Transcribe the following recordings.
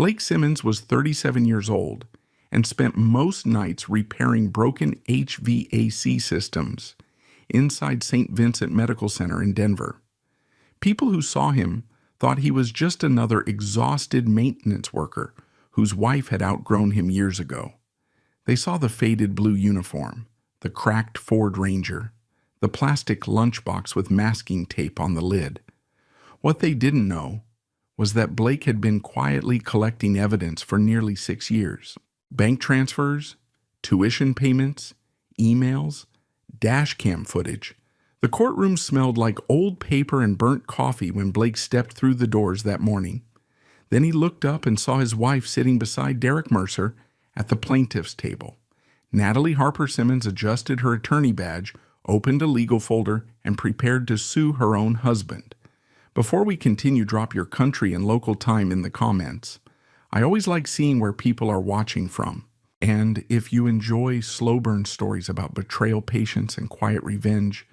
Blake Simmons was 37 years old and spent most nights repairing broken HVAC systems inside St. Vincent Medical Center in Denver. People who saw him thought he was just another exhausted maintenance worker whose wife had outgrown him years ago. They saw the faded blue uniform, the cracked Ford Ranger, the plastic lunchbox with masking tape on the lid. What they didn't know was that Blake had been quietly collecting evidence for nearly 6 years. Bank transfers, tuition payments, emails, dash cam footage. The courtroom smelled like old paper and burnt coffee when Blake stepped through the doors that morning. Then he looked up and saw his wife sitting beside Derek Mercer at the plaintiff's table. Natalie Harper Simmons adjusted her attorney badge, opened a legal folder, and prepared to sue her own husband. Before we continue, drop your country and local time in the comments. I always like seeing where people are watching from. And if you enjoy slow burn stories about betrayal, patience, and quiet revenge,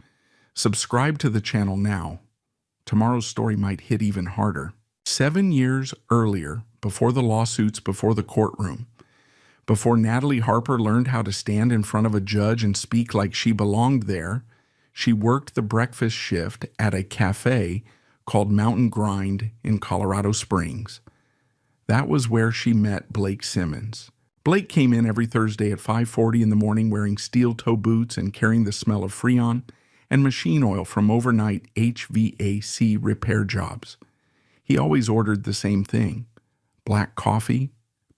subscribe to the channel now. Tomorrow's story might hit even harder. 7 years earlier, before the lawsuits before the courtroom, before Natalie Harper learned how to stand in front of a judge and speak like she belonged there, she worked the breakfast shift at a cafe called Mountain Grind in Colorado Springs. That was where she met Blake Simmons. Blake came in every Thursday at 5:40 in the morning wearing steel-toe boots and carrying the smell of Freon and machine oil from overnight HVAC repair jobs. He always ordered the same thing: black coffee,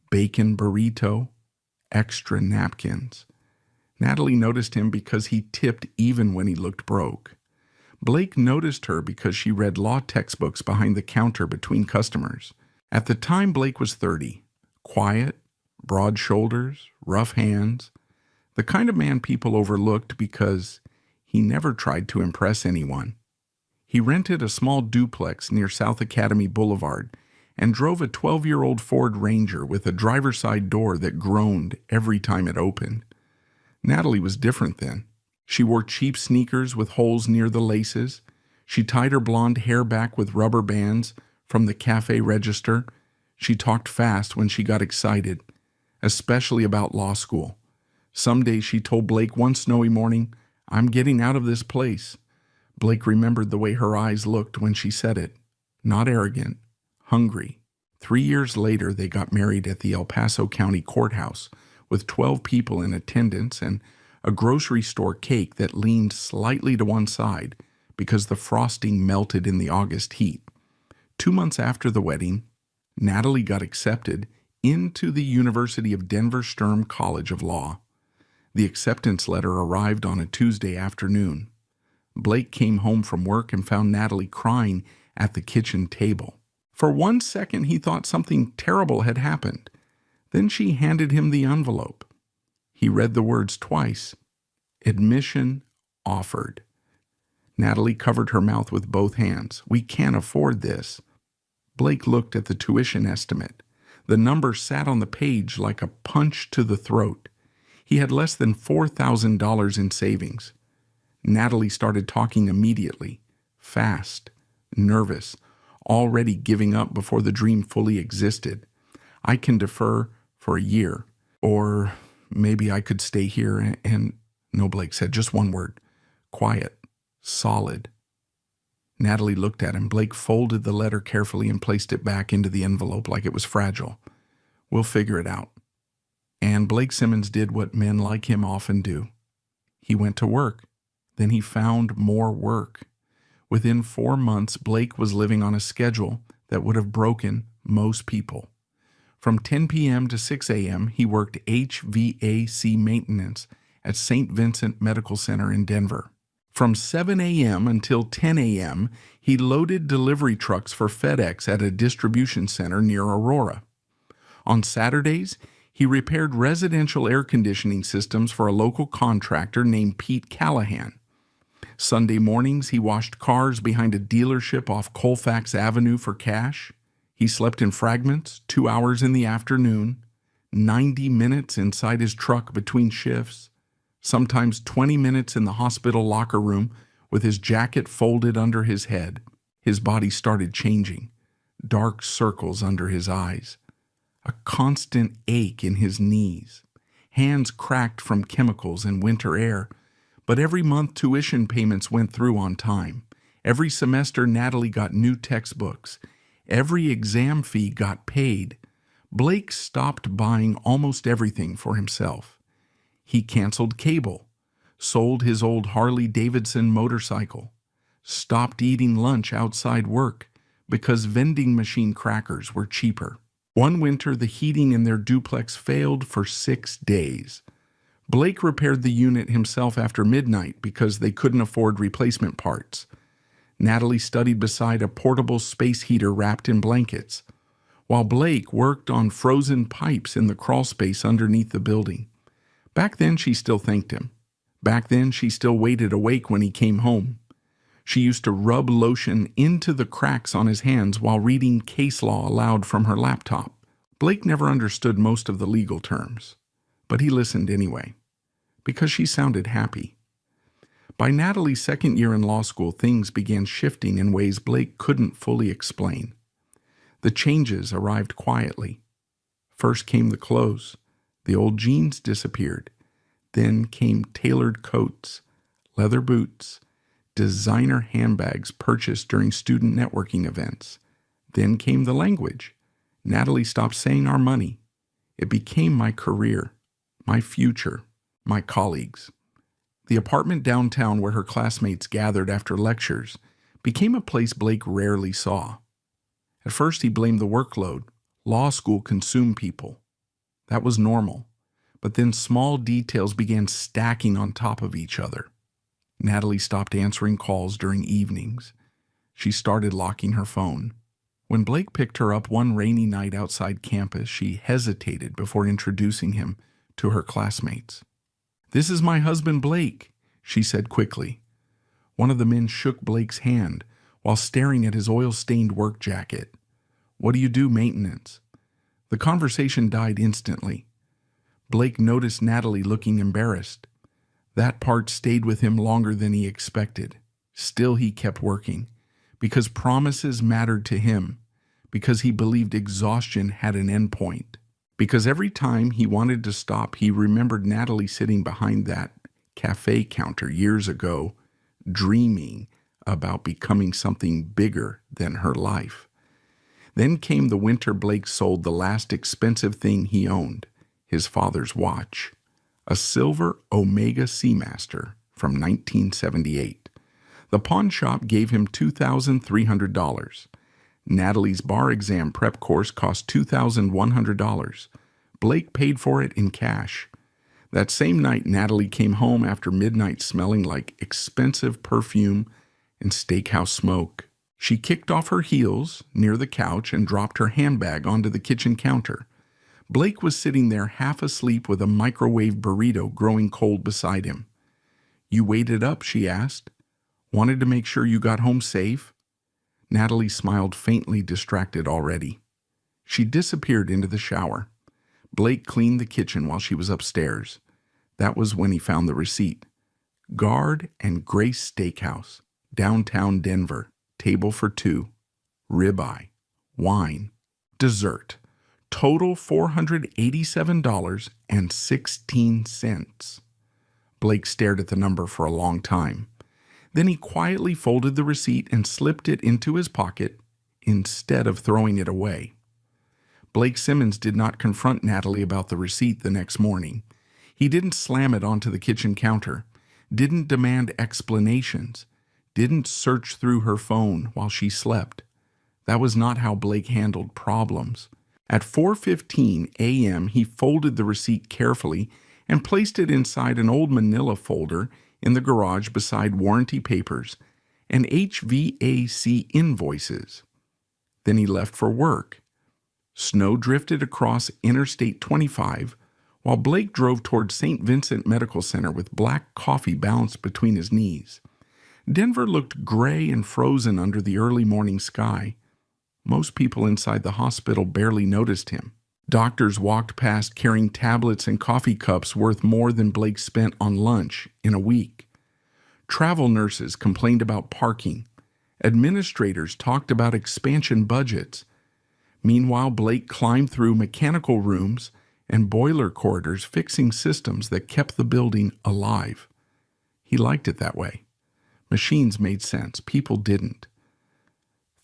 bacon burrito, extra napkins. Natalie noticed him because he tipped even when he looked broke. Blake noticed her because she read law textbooks behind the counter between customers. At the time, Blake was 30, quiet, broad shoulders, rough hands, the kind of man people overlooked because he never tried to impress anyone. He rented a small duplex near South Academy Boulevard and drove a 12-year-old Ford Ranger with a driver's side door that groaned every time it opened. Natalie was different then. She wore cheap sneakers with holes near the laces. She tied her blonde hair back with rubber bands from the cafe register. She talked fast when she got excited, especially about law school. Some days she told Blake one snowy morning, "I'm getting out of this place." Blake remembered the way her eyes looked when she said it. Not arrogant, hungry. 3 years later, they got married at the El Paso County Courthouse with 12 people in attendance and a grocery store cake that leaned slightly to one side because the frosting melted in the August heat. 2 months after the wedding, Natalie got accepted into the University of Denver Sturm College of Law. The acceptance letter arrived on a Tuesday afternoon. Blake came home from work and found Natalie crying at the kitchen table. For 1 second, he thought something terrible had happened. Then she handed him the envelope. He read the words twice: admission offered. Natalie covered her mouth with both hands. "We can't afford this." Blake looked at the tuition estimate. The number sat on the page like a punch to the throat. He had less than $4,000 in savings. Natalie started talking immediately, fast, nervous, already giving up before the dream fully existed. "I can defer for a year, or maybe I could stay here and no," Blake said, just one word: quiet, solid. Natalie looked at him. Blake folded the letter carefully and placed it back into the envelope like it was fragile. "We'll figure it out." And Blake Simmons did what men like him often do. He went to work. Then he found more work. Within 4 months, Blake was living on a schedule that would have broken most people. From 10 p.m. to 6 a.m., he worked HVAC maintenance at St. Vincent Medical Center in Denver. From 7 a.m. until 10 a.m., he loaded delivery trucks for FedEx at a distribution center near Aurora. On Saturdays, he repaired residential air conditioning systems for a local contractor named Pete Callahan. Sunday mornings, he washed cars behind a dealership off Colfax Avenue for cash. He slept in fragments 2 hours in the afternoon, 90 minutes inside his truck between shifts, sometimes 20 minutes in the hospital locker room with his jacket folded under his head. His body started changing, dark circles under his eyes. a constant ache in his knees, hands cracked from chemicals and winter air. But every month tuition payments went through on time. Every semester Natalie got new textbooks. Every exam fee got paid. Blake stopped buying almost everything for himself. He canceled cable, sold his old Harley-Davidson motorcycle, stopped eating lunch outside work because vending machine crackers were cheaper. One winter, the heating in their duplex failed for 6 days. Blake repaired the unit himself after midnight because they couldn't afford replacement parts. Natalie studied beside a portable space heater wrapped in blankets, while Blake worked on frozen pipes in the crawlspace underneath the building. Back then, she still thanked him. Back then, she still waited awake when he came home. She used to rub lotion into the cracks on his hands while reading case law aloud from her laptop. Blake never understood most of the legal terms, but he listened anyway, because she sounded happy. By Natalie's second year in law school, things began shifting in ways Blake couldn't fully explain. The changes arrived quietly. First came the clothes. The old jeans disappeared. Then came tailored coats, leather boots, designer handbags purchased during student networking events. Then came the language. Natalie stopped saying our money. It became my career, my future, my colleagues. The apartment downtown where her classmates gathered after lectures became a place Blake rarely saw. At first he blamed the workload. Law school consumed people. That was normal. But then small details began stacking on top of each other. Natalie stopped answering calls during evenings. She started locking her phone. When Blake picked her up one rainy night outside campus, she hesitated before introducing him to her classmates. "This is my husband Blake," she said quickly. One of the men shook Blake's hand while staring at his oil-stained work jacket. "What do you do, maintenance?" The conversation died instantly. Blake noticed Natalie looking embarrassed. That part stayed with him longer than he expected. Still he kept working, because promises mattered to him, because he believed exhaustion had an end point. Because every time he wanted to stop, he remembered Natalie sitting behind that cafe counter years ago, dreaming about becoming something bigger than her life. Then came the winter Blake sold the last expensive thing he owned, his father's watch, a silver Omega Seamaster from 1978. The pawn shop gave him $2,300. Natalie's bar exam prep course cost $2,100. Blake paid for it in cash. That same night, Natalie came home after midnight smelling like expensive perfume and steakhouse smoke. She kicked off her heels near the couch and dropped her handbag onto the kitchen counter. Blake was sitting there half asleep with a microwave burrito growing cold beside him. "You waited up?" she asked. "Wanted to make sure you got home safe?" Natalie smiled, faintly distracted already. She disappeared into the shower. Blake cleaned the kitchen while she was upstairs. That was when he found the receipt. Guard and Grace Steakhouse, downtown Denver, table for 2, ribeye, wine, dessert. Total $487.16. Blake stared at the number for a long time. Then he quietly folded the receipt and slipped it into his pocket instead of throwing it away. Blake Simmons did not confront Natalie about the receipt the next morning. He didn't slam it onto the kitchen counter, didn't demand explanations, didn't search through her phone while she slept. That was not how Blake handled problems. At 4:15 a.m., he folded the receipt carefully and placed it inside an old manila folder in the garage beside warranty papers and HVAC invoices. Then he left for work. Snow drifted across Interstate 25 while Blake drove toward St. Vincent Medical Center with black coffee balanced between his knees. Denver looked gray and frozen under the early morning sky. Most people inside the hospital barely noticed him. Doctors walked past carrying tablets and coffee cups worth more than Blake spent on lunch in a week. Travel nurses complained about parking. Administrators talked about expansion budgets. Meanwhile, Blake climbed through mechanical rooms and boiler corridors, fixing systems that kept the building alive. He liked it that way. Machines made sense. People didn't.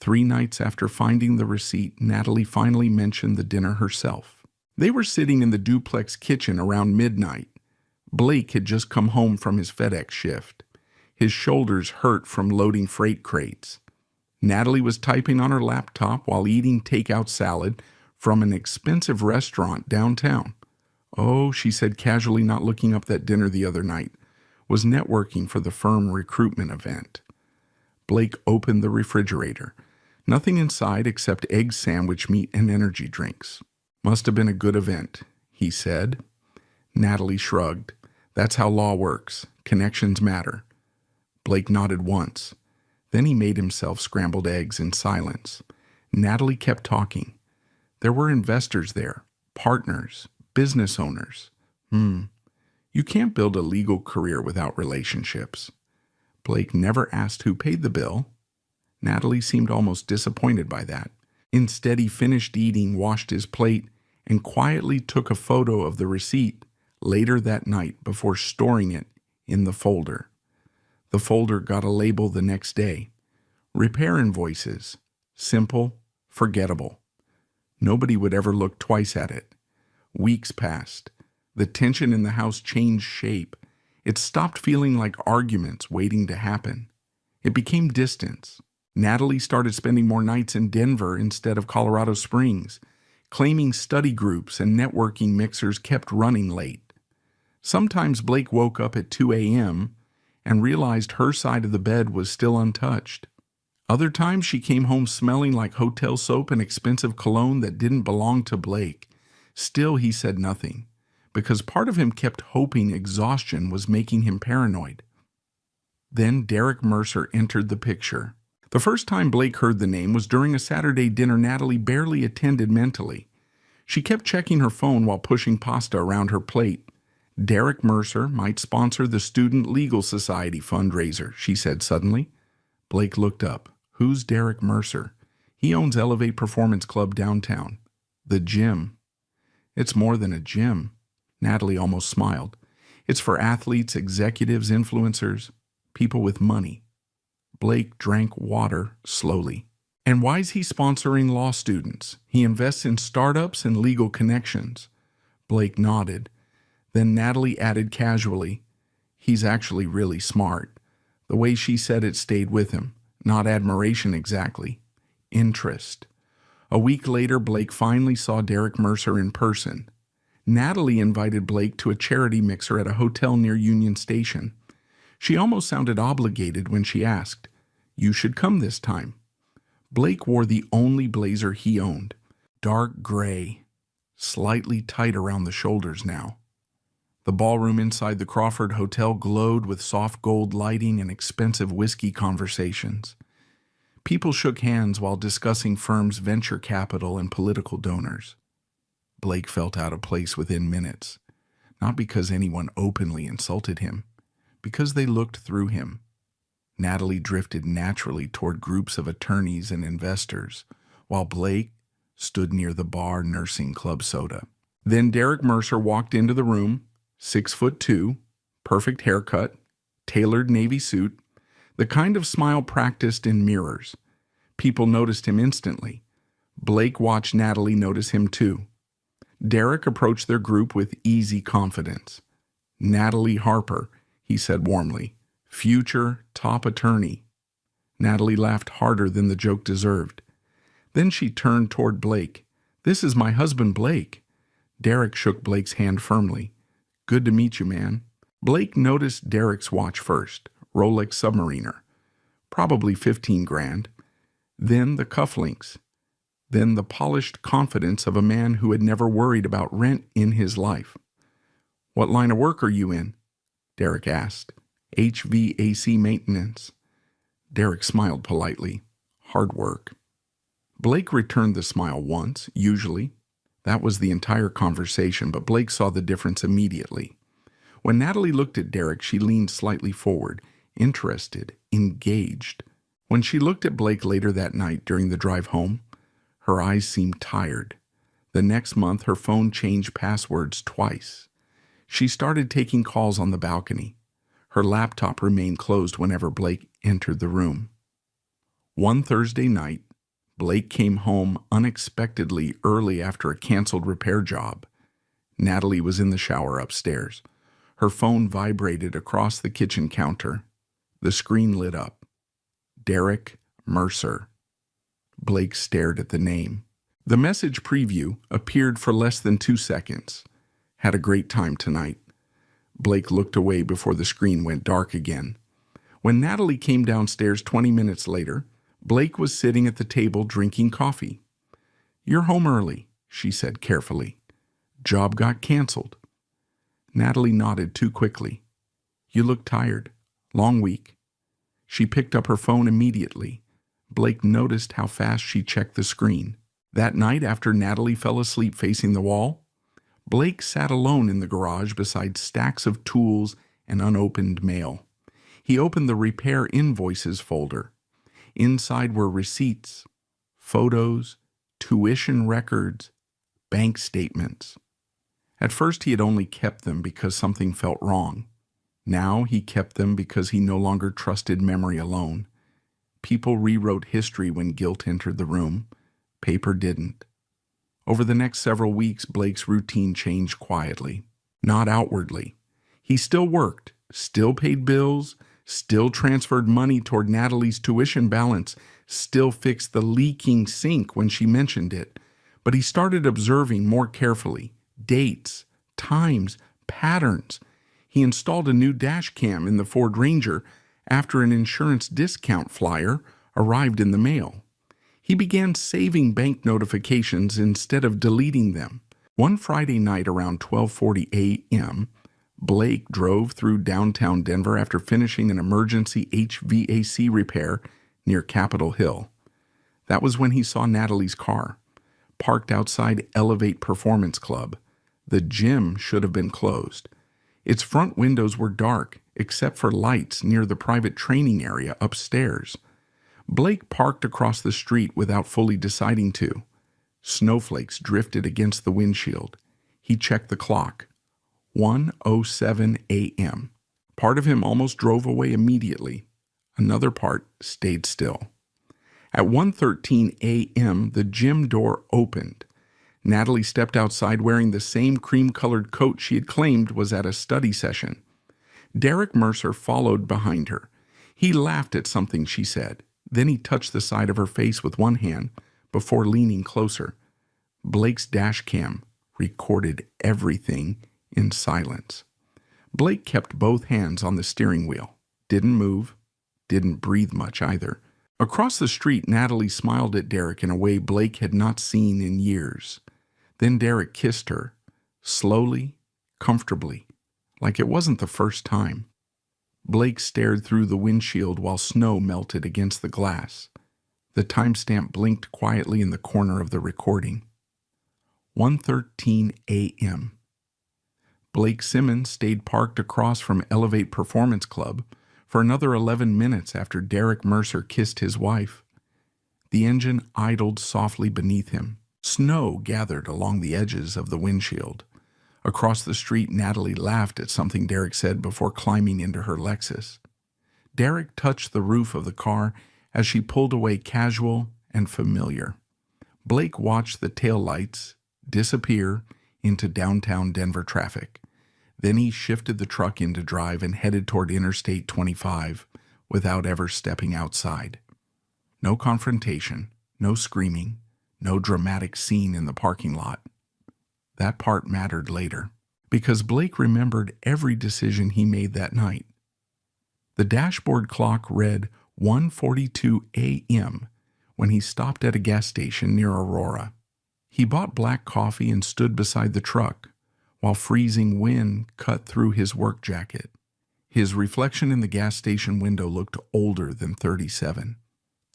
3 nights after finding the receipt, Natalie finally mentioned the dinner herself. They were sitting in the duplex kitchen around midnight. Blake had just come home from his FedEx shift. His shoulders hurt from loading freight crates. Natalie was typing on her laptop while eating takeout salad from an expensive restaurant downtown. Oh, she said casually, not looking up that dinner the other night, was networking for the firm recruitment event. Blake opened the refrigerator. Nothing inside except egg sandwich meat and energy drinks. Must have been a good event, he said. Natalie shrugged. That's how law works. Connections matter. Blake nodded once. Then he made himself scrambled eggs in silence. Natalie kept talking. There were investors there, partners, business owners. You can't build a legal career without relationships. Blake never asked who paid the bill. Natalie seemed almost disappointed by that. Instead, he finished eating, washed his plate, and quietly took a photo of the receipt later that night before storing it in the folder. The folder got a label the next day. Repair invoices. Simple, forgettable. Nobody would ever look twice at it. Weeks passed. The tension in the house changed shape. It stopped feeling like arguments waiting to happen. It became distance. Natalie started spending more nights in Denver instead of Colorado Springs, claiming study groups and networking mixers kept running late. Sometimes Blake woke up at 2 a.m. and realized her side of the bed was still untouched. Other times she came home smelling like hotel soap and expensive cologne that didn't belong to Blake. Still, he said nothing, because part of him kept hoping exhaustion was making him paranoid. Then Derek Mercer entered the picture. The first time Blake heard the name was during a Saturday dinner Natalie barely attended mentally. She kept checking her phone while pushing pasta around her plate. Derek Mercer might sponsor the Student Legal Society fundraiser, she said suddenly. Blake looked up. Who's Derek Mercer? He owns Elevate Performance Club downtown. The gym. It's more than a gym. Natalie almost smiled. It's for athletes, executives, influencers, people with money. Blake drank water slowly. And why's he sponsoring law students? He invests in startups and legal connections. Blake nodded. Then Natalie added casually, he's actually really smart. The way she said it stayed with him. Not admiration exactly. Interest. A week later, Blake finally saw Derek Mercer in person. Natalie invited Blake to a charity mixer at a hotel near Union Station. She almost sounded obligated when she asked, "You should come this time." Blake wore the only blazer he owned, dark gray, slightly tight around the shoulders now. The ballroom inside the Crawford Hotel glowed with soft gold lighting and expensive whiskey conversations. People shook hands while discussing firms' venture capital and political donors. Blake felt out of place within minutes, not because anyone openly insulted him, because they looked through him. Natalie drifted naturally toward groups of attorneys and investors, while Blake stood near the bar nursing club soda. Then Derek Mercer walked into the room, 6'2", perfect haircut, tailored navy suit, the kind of smile practiced in mirrors. People noticed him instantly. Blake watched Natalie notice him too. Derek approached their group with easy confidence. "Natalie Harper," he said warmly, "future top attorney." Natalie laughed harder than the joke deserved. Then she turned toward Blake. "This is my husband, Blake." Derek shook Blake's hand firmly. "Good to meet you, man." Blake noticed Derek's watch first, Rolex Submariner. Probably 15 grand. Then the cufflinks. Then the polished confidence of a man who had never worried about rent in his life. "What line of work are you in?" Derek asked. "HVAC maintenance." Derek smiled politely. "Hard work." Blake returned the smile once, usually. That was the entire conversation, but Blake saw the difference immediately. When Natalie looked at Derek, she leaned slightly forward, interested, engaged. When she looked at Blake later that night during the drive home, Her eyes seemed tired. The next month, her phone changed passwords twice. She started taking calls on the balcony. Her laptop remained closed whenever Blake entered the room. One Thursday night, Blake came home unexpectedly early after a canceled repair job. Natalie was in the shower upstairs. Her phone vibrated across the kitchen counter. The screen lit up. Derek Mercer. Blake stared at the name. The message preview appeared for less than 2 seconds. Had a great time tonight. Blake looked away before the screen went dark again. When Natalie came downstairs 20 minutes later, Blake was sitting at the table drinking coffee. "You're home early," she said carefully. "Job got canceled." Natalie nodded too quickly. "You look tired. Long week." She picked up her phone immediately. Blake noticed how fast she checked the screen. That night, after Natalie fell asleep facing the wall, Blake sat alone in the garage beside stacks of tools and unopened mail. He opened the repair invoices folder. Inside were receipts, photos, tuition records, bank statements. At first he had only kept them because something felt wrong. Now he kept them because he no longer trusted memory alone. People rewrote history when guilt entered the room. Paper didn't. Over the next several weeks, Blake's routine changed quietly, not outwardly. He still worked, still paid bills, still transferred money toward Natalie's tuition balance, still fixed the leaking sink when she mentioned it. But he started observing more carefully dates, times, patterns. He installed a new dash cam in the Ford Ranger after an insurance discount flyer arrived in the mail. He began saving bank notifications instead of deleting them. One Friday night around 12:40 a.m., Blake drove through downtown Denver after finishing an emergency HVAC repair near Capitol Hill. That was when he saw Natalie's car, parked outside Elevate Performance Club. The gym should have been closed. Its front windows were dark, except for lights near the private training area upstairs. Blake parked across the street without fully deciding to. Snowflakes drifted against the windshield. He checked the clock. 1:07 a.m. Part of him almost drove away immediately. Another part stayed still. At 1:13 a.m., the gym door opened. Natalie stepped outside wearing the same cream-colored coat she had claimed was at a study session. Derek Mercer followed behind her. He laughed at something she said. Then he touched the side of her face with one hand before leaning closer. Blake's dash cam recorded everything in silence. Blake kept both hands on the steering wheel. Didn't move. Didn't breathe much either. Across the street, Natalie smiled at Derek in a way Blake had not seen in years. Then Derek kissed her, slowly, comfortably, like it wasn't the first time. Blake stared through the windshield while snow melted against the glass. The timestamp blinked quietly in the corner of the recording. 1:13 a.m. Blake Simmons stayed parked across from Elevate Performance Club for another 11 minutes after Derek Mercer kissed his wife. The engine idled softly beneath him. Snow gathered along the edges of the windshield. Across the street, Natalie laughed at something Derek said before climbing into her Lexus. Derek touched the roof of the car as she pulled away, casual and familiar. Blake watched the taillights disappear into downtown Denver traffic. Then he shifted the truck into drive and headed toward Interstate 25 without ever stepping outside. No confrontation, no screaming, no dramatic scene in the parking lot. That part mattered later, because Blake remembered every decision he made that night. The dashboard clock read 1:42 a.m. when he stopped at a gas station near Aurora. He bought black coffee and stood beside the truck, while freezing wind cut through his work jacket. His reflection in the gas station window looked older than 37.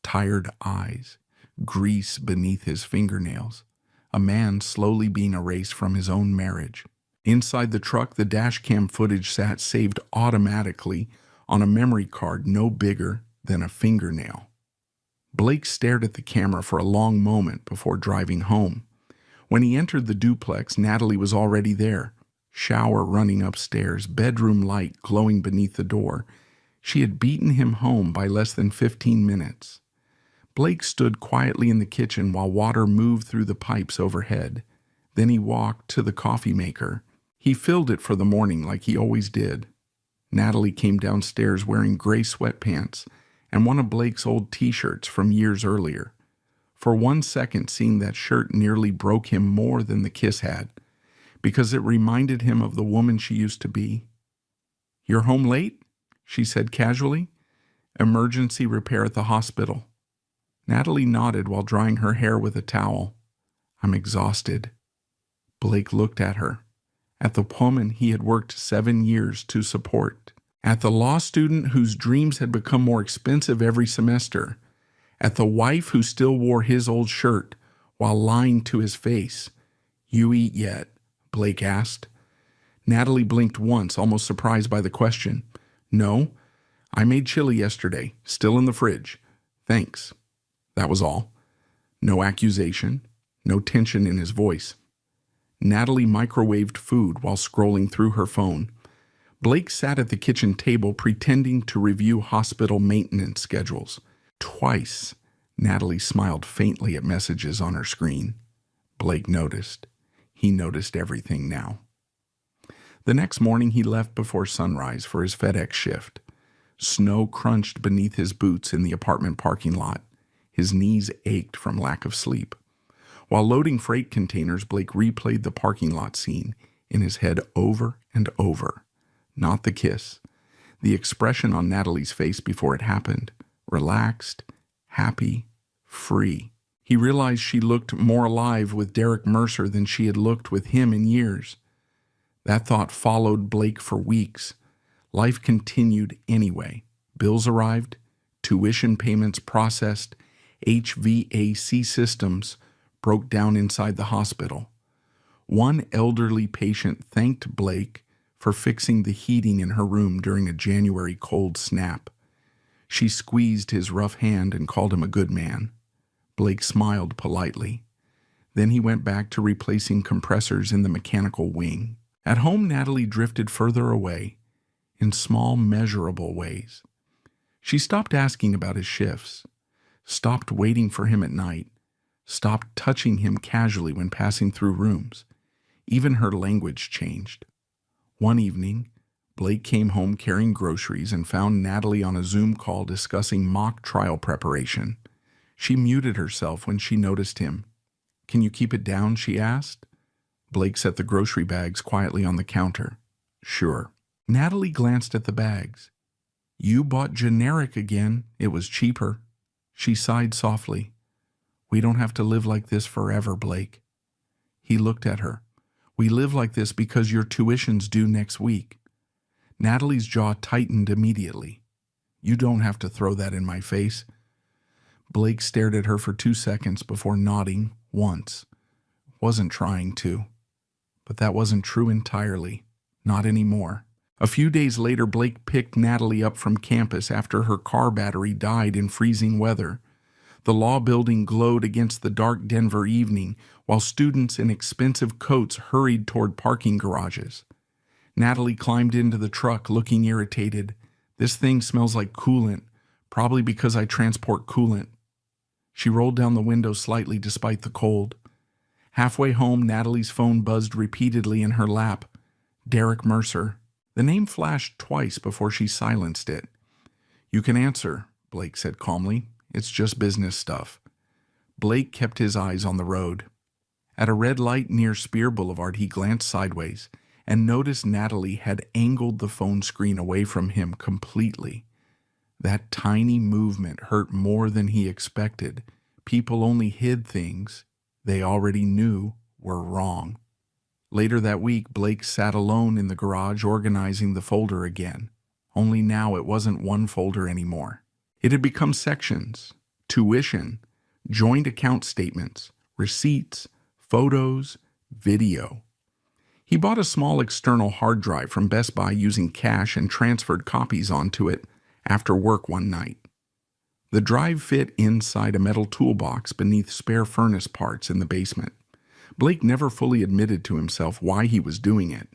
Tired eyes, grease beneath his fingernails. A man slowly being erased from his own marriage. Inside the truck, the dashcam footage sat saved automatically on a memory card no bigger than a fingernail. Blake stared at the camera for a long moment before driving home. When he entered the duplex, Natalie was already there. Shower running upstairs, bedroom light glowing beneath the door. She had beaten him home by less than 15 minutes. Blake stood quietly in the kitchen while water moved through the pipes overhead. Then he walked to the coffee maker. He filled it for the morning like he always did. Natalie came downstairs wearing gray sweatpants and one of Blake's old t-shirts from years earlier. For 1 second, seeing that shirt nearly broke him more than the kiss had, because it reminded him of the woman she used to be. "You're home late?" she said casually. "Emergency repair at the hospital." Natalie nodded while drying her hair with a towel. "I'm exhausted." Blake looked at her, at the woman he had worked 7 years to support, at the law student whose dreams had become more expensive every semester, at the wife who still wore his old shirt while lying to his face. "You eat yet?" Blake asked. Natalie blinked once, almost surprised by the question. "No, I made chili yesterday, still in the fridge. Thanks." That was all. No accusation, no tension in his voice. Natalie microwaved food while scrolling through her phone. Blake sat at the kitchen table pretending to review hospital maintenance schedules. Twice, Natalie smiled faintly at messages on her screen. Blake noticed. He noticed everything now. The next morning he left before sunrise for his FedEx shift. Snow crunched beneath his boots in the apartment parking lot. His knees ached from lack of sleep. While loading freight containers, Blake replayed the parking lot scene in his head over and over. Not the kiss. The expression on Natalie's face before it happened. Relaxed, happy, free. He realized she looked more alive with Derek Mercer than she had looked with him in years. That thought followed Blake for weeks. Life continued anyway. Bills arrived, tuition payments processed, HVAC systems broke down inside the hospital. One elderly patient thanked Blake for fixing the heating in her room during a January cold snap. She squeezed his rough hand and called him a good man. Blake smiled politely. Then he went back to replacing compressors in the mechanical wing. At home, Natalie drifted further away, in small, measurable ways. She stopped asking about his shifts, stopped waiting for him at night, stopped touching him casually when passing through rooms. Even her language changed. One evening, Blake came home carrying groceries and found Natalie on a Zoom call discussing mock trial preparation. She muted herself when she noticed him. "Can you keep it down?" she asked. Blake set the grocery bags quietly on the counter. "Sure." Natalie glanced at the bags. "You bought generic again. It was cheaper." She sighed softly. "We don't have to live like this forever, Blake." He looked at her. "We live like this because your tuition's due next week." Natalie's jaw tightened immediately. "You don't have to throw that in my face." Blake stared at her for 2 seconds before nodding once. Wasn't trying to. But that wasn't true entirely. Not anymore. A few days later, Blake picked Natalie up from campus after her car battery died in freezing weather. The law building glowed against the dark Denver evening, while students in expensive coats hurried toward parking garages. Natalie climbed into the truck, looking irritated. "This thing smells like coolant, probably because I transport coolant." She rolled down the window slightly despite the cold. Halfway home, Natalie's phone buzzed repeatedly in her lap. Derek Mercer. The name flashed twice before she silenced it. "You can answer," Blake said calmly. "It's just business stuff." Blake kept his eyes on the road. At a red light near Spear Boulevard, he glanced sideways and noticed Natalie had angled the phone screen away from him completely. That tiny movement hurt more than he expected. People only hid things they already knew were wrong. Later that week, Blake sat alone in the garage organizing the folder again. Only now it wasn't one folder anymore. It had become sections: tuition, joint account statements, receipts, photos, video. He bought a small external hard drive from Best Buy using cash and transferred copies onto it after work one night. The drive fit inside a metal toolbox beneath spare furnace parts in the basement. Blake never fully admitted to himself why he was doing it.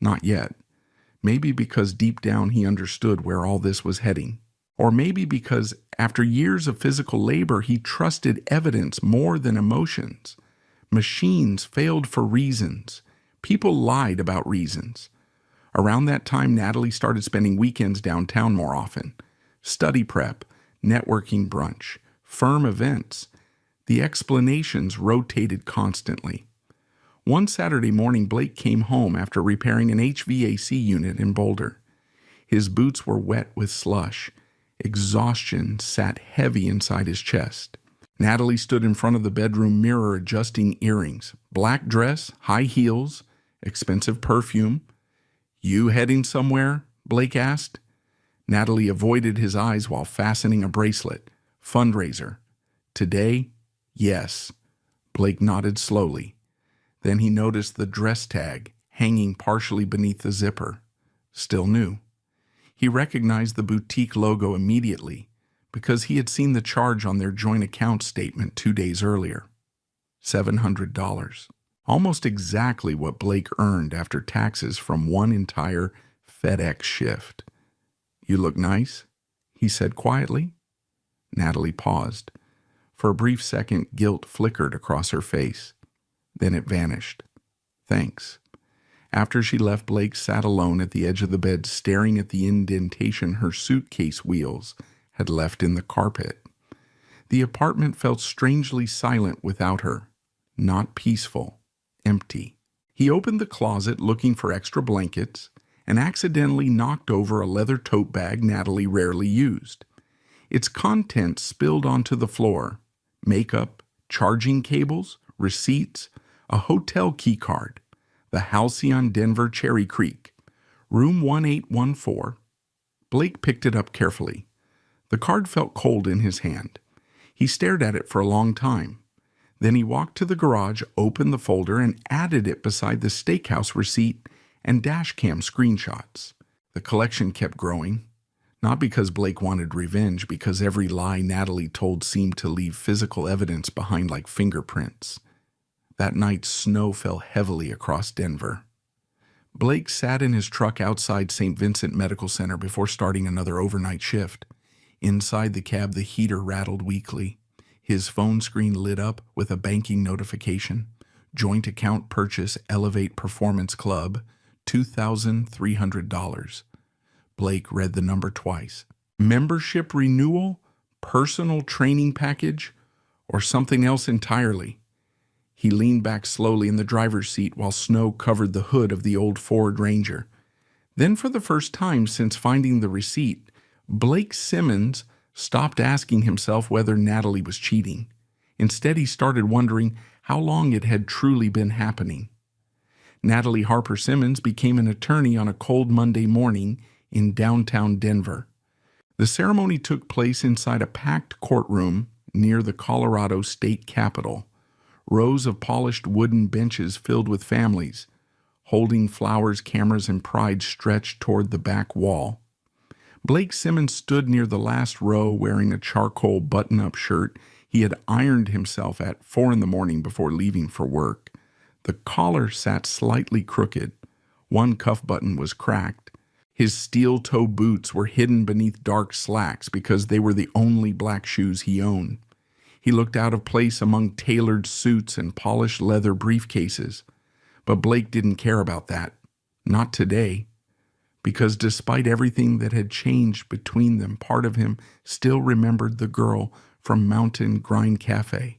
Not yet. Maybe because deep down he understood where all this was heading. Or maybe because after years of physical labor he trusted evidence more than emotions. Machines failed for reasons. People lied about reasons. Around that time, Natalie started spending weekends downtown more often. Study prep, networking brunch, firm events. The explanations rotated constantly. One Saturday morning, Blake came home after repairing an HVAC unit in Boulder. His boots were wet with slush. Exhaustion sat heavy inside his chest. Natalie stood in front of the bedroom mirror adjusting earrings. Black dress, high heels, expensive perfume. "You heading somewhere?" Blake asked. Natalie avoided his eyes while fastening a bracelet. "Fundraiser." "Today?" "Yes." Blake nodded slowly. Then he noticed the dress tag hanging partially beneath the zipper. Still new. He recognized the boutique logo immediately because he had seen the charge on their joint account statement 2 days earlier. $700. Almost exactly what Blake earned after taxes from one entire FedEx shift. "You look nice," he said quietly. Natalie paused. For a brief second, guilt flickered across her face. Then it vanished. "Thanks." After she left, Blake sat alone at the edge of the bed, staring at the indentation her suitcase wheels had left in the carpet. The apartment felt strangely silent without her. Not peaceful. Empty. He opened the closet looking for extra blankets and accidentally knocked over a leather tote bag Natalie rarely used. Its contents spilled onto the floor. Makeup, charging cables, receipts, a hotel key card, the Halcyon Denver Cherry Creek, room 1814. Blake picked it up carefully. The card felt cold in his hand. He stared at it for a long time. Then he walked to the garage, opened the folder, and added it beside the steakhouse receipt and dashcam screenshots. The collection kept growing, not because Blake wanted revenge, because every lie Natalie told seemed to leave physical evidence behind like fingerprints. That night, snow fell heavily across Denver. Blake sat in his truck outside St. Vincent Medical Center before starting another overnight shift. Inside the cab, the heater rattled weakly. His phone screen lit up with a banking notification. Joint account purchase Elevate Performance Club, $2,300. Blake read the number twice. Membership renewal? Personal training package? Or something else entirely? He leaned back slowly in the driver's seat while snow covered the hood of the old Ford Ranger. Then, for the first time since finding the receipt, Blake Simmons stopped asking himself whether Natalie was cheating. Instead, he started wondering how long it had truly been happening. Natalie Harper Simmons became an attorney on a cold Monday morning in downtown Denver. The ceremony took place inside a packed courtroom near the Colorado State Capitol. Rows of polished wooden benches filled with families, holding flowers, cameras, and pride stretched toward the back wall. Blake Simmons stood near the last row wearing a charcoal button-up shirt he had ironed himself at 4 a.m. before leaving for work. The collar sat slightly crooked. One cuff button was cracked. His steel-toe boots were hidden beneath dark slacks because they were the only black shoes he owned. He looked out of place among tailored suits and polished leather briefcases. But Blake didn't care about that. Not today. Because despite everything that had changed between them, part of him still remembered the girl from Mountain Grind Cafe.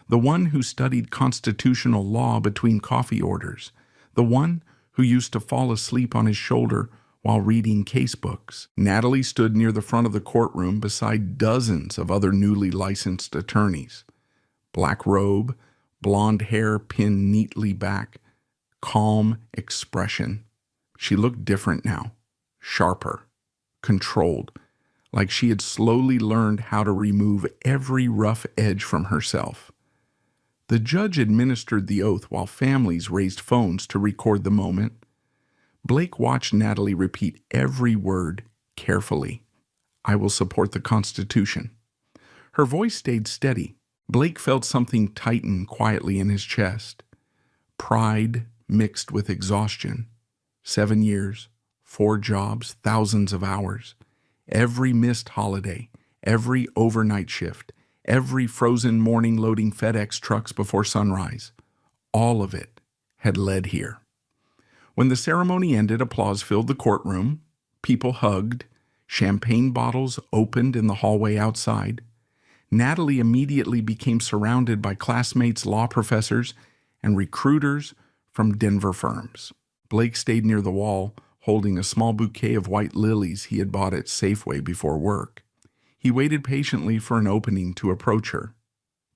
The one who studied constitutional law between coffee orders. The one who used to fall asleep on his shoulder while reading casebooks. Natalie stood near the front of the courtroom beside dozens of other newly licensed attorneys. Black robe, blonde hair pinned neatly back, calm expression. She looked different now, sharper, controlled, like she had slowly learned how to remove every rough edge from herself. The judge administered the oath while families raised phones to record the moment. Blake watched Natalie repeat every word carefully. "I will support the Constitution. Her voice stayed steady. Blake felt something tighten quietly in his chest. Pride mixed with exhaustion. 7 years, 4 jobs, thousands of hours. Every missed holiday, every overnight shift, every frozen morning loading FedEx trucks before sunrise. All of it had led here. When the ceremony ended, applause filled the courtroom. People hugged. Champagne bottles opened in the hallway outside. Natalie immediately became surrounded by classmates, law professors, and recruiters from Denver firms. Blake stayed near the wall, holding a small bouquet of white lilies he had bought at Safeway before work. He waited patiently for an opening to approach her.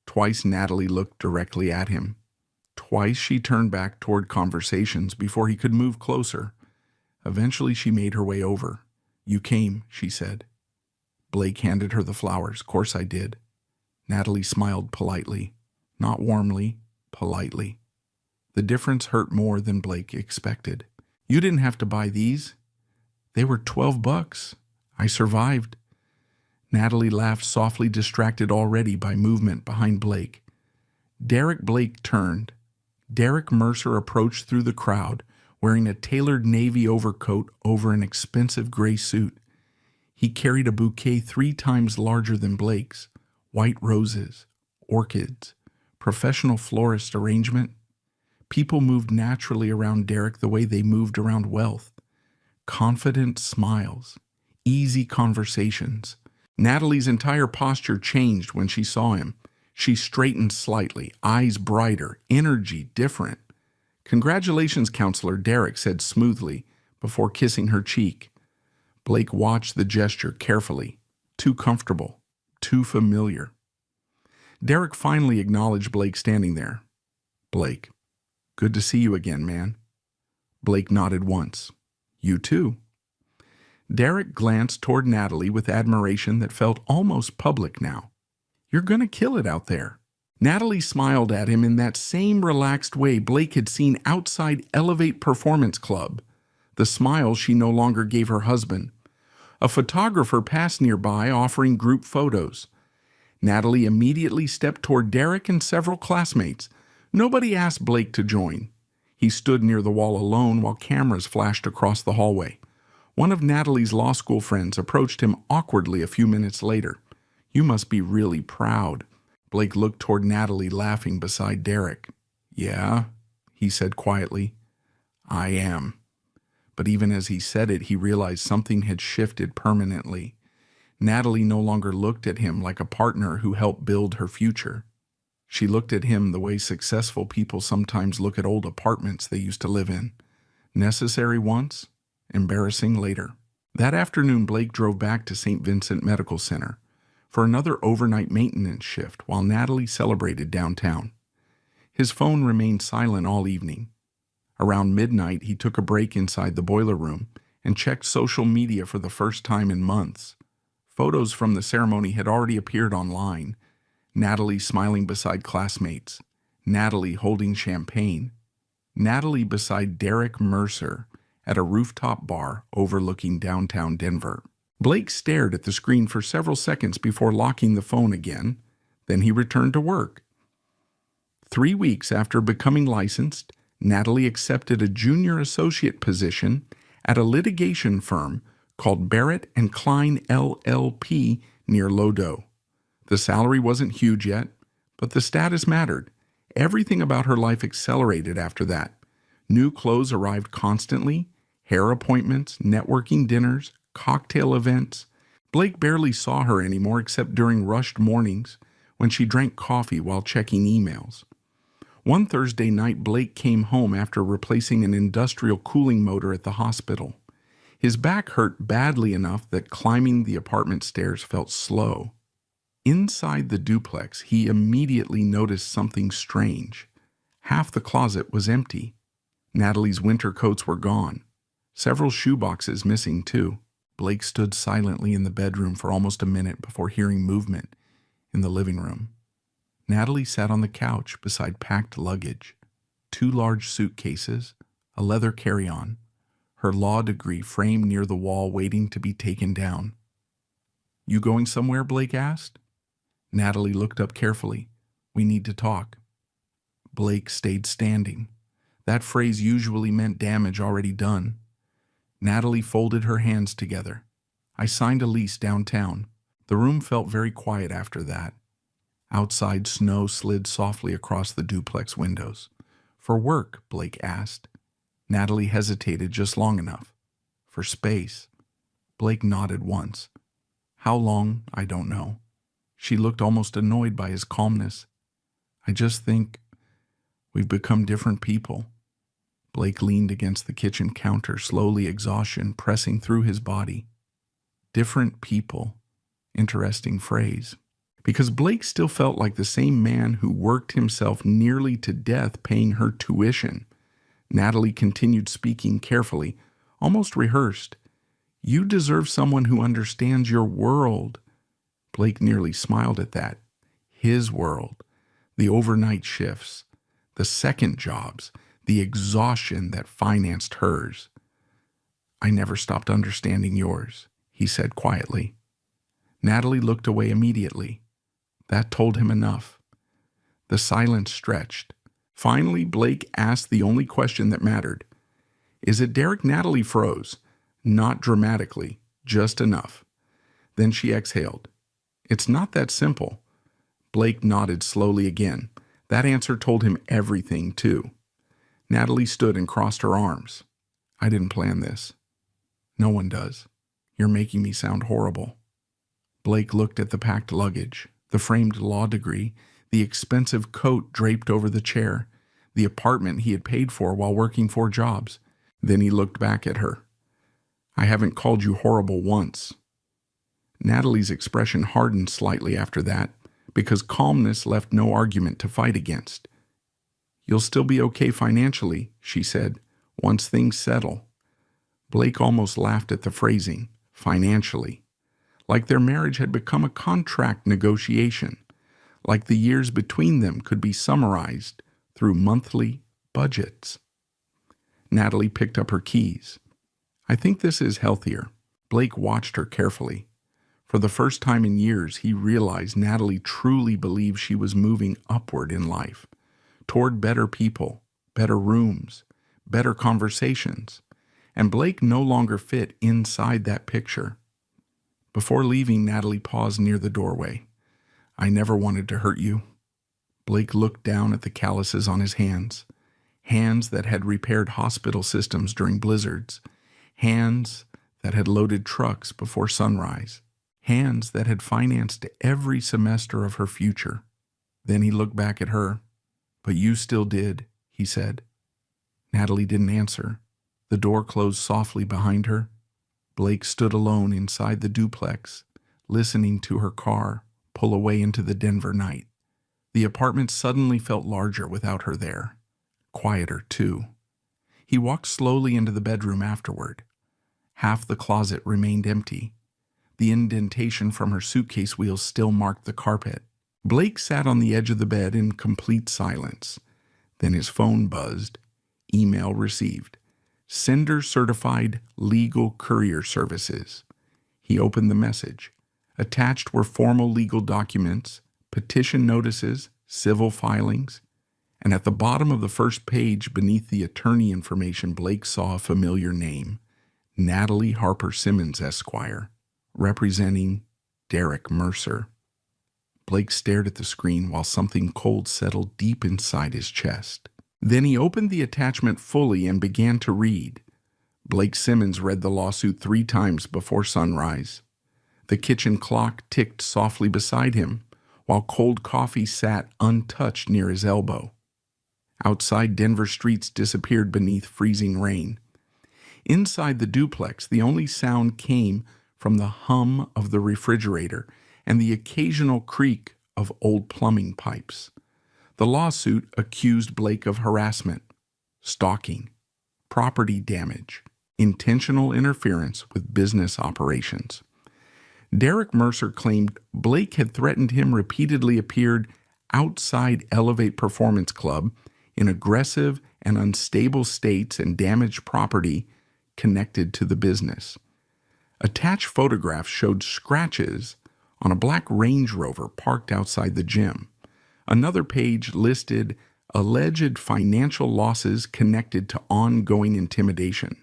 Twice Natalie looked directly at him. Twice she turned back toward conversations before he could move closer. Eventually she made her way over. "You came," she said. Blake handed her the flowers. "Course I did." Natalie smiled politely. Not warmly, politely. The difference hurt more than Blake expected. "You didn't have to buy these. They were $12. I survived." Natalie laughed softly, distracted already by movement behind Blake. Derek Blake turned. Derek Mercer approached through the crowd, wearing a tailored navy overcoat over an expensive gray suit. He carried a bouquet 3 times larger than Blake's. White roses, orchids, professional florist arrangement. People moved naturally around Derek the way they moved around wealth. Confident smiles, easy conversations. Natalie's entire posture changed when she saw him. She straightened slightly, eyes brighter, energy different. "Congratulations, Counselor," Derek said smoothly before kissing her cheek. Blake watched the gesture carefully. Too comfortable, too familiar. Derek finally acknowledged Blake standing there. "Blake, good to see you again, man." Blake nodded once. "You too." Derek glanced toward Natalie with admiration that felt almost public now. "You're gonna kill it out there." Natalie smiled at him in that same relaxed way Blake had seen outside Elevate Performance Club, the smile she no longer gave her husband. A photographer passed nearby offering group photos. Natalie immediately stepped toward Derek and several classmates. Nobody asked Blake to join. He stood near the wall alone while cameras flashed across the hallway. One of Natalie's law school friends approached him awkwardly a few minutes later. "You must be really proud." Blake looked toward Natalie, laughing beside Derek. "Yeah," he said quietly. "I am." But even as he said it, he realized something had shifted permanently. Natalie no longer looked at him like a partner who helped build her future. She looked at him the way successful people sometimes look at old apartments they used to live in. Necessary once, embarrassing later. That afternoon, Blake drove back to St. Vincent Medical Center for another overnight maintenance shift while Natalie celebrated downtown. His phone remained silent all evening. Around midnight, he took a break inside the boiler room and checked social media for the first time in months. Photos from the ceremony had already appeared online. Natalie smiling beside classmates. Natalie holding champagne. Natalie beside Derek Mercer at a rooftop bar overlooking downtown Denver. Blake stared at the screen for several seconds before locking the phone again. Then he returned to work. 3 weeks after becoming licensed, Natalie accepted a junior associate position at a litigation firm called Barrett and Klein LLP near Lodo. The salary wasn't huge yet, but the status mattered. Everything about her life accelerated after that. New clothes arrived constantly, hair appointments, networking dinners, cocktail events. Blake barely saw her anymore except during rushed mornings when she drank coffee while checking emails. One Thursday night, Blake came home after replacing an industrial cooling motor at the hospital. His back hurt badly enough that climbing the apartment stairs felt slow. Inside the duplex, he immediately noticed something strange. Half the closet was empty. Natalie's winter coats were gone. Several shoeboxes missing, too. Blake stood silently in the bedroom for almost a minute before hearing movement in the living room. Natalie sat on the couch beside packed luggage, 2 large suitcases, a leather carry-on, her law degree framed near the wall waiting to be taken down. "You going somewhere?" Blake asked. Natalie looked up carefully. "We need to talk." Blake stayed standing. That phrase usually meant damage already done. Natalie folded her hands together. "I signed a lease downtown." The room felt very quiet after that. Outside, snow slid softly across the duplex windows. "For work?" Blake asked. Natalie hesitated just long enough. "For space." Blake nodded once. "How long? I don't know." She looked almost annoyed by his calmness. "I just think we've become different people." Blake leaned against the kitchen counter, slowly, exhaustion pressing through his body. Different people. Interesting phrase. Because Blake still felt like the same man who worked himself nearly to death paying her tuition. Natalie continued speaking carefully, almost rehearsed. "You deserve someone who understands your world." Blake nearly smiled at that. His world. The overnight shifts. The second jobs. The exhaustion that financed hers. "I never stopped understanding yours," he said quietly. Natalie looked away immediately. That told him enough. The silence stretched. Finally, Blake asked the only question that mattered. "Is it Derek?" Natalie froze. Not dramatically, just enough. Then she exhaled. "It's not that simple." Blake nodded slowly again. That answer told him everything, too. Natalie stood and crossed her arms. "I didn't plan this." "No one does. You're making me sound horrible." Blake looked at the packed luggage, the framed law degree, the expensive coat draped over the chair, the apartment he had paid for while working 4 jobs. Then he looked back at her. "I haven't called you horrible once." Natalie's expression hardened slightly after that, because calmness left no argument to fight against. "You'll still be okay financially," she said, "once things settle." Blake almost laughed at the phrasing, financially. Like their marriage had become a contract negotiation, like the years between them could be summarized through monthly budgets. Natalie picked up her keys. "I think this is healthier." Blake watched her carefully. For the first time in years, he realized Natalie truly believed she was moving upward in life, toward better people, better rooms, better conversations, and Blake no longer fit inside that picture. Before leaving, Natalie paused near the doorway. "I never wanted to hurt you." Blake looked down at the calluses on his hands, hands that had repaired hospital systems during blizzards, hands that had loaded trucks before sunrise, hands that had financed every semester of her future. Then he looked back at her. "But you still did," he said. Natalie didn't answer. The door closed softly behind her. Blake stood alone inside the duplex, listening to her car pull away into the Denver night. The apartment suddenly felt larger without her there. Quieter, too. He walked slowly into the bedroom afterward. Half the closet remained empty. The indentation from her suitcase wheels still marked the carpet. Blake sat on the edge of the bed in complete silence. Then his phone buzzed. Email received. Sender certified legal courier services. He opened the message. Attached were formal legal documents, petition notices, civil filings, and at the bottom of the first page beneath the attorney information, Blake saw a familiar name, Natalie Harper Simmons, Esquire, representing Derek Mercer. Blake stared at the screen while something cold settled deep inside his chest. Then he opened the attachment fully and began to read. Blake Simmons read the lawsuit 3 times before sunrise. The kitchen clock ticked softly beside him, while cold coffee sat untouched near his elbow. Outside, Denver streets disappeared beneath freezing rain. Inside the duplex, the only sound came from the hum of the refrigerator and the occasional creak of old plumbing pipes. The lawsuit accused Blake of harassment, stalking, property damage, intentional interference with business operations. Derek Mercer claimed Blake had threatened him, repeatedly appeared outside Elevate Performance Club in aggressive and unstable states and damaged property connected to the business. Attached photographs showed scratches on a black Range Rover parked outside the gym. Another page listed alleged financial losses connected to ongoing intimidation.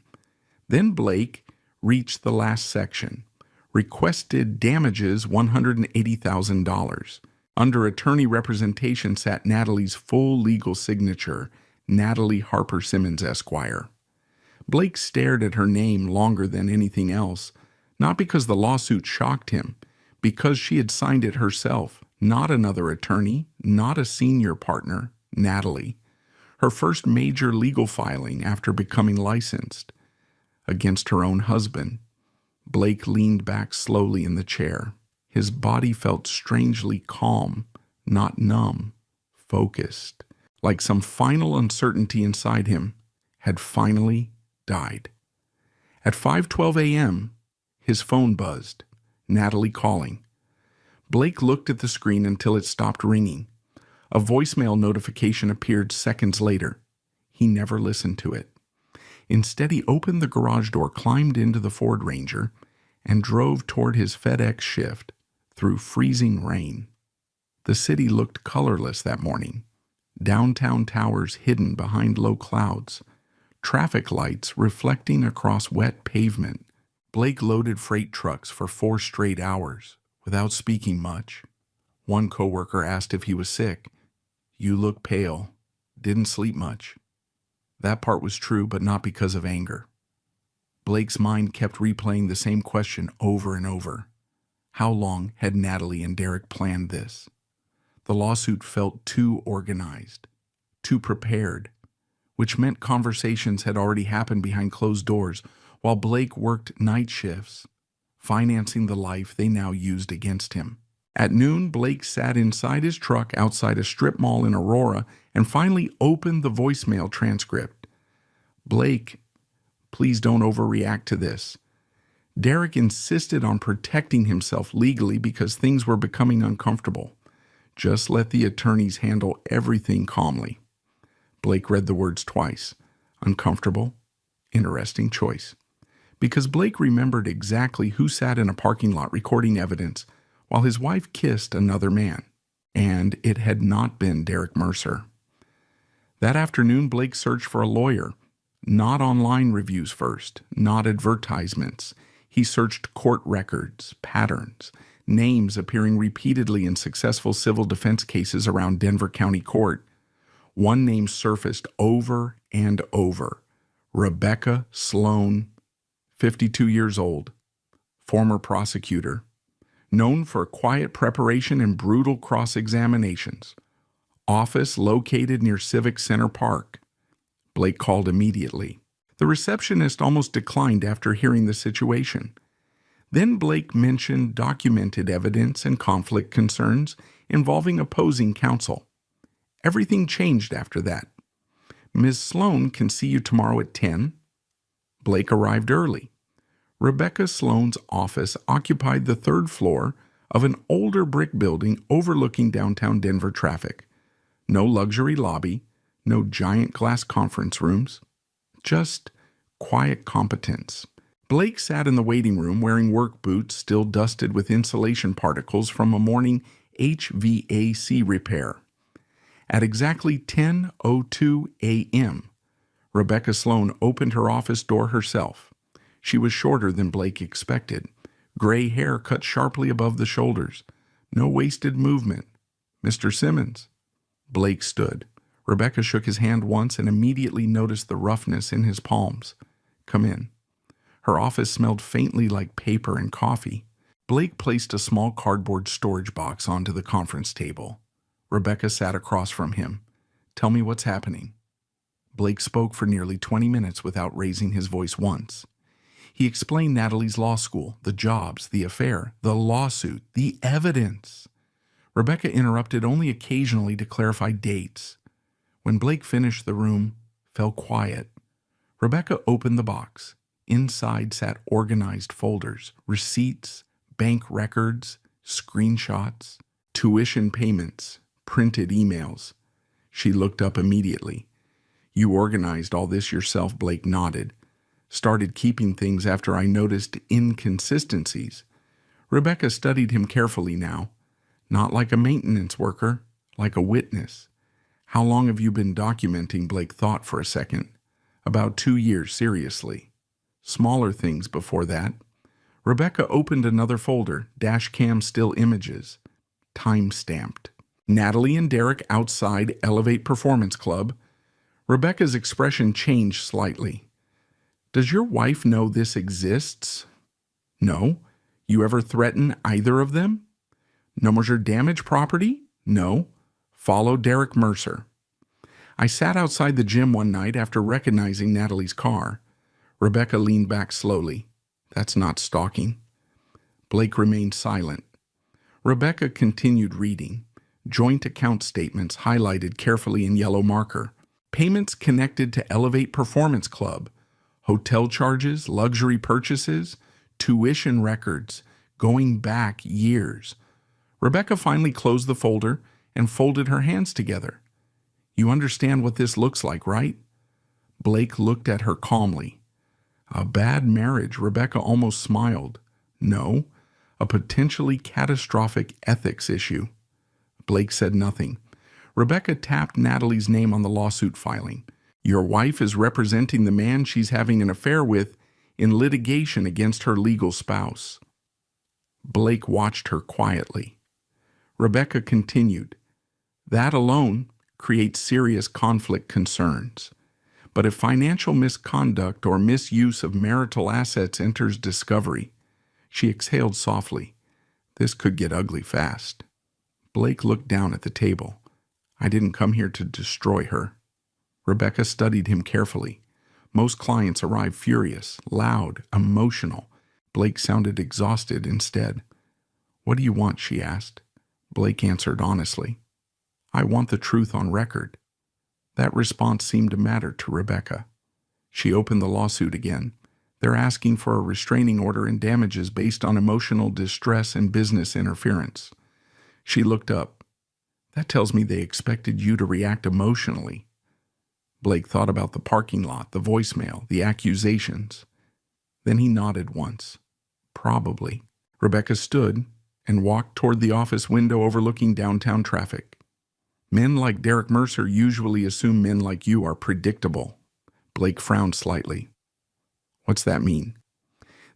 Then Blake reached the last section, requested damages $180,000. Under attorney representation sat Natalie's full legal signature, Natalie Harper Simmons, Esquire. Blake stared at her name longer than anything else, not because the lawsuit shocked him, because she had signed it herself, not another attorney, not a senior partner, Natalie. Her first major legal filing after becoming licensed, against her own husband. Blake leaned back slowly in the chair. His body felt strangely calm, not numb, focused, like some final uncertainty inside him had finally died. At 5:12 a.m., his phone buzzed, Natalie calling. Blake looked at the screen until it stopped ringing. A voicemail notification appeared seconds later. He never listened to it. Instead, he opened the garage door, climbed into the Ford Ranger, and drove toward his FedEx shift through freezing rain. The city looked colorless that morning. Downtown towers hidden behind low clouds. Traffic lights reflecting across wet pavement. Blake loaded freight trucks for 4 straight hours without speaking much. One coworker asked if he was sick. "You look pale. Didn't sleep much." That part was true, but not because of anger. Blake's mind kept replaying the same question over and over. How long had Natalie and Derek planned this? The lawsuit felt too organized, too prepared, which meant conversations had already happened behind closed doors while Blake worked night shifts, financing the life they now used against him. At noon, Blake sat inside his truck outside a strip mall in Aurora and finally opened the voicemail transcript. "Blake, please don't overreact to this. Derek insisted on protecting himself legally because things were becoming uncomfortable. Just let the attorneys handle everything calmly." Blake read the words twice. Uncomfortable? Interesting choice. Because Blake remembered exactly who sat in a parking lot recording evidence while his wife kissed another man. And it had not been Derek Mercer. That afternoon, Blake searched for a lawyer. Not online reviews first, not advertisements. He searched court records, patterns, names appearing repeatedly in successful civil defense cases around Denver County Court. One name surfaced over and over. Rebecca Sloan, 52 years old, former prosecutor, known for quiet preparation and brutal cross-examinations. Office located near Civic Center Park. Blake called immediately. The receptionist almost declined after hearing the situation. Then Blake mentioned documented evidence and conflict concerns involving opposing counsel. Everything changed after that. "Ms. Sloan can see you tomorrow at 10. Blake arrived early. Rebecca Sloan's office occupied the 3rd floor of an older brick building overlooking downtown Denver traffic. No luxury lobby, no giant glass conference rooms, just quiet competence. Blake sat in the waiting room wearing work boots still dusted with insulation particles from a morning HVAC repair. At exactly 10:02 a.m., Rebecca Sloan opened her office door herself. She was shorter than Blake expected. Gray hair cut sharply above the shoulders. No wasted movement. "Mr. Simmons." Blake stood. Rebecca shook his hand once and immediately noticed the roughness in his palms. "Come in." Her office smelled faintly like paper and coffee. Blake placed a small cardboard storage box onto the conference table. Rebecca sat across from him. "Tell me what's happening." Blake spoke for nearly 20 minutes without raising his voice once. He explained Natalie's law school, the jobs, the affair, the lawsuit, the evidence. Rebecca interrupted only occasionally to clarify dates. When Blake finished, the room fell quiet. Rebecca opened the box. Inside sat organized folders, receipts, bank records, screenshots, tuition payments, printed emails. She looked up immediately. "You organized all this yourself," Blake nodded. "Started keeping things after I noticed inconsistencies." Rebecca studied him carefully now, not like a maintenance worker, like a witness. How long have you been documenting? Blake thought for a second. About 2 years, seriously. Smaller things before that. Rebecca opened another folder, dash cam still images, time-stamped. Natalie and Derek outside Elevate Performance Club. Rebecca's expression changed slightly. Does your wife know this exists? No. You ever threaten either of them? No more damage property? No. Follow Derek Mercer. I sat outside the gym one night after recognizing Natalie's car. Rebecca leaned back slowly. That's not stalking. Blake remained silent. Rebecca continued reading. Joint account statements highlighted carefully in yellow marker. Payments connected to Elevate Performance Club. Hotel charges, luxury purchases, tuition records, going back years. Rebecca finally closed the folder and folded her hands together. You understand what this looks like, right? Blake looked at her calmly. A bad marriage, Rebecca almost smiled. No, a potentially catastrophic ethics issue. Blake said nothing. Rebecca tapped Natalie's name on the lawsuit filing. Your wife is representing the man she's having an affair with in litigation against her legal spouse. Blake watched her quietly. Rebecca continued. That alone creates serious conflict concerns. But if financial misconduct or misuse of marital assets enters discovery, she exhaled softly. This could get ugly fast. Blake looked down at the table. I didn't come here to destroy her. Rebecca studied him carefully. Most clients arrive furious, loud, emotional. Blake sounded exhausted instead. What do you want? She asked. Blake answered honestly. I want the truth on record. That response seemed to matter to Rebecca. She opened the lawsuit again. They're asking for a restraining order and damages based on emotional distress and business interference. She looked up. That tells me they expected you to react emotionally. Blake thought about the parking lot, the voicemail, the accusations. Then he nodded once. Probably. Rebecca stood and walked toward the office window overlooking downtown traffic. Men like Derek Mercer usually assume men like you are predictable. Blake frowned slightly. What's that mean?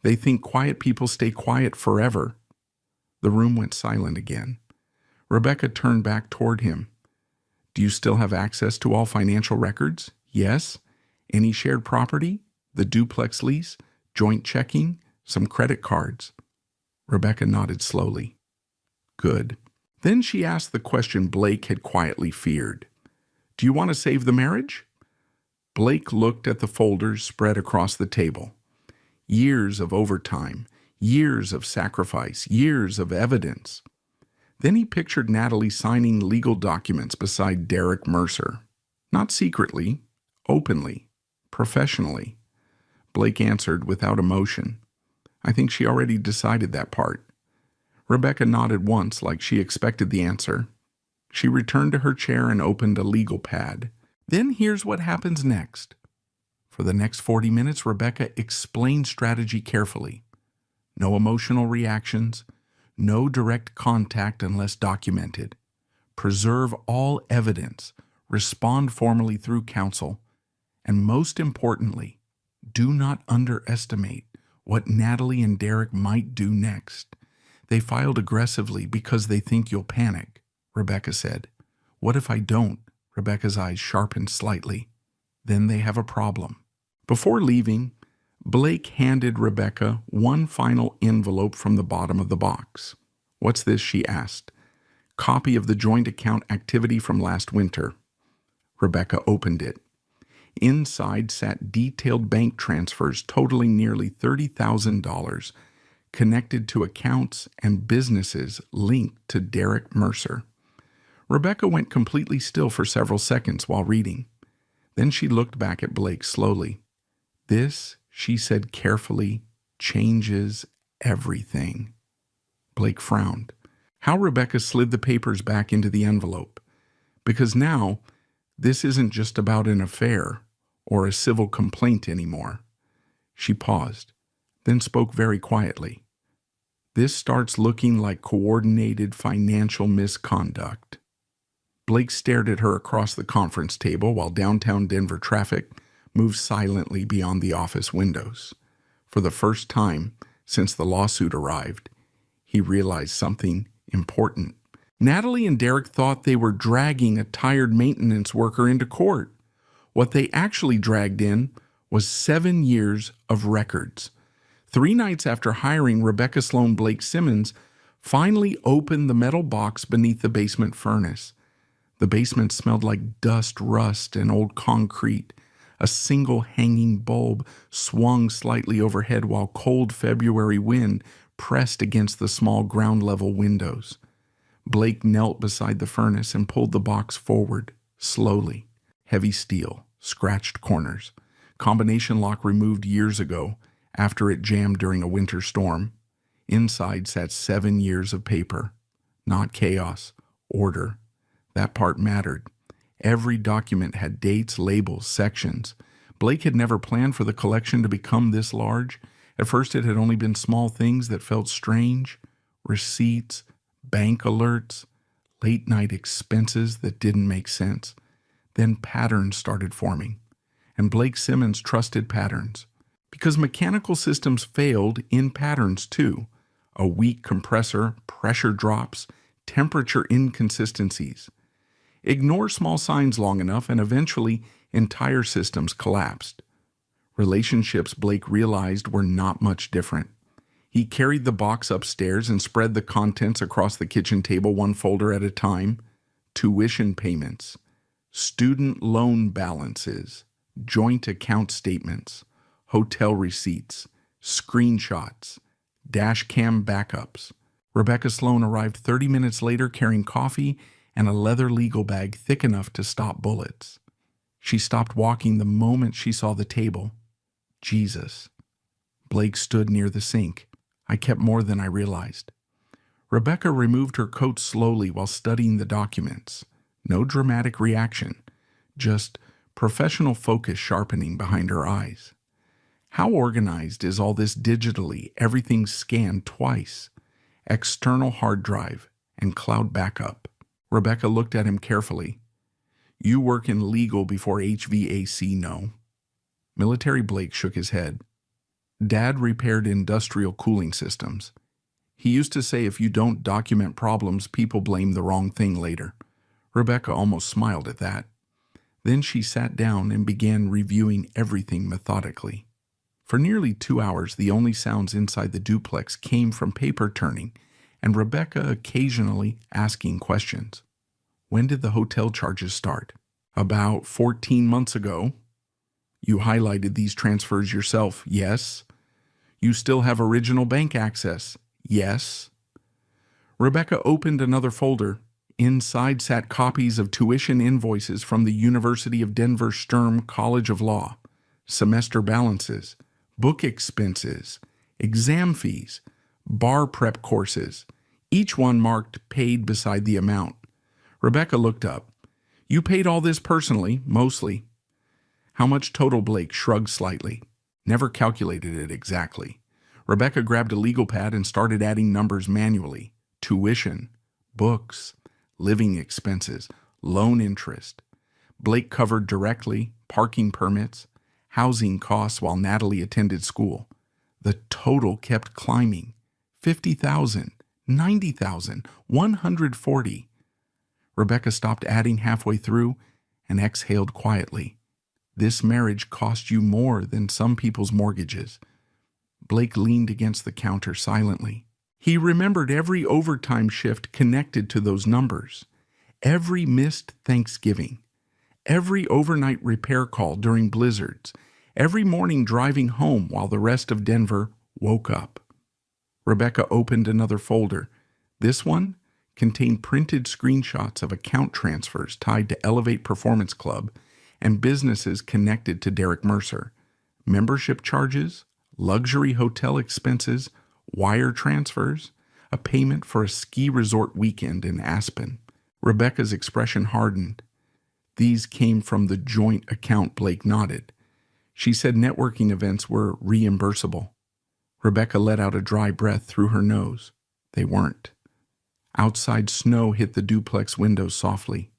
They think quiet people stay quiet forever. The room went silent again. Rebecca turned back toward him. Do you still have access to all financial records? Yes. Any shared property? The duplex lease? Joint checking? Some credit cards? Rebecca nodded slowly. Good. Then she asked the question Blake had quietly feared. Do you want to save the marriage? Blake looked at the folders spread across the table. Years of overtime, years of sacrifice, years of evidence. Then he pictured Natalie signing legal documents beside Derek Mercer. Not secretly, openly, professionally. Blake answered without emotion. I think she already decided that part. Rebecca nodded once like she expected the answer. She returned to her chair and opened a legal pad. Then here's what happens next. For the next 40 minutes, Rebecca explained strategy carefully. No emotional reactions, no direct contact unless documented. Preserve all evidence, respond formally through counsel, and most importantly, do not underestimate what Natalie and Derek might do next. They filed aggressively because they think you'll panic, Rebecca said. What if I don't? Rebecca's eyes sharpened slightly. Then they have a problem. Before leaving, Blake handed Rebecca one final envelope from the bottom of the box. What's this? She asked. Copy of the joint account activity from last winter. Rebecca opened it. Inside sat detailed bank transfers totaling nearly $30,000 connected to accounts and businesses linked to Derek Mercer. Rebecca went completely still for several seconds while reading. Then she looked back at Blake slowly. This, she said carefully, changes everything. Blake frowned. How Rebecca slid the papers back into the envelope. Because now, this isn't just about an affair or a civil complaint anymore. She paused, then spoke very quietly. This starts looking like coordinated financial misconduct. Blake stared at her across the conference table while downtown Denver traffic moved silently beyond the office windows. For the first time since the lawsuit arrived, he realized something important. Natalie and Derek thought they were dragging a tired maintenance worker into court. What they actually dragged in was 7 years of records. 3 nights after hiring Rebecca Sloan Blake Simmons finally opened the metal box beneath the basement furnace. The basement smelled like dust, rust, and old concrete. A single hanging bulb swung slightly overhead while cold February wind pressed against the small ground-level windows. Blake knelt beside the furnace and pulled the box forward, slowly. Heavy steel, scratched corners. Combination lock removed years ago, after it jammed during a winter storm. Inside sat 7 years of paper. Not chaos, order. That part mattered. Every document had dates, labels, sections. Blake had never planned for the collection to become this large. At first it had only been small things that felt strange. Receipts, bank alerts, late-night expenses that didn't make sense. Then patterns started forming. And Blake Simmons trusted patterns. Because mechanical systems failed in patterns too. A weak compressor, pressure drops, temperature inconsistencies. Ignore small signs long enough and eventually entire systems collapsed. Relationships, Blake realized, were not much different. He carried the box upstairs and spread the contents across the kitchen table one folder at a time. Tuition payments, student loan balances, joint account statements, hotel receipts, screenshots, dash cam backups. Rebecca Sloan arrived 30 minutes later carrying coffee and a leather legal bag thick enough to stop bullets. She stopped walking the moment she saw the table. Jesus. Blake stood near the sink. I kept more than I realized. Rebecca removed her coat slowly while studying the documents. No dramatic reaction, just professional focus sharpening behind her eyes. How organized is all this digitally, everything scanned twice? External hard drive and cloud backup. Rebecca looked at him carefully. You work in legal before HVAC, no? Military Blake shook his head. Dad repaired industrial cooling systems. He used to say if you don't document problems, people blame the wrong thing later. Rebecca almost smiled at that. Then she sat down and began reviewing everything methodically. For nearly 2 hours, the only sounds inside the duplex came from paper turning and Rebecca occasionally asking questions. When did the hotel charges start? About 14 months ago. You highlighted these transfers yourself, yes. You still have original bank access, yes. Rebecca opened another folder. Inside sat copies of tuition invoices from the University of Denver Sturm College of Law, semester balances, book expenses, exam fees, bar prep courses, each one marked paid beside the amount. Rebecca looked up. You paid all this personally, mostly. How much total? Blake shrugged slightly. Never calculated it exactly. Rebecca grabbed a legal pad and started adding numbers manually. Tuition, books, living expenses, loan interest. Blake covered directly, parking permits, housing costs while Natalie attended school. The total kept climbing. 50,000, 90,000, 140. Rebecca stopped adding halfway through and exhaled quietly. This marriage cost you more than some people's mortgages. Blake leaned against the counter silently. He remembered every overtime shift connected to those numbers, every missed Thanksgiving, every overnight repair call during blizzards, every morning driving home while the rest of Denver woke up. Rebecca opened another folder. This one contained printed screenshots of account transfers tied to Elevate Performance Club and businesses connected to Derek Mercer, membership charges, luxury hotel expenses, wire transfers, a payment for a ski resort weekend in Aspen. Rebecca's expression hardened. These came from the joint account. Blake nodded. She said networking events were reimbursable. Rebecca let out a dry breath through her nose. They weren't. Outside snow hit the duplex windows softly.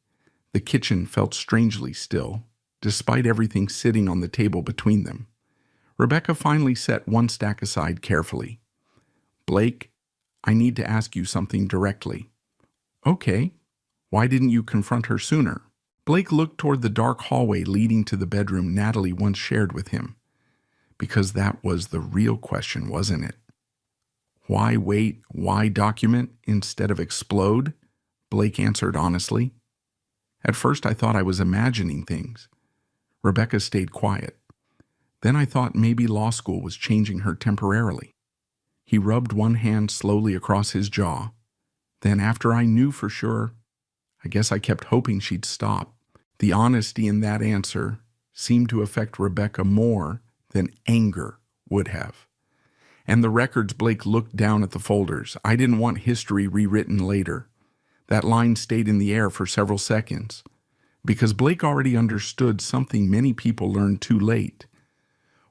The kitchen felt strangely still, despite everything sitting on the table between them. Rebecca finally set one stack aside carefully. "Blake, I need to ask you something directly." "Okay. Why didn't you confront her sooner?" Blake looked toward the dark hallway leading to the bedroom Natalie once shared with him. Because that was the real question, wasn't it? Why wait, why document instead of explode? Blake answered honestly. At first I thought I was imagining things. Rebecca stayed quiet. Then I thought maybe law school was changing her temporarily. He rubbed one hand slowly across his jaw. Then after I knew for sure, I guess I kept hoping she'd stop. The honesty in that answer seemed to affect Rebecca more than anger would have. And the records, Blake looked down at the folders. I didn't want history rewritten later. That line stayed in the air for several seconds. Because Blake already understood something many people learned too late.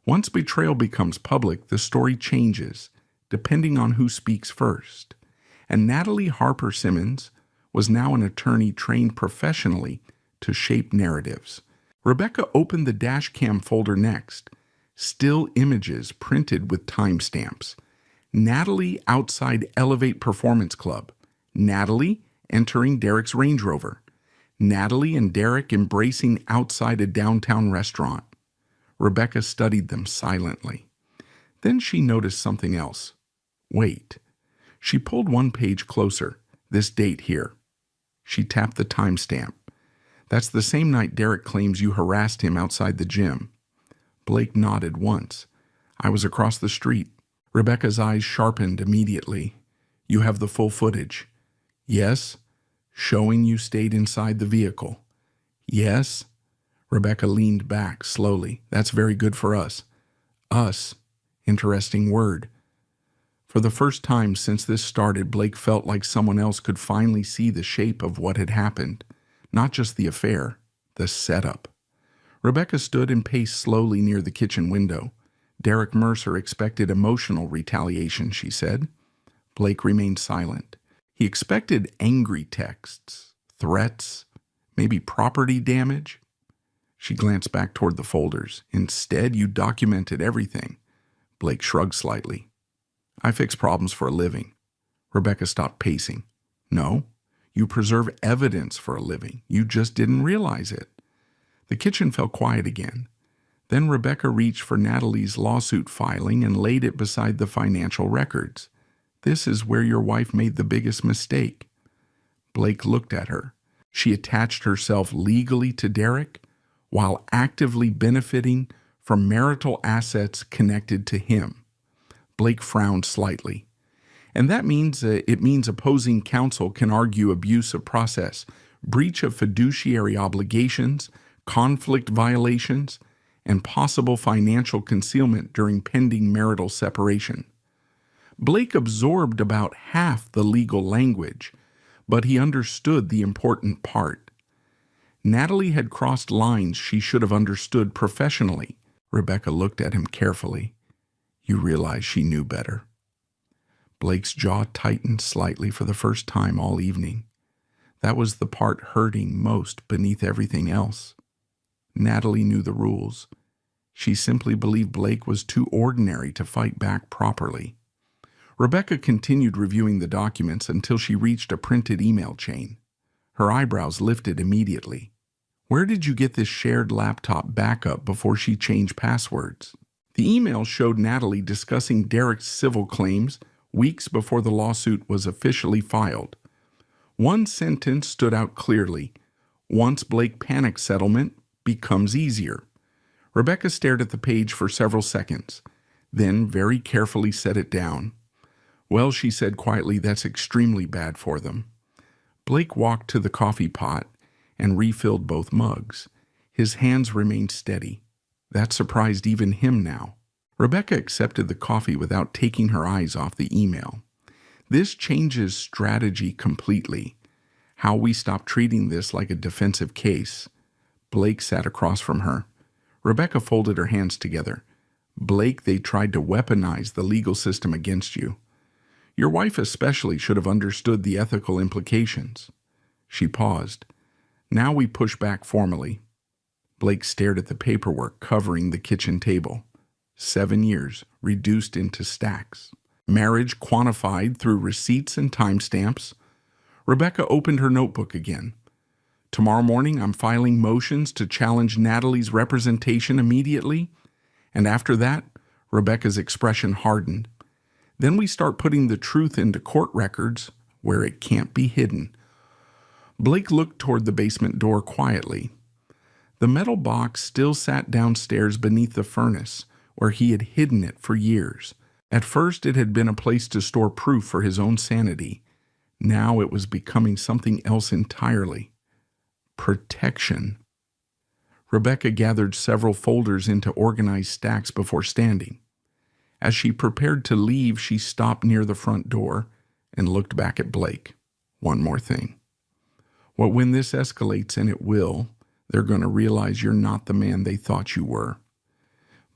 Once betrayal becomes public, the story changes, depending on who speaks first. And Natalie Harper Simmons was now an attorney trained professionally to shape narratives. Rebecca opened the dash cam folder next. Still images printed with timestamps. Natalie outside Elevate Performance Club. Natalie entering Derek's Range Rover. Natalie and Derek embracing outside a downtown restaurant. Rebecca studied them silently. Then she noticed something else. Wait. She pulled one page closer. This date here. She tapped the timestamp. That's the same night Derek claims you harassed him outside the gym. Blake nodded once. I was across the street. Rebecca's eyes sharpened immediately. You have the full footage. Yes. Showing you stayed inside the vehicle. Yes. Rebecca leaned back slowly. That's very good for us. Us. Interesting word. For the first time since this started, Blake felt like someone else could finally see the shape of what had happened. Not just the affair, the setup. Rebecca stood and paced slowly near the kitchen window. Derek Mercer expected emotional retaliation, she said. Blake remained silent. He expected angry texts, threats, maybe property damage. She glanced back toward the folders. Instead, you documented everything. Blake shrugged slightly. I fix problems for a living. Rebecca stopped pacing. No, you preserve evidence for a living. You just didn't realize it. The kitchen fell quiet again. Then Rebecca reached for Natalie's lawsuit filing and laid it beside the financial records. This is where your wife made the biggest mistake. Blake looked at her. She attached herself legally to Derek while actively benefiting from marital assets connected to him. Blake frowned slightly. And that means it means opposing counsel can argue abuse of process, breach of fiduciary obligations, conflict violations, and possible financial concealment during pending marital separation. Blake absorbed about half the legal language, but he understood the important part. Natalie had crossed lines she should have understood professionally. Rebecca looked at him carefully. You realize she knew better. Blake's jaw tightened slightly for the first time all evening. That was the part hurting most beneath everything else. Natalie knew the rules. She simply believed Blake was too ordinary to fight back properly. Rebecca continued reviewing the documents until she reached a printed email chain. Her eyebrows lifted immediately. Where did you get this shared laptop backup before she changed passwords? The email showed Natalie discussing Derek's civil claims weeks before the lawsuit was officially filed. One sentence stood out clearly. Once Blake panicked, settlement becomes easier. Rebecca stared at the page for several seconds, then very carefully set it down. Well, she said quietly, that's extremely bad for them. Blake walked to the coffee pot and refilled both mugs. His hands remained steady. That surprised even him now. Rebecca accepted the coffee without taking her eyes off the email. This changes strategy completely. How we stop treating this like a defensive case. Blake sat across from her. Rebecca folded her hands together. Blake, they tried to weaponize the legal system against you. Your wife especially should have understood the ethical implications." She paused. "Now we push back formally." Blake stared at the paperwork covering the kitchen table. 7 years, reduced into stacks. Marriage quantified through receipts and timestamps. Rebecca opened her notebook again. "Tomorrow morning I'm filing motions to challenge Natalie's representation immediately, and after that," Rebecca's expression hardened, "then we start putting the truth into court records where it can't be hidden." Blake looked toward the basement door quietly. The metal box still sat downstairs beneath the furnace, where he had hidden it for years. At first it had been a place to store proof for his own sanity. Now it was becoming something else entirely. Protection. Rebecca gathered several folders into organized stacks before standing. As she prepared to leave, she stopped near the front door and looked back at Blake. "One more thing. Well, when this escalates, and it will, they're going to realize you're not the man they thought you were."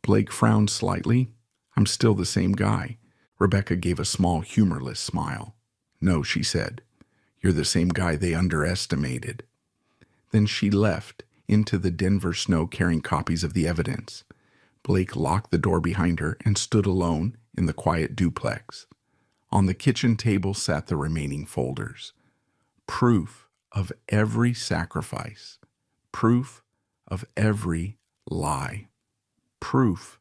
Blake frowned slightly. "I'm still the same guy." Rebecca gave a small, humorless smile. "No," she said. "You're the same guy they underestimated." Then she left into the Denver snow carrying copies of the evidence. Blake locked the door behind her and stood alone in the quiet duplex. On the kitchen table sat the remaining folders. Proof of every sacrifice. Proof of every lie. Proof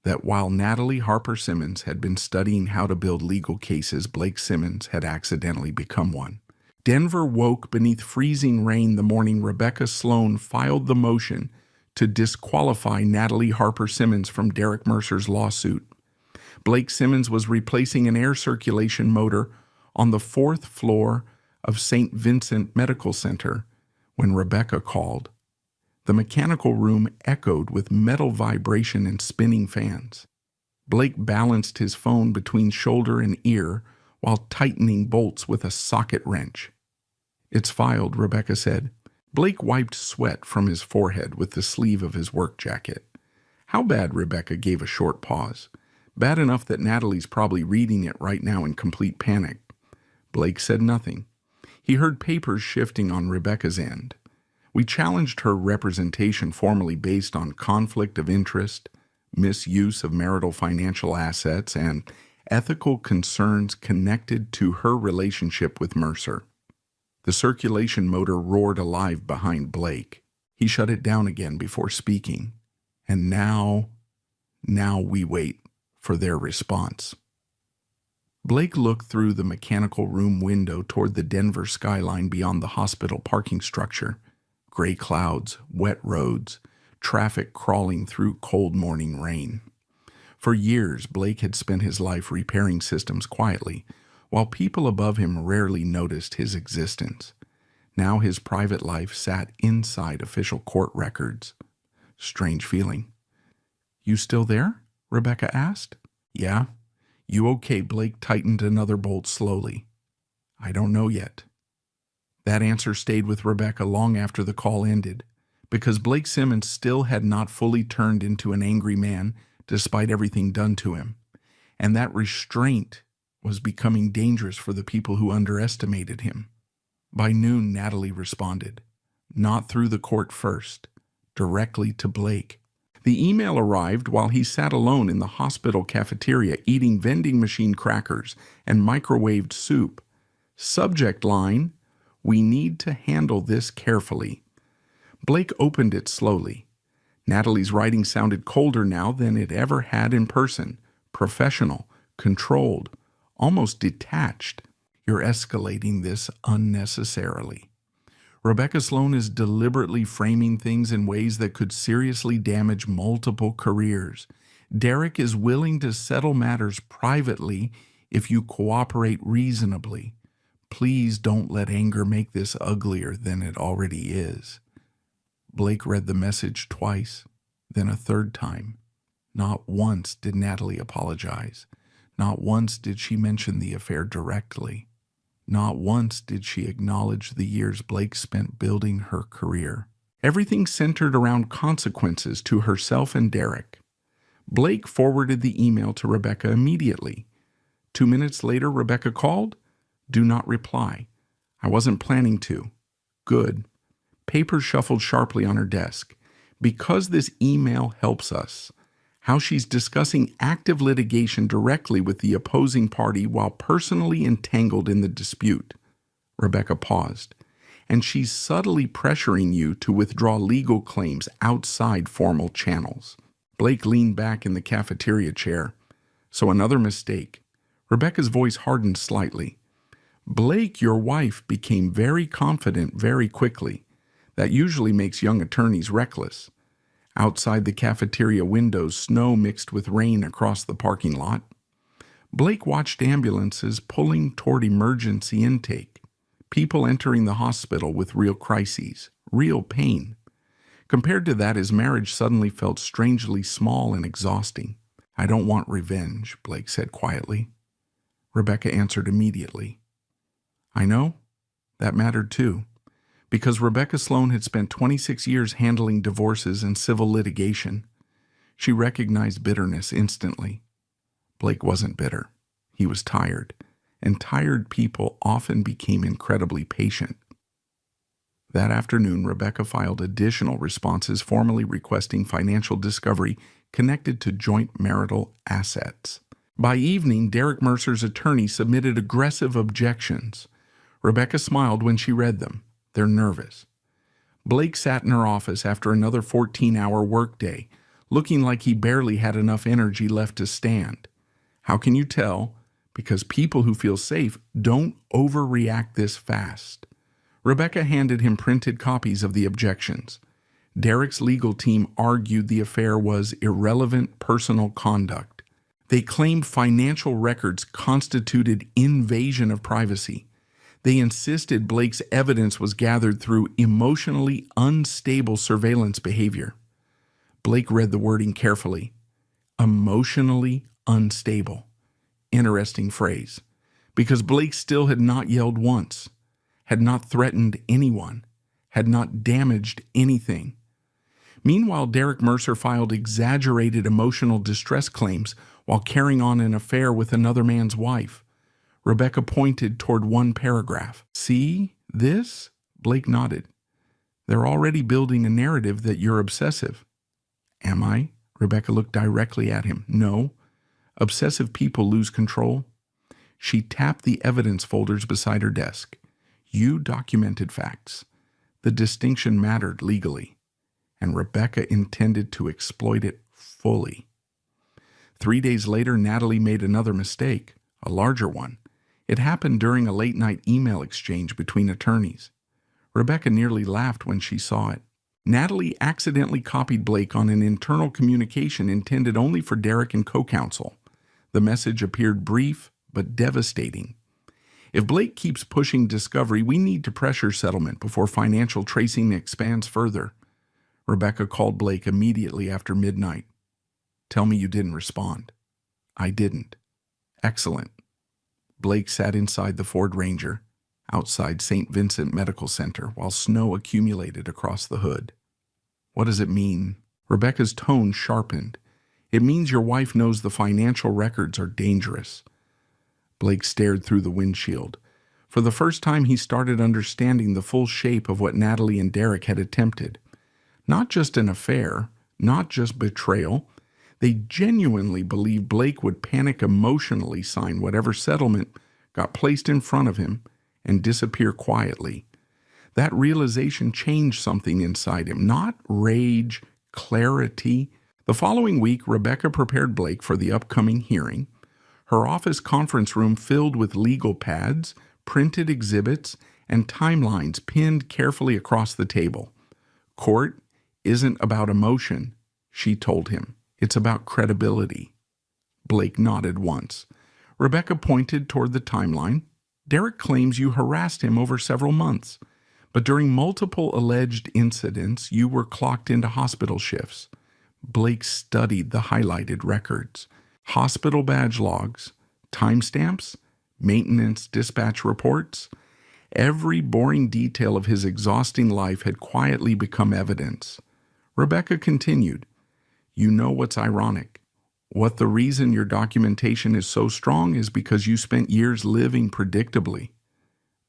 that while Natalie Harper Simmons had been studying how to build legal cases, Blake Simmons had accidentally become one. Denver woke beneath freezing rain the morning Rebecca Sloan filed the motion to disqualify Natalie Harper Simmons from Derek Mercer's lawsuit. Blake Simmons was replacing an air circulation motor on the 4th floor of St. Vincent Medical Center when Rebecca called. The mechanical room echoed with metal vibration and spinning fans. Blake balanced his phone between shoulder and ear while tightening bolts with a socket wrench. "It's filed," Rebecca said. Blake wiped sweat from his forehead with the sleeve of his work jacket. "How bad?" Rebecca gave a short pause. "Bad enough that Natalie's probably reading it right now in complete panic." Blake said nothing. He heard papers shifting on Rebecca's end. "We challenged her representation formally based on conflict of interest, misuse of marital financial assets, and ethical concerns connected to her relationship with Mercer." The circulation motor roared alive behind Blake. He shut it down again before speaking. "And now we wait for their response." Blake looked through the mechanical room window toward the Denver skyline beyond the hospital parking structure. Gray clouds, wet roads, traffic crawling through cold morning rain. For years, Blake had spent his life repairing systems quietly, while people above him rarely noticed his existence. Now his private life sat inside official court records. Strange feeling. "You still there?" Rebecca asked. "Yeah." "You okay?" Blake tightened another bolt slowly. "I don't know yet." That answer stayed with Rebecca long after the call ended, because Blake Simmons still had not fully turned into an angry man despite everything done to him, and that restraint was becoming dangerous for the people who underestimated him. By noon, Natalie responded, not through the court first, directly to Blake. The email arrived while he sat alone in the hospital cafeteria eating vending machine crackers and microwaved soup. Subject line, "We need to handle this carefully." Blake opened it slowly. Natalie's writing sounded colder now than it ever had in person, professional, controlled, almost detached. "You're escalating this unnecessarily. Rebecca Sloan is deliberately framing things in ways that could seriously damage multiple careers. Derek is willing to settle matters privately if you cooperate reasonably. Please don't let anger make this uglier than it already is." Blake read the message twice, then a third time. Not once did Natalie apologize. Not once did she mention the affair directly. Not once did she acknowledge the years Blake spent building her career. Everything centered around consequences to herself and Derek. Blake forwarded the email to Rebecca immediately. 2 minutes later, Rebecca called. Do not reply. I wasn't planning to. Good. Papers shuffled sharply on her desk. Because this email helps us. How she's discussing active litigation directly with the opposing party while personally entangled in the dispute. Rebecca paused. And she's subtly pressuring you to withdraw legal claims outside formal channels. Blake leaned back in the cafeteria chair. So another mistake. Rebecca's voice hardened slightly. Blake, your wife, became very confident very quickly. That usually makes young attorneys reckless. Outside the cafeteria windows, snow mixed with rain across the parking lot. Blake watched ambulances pulling toward emergency intake. People entering the hospital with real crises, real pain. Compared to that, his marriage suddenly felt strangely small and exhausting. I don't want revenge, Blake said quietly. Rebecca answered immediately. I know. That mattered too. Because Rebecca Sloan had spent 26 years handling divorces and civil litigation. She recognized bitterness instantly. Blake wasn't bitter. He was tired, and tired people often became incredibly patient. That afternoon, Rebecca filed additional responses formally requesting financial discovery connected to joint marital assets. By evening, Derek Mercer's attorney submitted aggressive objections. Rebecca smiled when she read them. They're nervous. Blake sat in her office after another 14-hour workday, looking like he barely had enough energy left to stand. How can you tell? Because people who feel safe don't overreact this fast. Rebecca handed him printed copies of the objections. Derek's legal team argued the affair was irrelevant personal conduct. They claimed financial records constituted invasion of privacy. They insisted Blake's evidence was gathered through emotionally unstable surveillance behavior. Blake read the wording carefully. Emotionally unstable. Interesting phrase. Because Blake still had not yelled once, had not threatened anyone, had not damaged anything. Meanwhile, Derek Mercer filed exaggerated emotional distress claims while carrying on an affair with another man's wife. Rebecca pointed toward one paragraph. See this? Blake nodded. They're already building a narrative that you're obsessive. Am I? Rebecca looked directly at him. No. Obsessive people lose control. She tapped the evidence folders beside her desk. You documented facts. The distinction mattered legally. And Rebecca intended to exploit it fully. 3 days later, Natalie made another mistake, a larger one. It happened during a late-night email exchange between attorneys. Rebecca nearly laughed when she saw it. Natalie accidentally copied Blake on an internal communication intended only for Derek and co-counsel. The message appeared brief but devastating. If Blake keeps pushing discovery, we need to pressure settlement before financial tracing expands further. Rebecca called Blake immediately after midnight. Tell me you didn't respond. I didn't. Excellent. Blake sat inside the Ford Ranger, outside St. Vincent Medical Center, while snow accumulated across the hood. What does it mean? Rebecca's tone sharpened. It means your wife knows the financial records are dangerous. Blake stared through the windshield. For the first time, he started understanding the full shape of what Natalie and Derek had attempted. Not just an affair, not just betrayal. They genuinely believed Blake would panic emotionally, sign whatever settlement got placed in front of him, and disappear quietly. That realization changed something inside him, not rage, clarity. The following week, Rebecca prepared Blake for the upcoming hearing. Her office conference room filled with legal pads, printed exhibits, and timelines pinned carefully across the table. Court isn't about emotion, she told him. It's about credibility. Blake nodded once. Rebecca pointed toward the timeline. Derek claims you harassed him over several months, but during multiple alleged incidents, you were clocked into hospital shifts. Blake studied the highlighted records. Hospital badge logs, timestamps, maintenance dispatch reports. Every boring detail of his exhausting life had quietly become evidence. Rebecca continued, You know what's ironic? What the reason your documentation is so strong is because you spent years living predictably.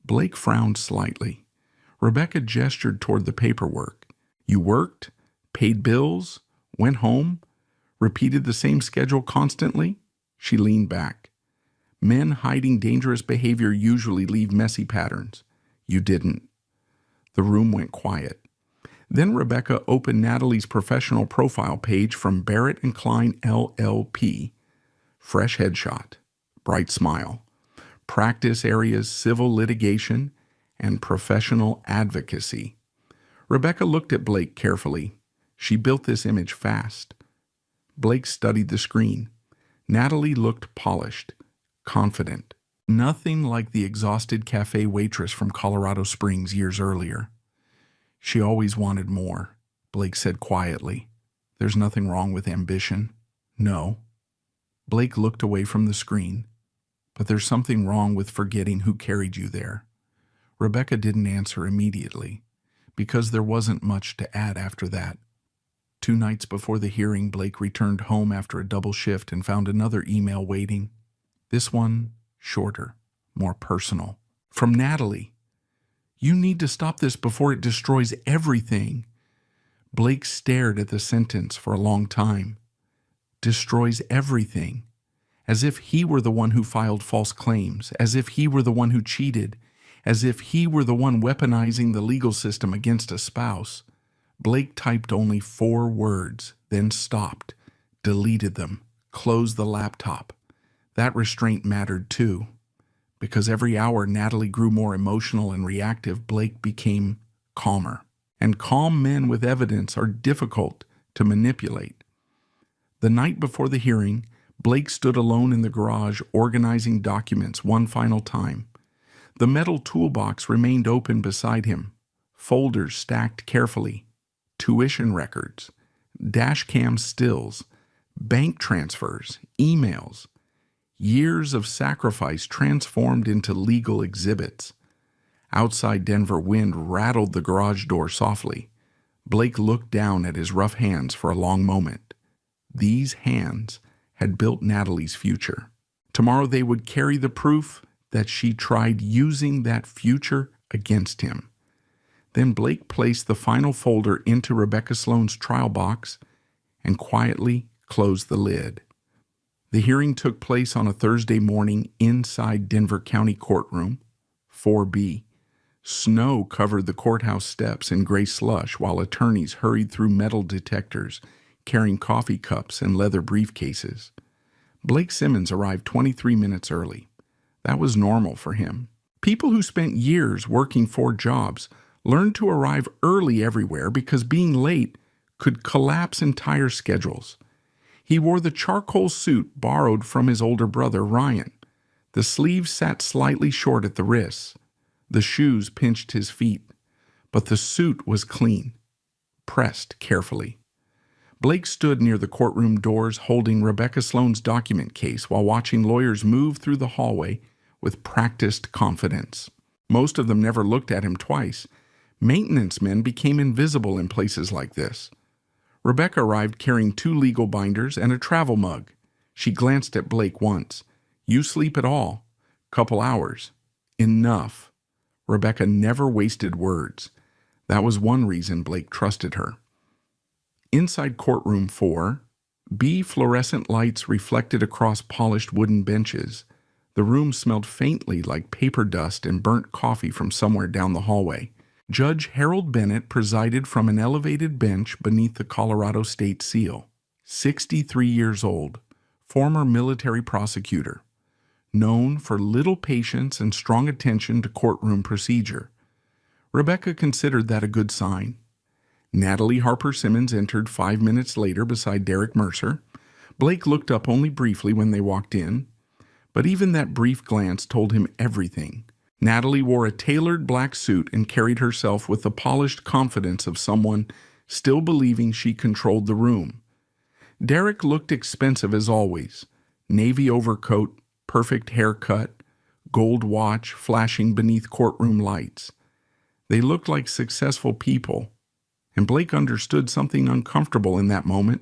Blake frowned slightly. Rebecca gestured toward the paperwork. You worked, paid bills, went home, repeated the same schedule constantly? She leaned back. Men hiding dangerous behavior usually leave messy patterns. You didn't. The room went quiet. Then Rebecca opened Natalie's professional profile page from Barrett & Klein LLP. Fresh headshot, bright smile. Practice areas civil litigation and professional advocacy. Rebecca looked at Blake carefully. She built this image fast. Blake studied the screen. Natalie looked polished, confident. Nothing like the exhausted cafe waitress from Colorado Springs years earlier. She always wanted more, Blake said quietly. There's nothing wrong with ambition. No. Blake looked away from the screen. But there's something wrong with forgetting who carried you there. Rebecca didn't answer immediately, because there wasn't much to add after that. 2 nights before the hearing, Blake returned home after a double shift and found another email waiting. This one, shorter, more personal. From Natalie. You need to stop this before it destroys everything. Blake stared at the sentence for a long time. Destroys everything. As if he were the one who filed false claims, as if he were the one who cheated, as if he were the one weaponizing the legal system against a spouse. Blake typed only 4 words, then stopped, deleted them, closed the laptop. That restraint mattered too. Because every hour Natalie grew more emotional and reactive, Blake became calmer. And calm men with evidence are difficult to manipulate. The night before the hearing, Blake stood alone in the garage organizing documents one final time. The metal toolbox remained open beside him, folders stacked carefully, tuition records, dash cam stills, bank transfers, emails. Years of sacrifice transformed into legal exhibits. Outside Denver, wind rattled the garage door softly. Blake looked down at his rough hands for a long moment. These hands had built Natalie's future. Tomorrow they would carry the proof that she tried using that future against him. Then Blake placed the final folder into Rebecca Sloan's trial box and quietly closed the lid. The hearing took place on a Thursday morning inside Denver County Courtroom, 4B. Snow covered the courthouse steps in gray slush while attorneys hurried through metal detectors, carrying coffee cups and leather briefcases. Blake Simmons arrived 23 minutes early. That was normal for him. People who spent years working 4 jobs learned to arrive early everywhere because being late could collapse entire schedules. He wore the charcoal suit borrowed from his older brother, Ryan. The sleeves sat slightly short at the wrists. The shoes pinched his feet. But the suit was clean, pressed carefully. Blake stood near the courtroom doors holding Rebecca Sloan's document case while watching lawyers move through the hallway with practiced confidence. Most of them never looked at him twice. Maintenance men became invisible in places like this. Rebecca arrived carrying 2 legal binders and a travel mug. She glanced at Blake once. You sleep at all? Couple hours. Enough. Rebecca never wasted words. That was one reason Blake trusted her. Inside courtroom 4, B fluorescent lights reflected across polished wooden benches. The room smelled faintly like paper dust and burnt coffee from somewhere down the hallway. Judge Harold Bennett presided from an elevated bench beneath the Colorado State Seal. 63 years old, former military prosecutor, known for little patience and strong attention to courtroom procedure. Rebecca considered that a good sign. Natalie Harper Simmons entered 5 minutes later beside Derek Mercer. Blake looked up only briefly when they walked in, but even that brief glance told him everything. Natalie wore a tailored black suit and carried herself with the polished confidence of someone still believing she controlled the room. Derek looked expensive as always. Navy overcoat, perfect haircut, gold watch flashing beneath courtroom lights. They looked like successful people, and Blake understood something uncomfortable in that moment.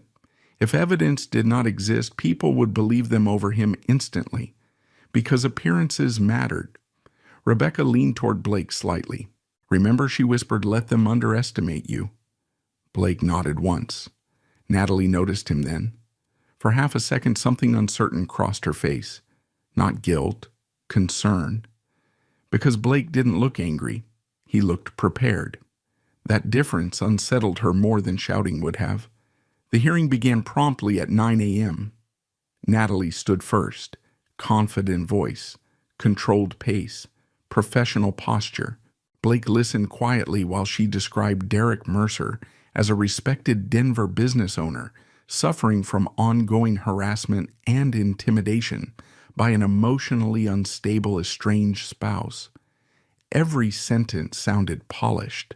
If evidence did not exist, people would believe them over him instantly, because appearances mattered. Rebecca leaned toward Blake slightly. "Remember," she whispered, "let them underestimate you." Blake nodded once. Natalie noticed him then. For half a second, something uncertain crossed her face. Not guilt, concern. Because Blake didn't look angry. He looked prepared. That difference unsettled her more than shouting would have. The hearing began promptly at 9 a.m. Natalie stood first, confident voice, controlled pace, professional posture. Blake listened quietly while she described Derek Mercer as a respected Denver business owner suffering from ongoing harassment and intimidation by an emotionally unstable, estranged spouse. Every sentence sounded polished,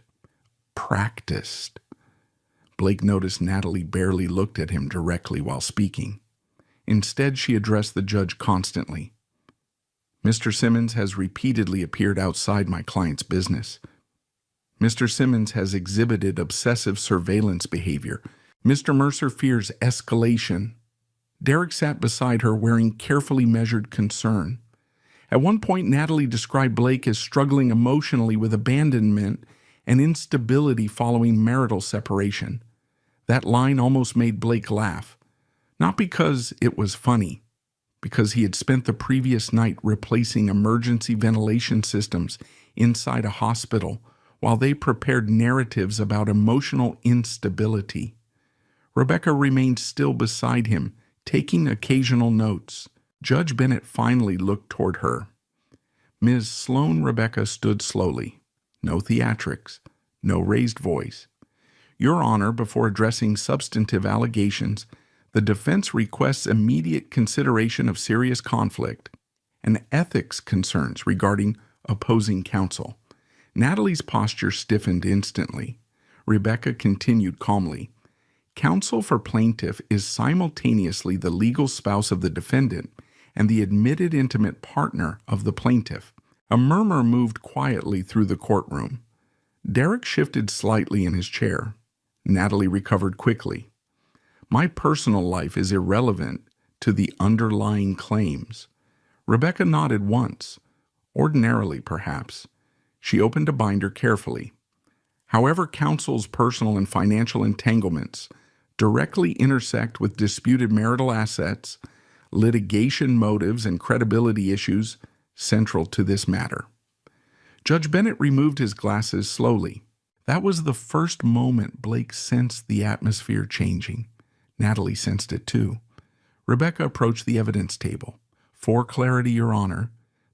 practiced. Blake noticed Natalie barely looked at him directly while speaking. Instead, she addressed the judge constantly. "Mr. Simmons has repeatedly appeared outside my client's business. Mr. Simmons has exhibited obsessive surveillance behavior. Mr. Mercer fears escalation." Derek sat beside her, wearing carefully measured concern. At one point, Natalie described Blake as struggling emotionally with abandonment and instability following marital separation. That line almost made Blake laugh. Not because it was funny, because he had spent the previous night replacing emergency ventilation systems inside a hospital while they prepared narratives about emotional instability. Rebecca remained still beside him, taking occasional notes. Judge Bennett finally looked toward her. Ms. Sloan Rebecca stood slowly. No theatrics, no raised voice. "Your Honor, before addressing substantive allegations, the defense requests immediate consideration of serious conflict and ethics concerns regarding opposing counsel." Natalie's posture stiffened instantly. Rebecca continued calmly. "Counsel for plaintiff is simultaneously the legal spouse of the defendant and the admitted intimate partner of the plaintiff." A murmur moved quietly through the courtroom. Derek shifted slightly in his chair. Natalie recovered quickly. "My personal life is irrelevant to the underlying claims." Rebecca nodded once, ordinarily perhaps. She opened a binder carefully. "However, counsel's personal and financial entanglements directly intersect with disputed marital assets, litigation motives, and credibility issues central to this matter." Judge Bennett removed his glasses slowly. That was the first moment Blake sensed the atmosphere changing. Natalie sensed it too. Rebecca approached the evidence table. "For clarity, Your Honor,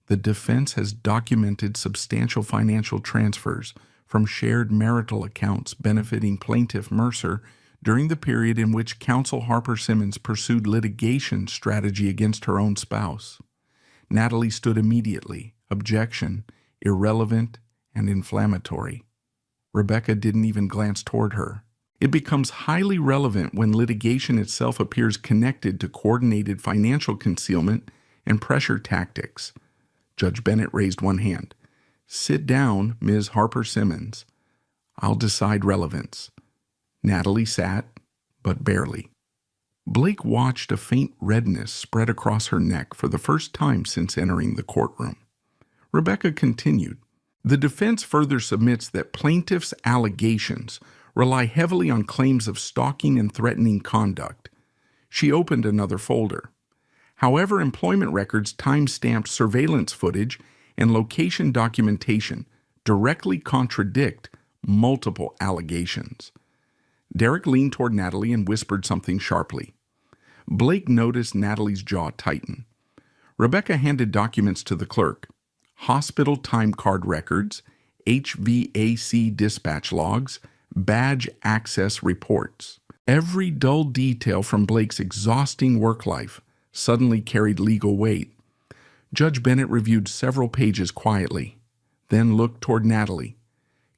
the defense has documented substantial financial transfers from shared marital accounts benefiting plaintiff Mercer during the period in which counsel Harper Simmons pursued litigation strategy against her own spouse." Natalie stood immediately. Objection, irrelevant, and inflammatory. Rebecca didn't even glance toward her. It becomes highly relevant when litigation itself appears connected to coordinated financial concealment and pressure tactics. Judge Bennett raised one hand. "Sit down, Ms. Harper Simmons. I'll decide relevance." Natalie sat, but barely. Blake watched a faint redness spread across her neck for the first time since entering the courtroom. Rebecca continued. "The defense further submits that plaintiff's allegations rely heavily on claims of stalking and threatening conduct." She opened another folder. "However, employment records, time-stamped surveillance footage, and location documentation directly contradict multiple allegations." Derek leaned toward Natalie and whispered something sharply. Blake noticed Natalie's jaw tighten. Rebecca handed documents to the clerk. Hospital time card records, HVAC dispatch logs, badge access reports. Every dull detail from Blake's exhausting work life suddenly carried legal weight. Judge Bennett reviewed several pages quietly, then looked toward Natalie.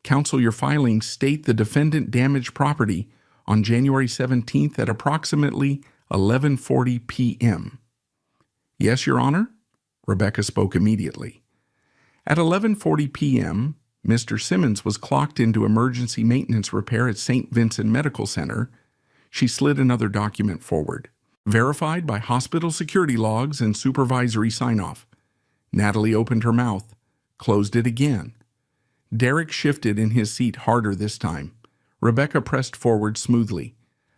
"Counsel, your filings state the defendant damaged property on January 17th at approximately 11:40 p.m. "Yes, Your Honor?" Rebecca spoke immediately. "At 11:40 p.m., Mr. Simmons was clocked into emergency maintenance repair at St. Vincent Medical Center. She slid another document forward. Verified by hospital security logs and supervisory sign-off. Natalie opened her mouth, closed it again. Derek shifted in his seat harder this time. Rebecca pressed forward smoothly.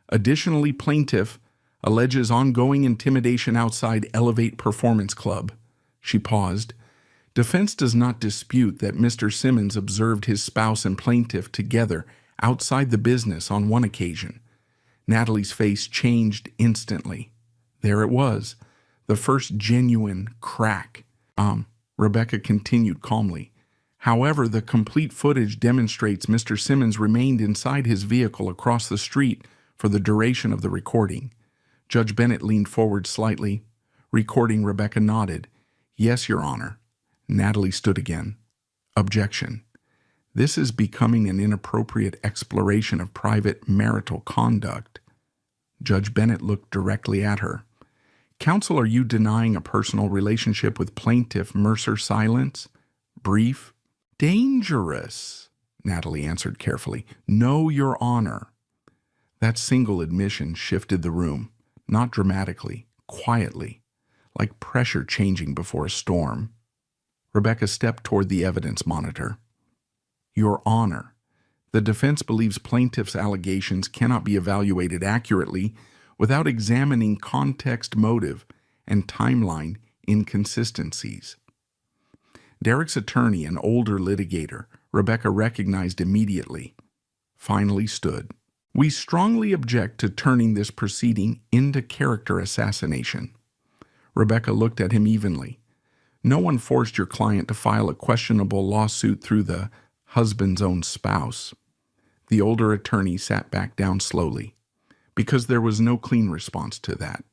Additionally, plaintiff alleges ongoing intimidation outside Elevate Performance Club. She paused. Defense does not dispute that Mr. Simmons observed his spouse and plaintiff together outside the business on one occasion. Natalie's face changed instantly. There it was, the first genuine crack. Rebecca continued calmly. However, the complete footage demonstrates Mr. Simmons remained inside his vehicle across the street for the duration of the recording. Judge Bennett leaned forward slightly. Recording, Rebecca nodded. Yes, Your Honor. Natalie stood again. Objection. This is becoming an inappropriate exploration of private marital conduct. Judge Bennett looked directly at her. Counsel, are you denying a personal relationship with plaintiff Mercer Silence? Brief. Dangerous, Natalie answered carefully. No, Your Honor. That single admission shifted the room, not dramatically, quietly, like pressure changing before a storm. Rebecca stepped toward the evidence monitor. Your Honor, the defense believes plaintiff's allegations cannot be evaluated accurately without examining context, motive, and timeline inconsistencies. Derek's attorney, an older litigator, Rebecca recognized immediately, finally stood. We strongly object to turning this proceeding into character assassination. Rebecca looked at him evenly. No one forced your client to file a questionable lawsuit through the husband's own spouse. The older attorney sat back down slowly, because there was no clean response to that.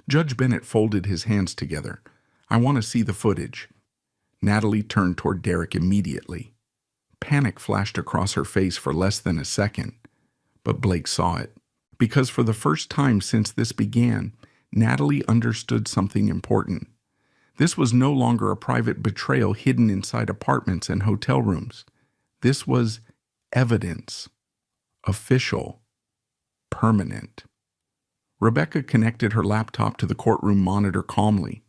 Judge Bennett folded his hands together. I want to see the footage. Natalie turned toward Derek immediately. Panic flashed across her face for less than a second, but Blake saw it. Because for the first time since this began, Natalie understood something important. This was no longer a private betrayal hidden inside apartments and hotel rooms. This was evidence. Official. Permanent. Rebecca connected her laptop to the courtroom monitor calmly.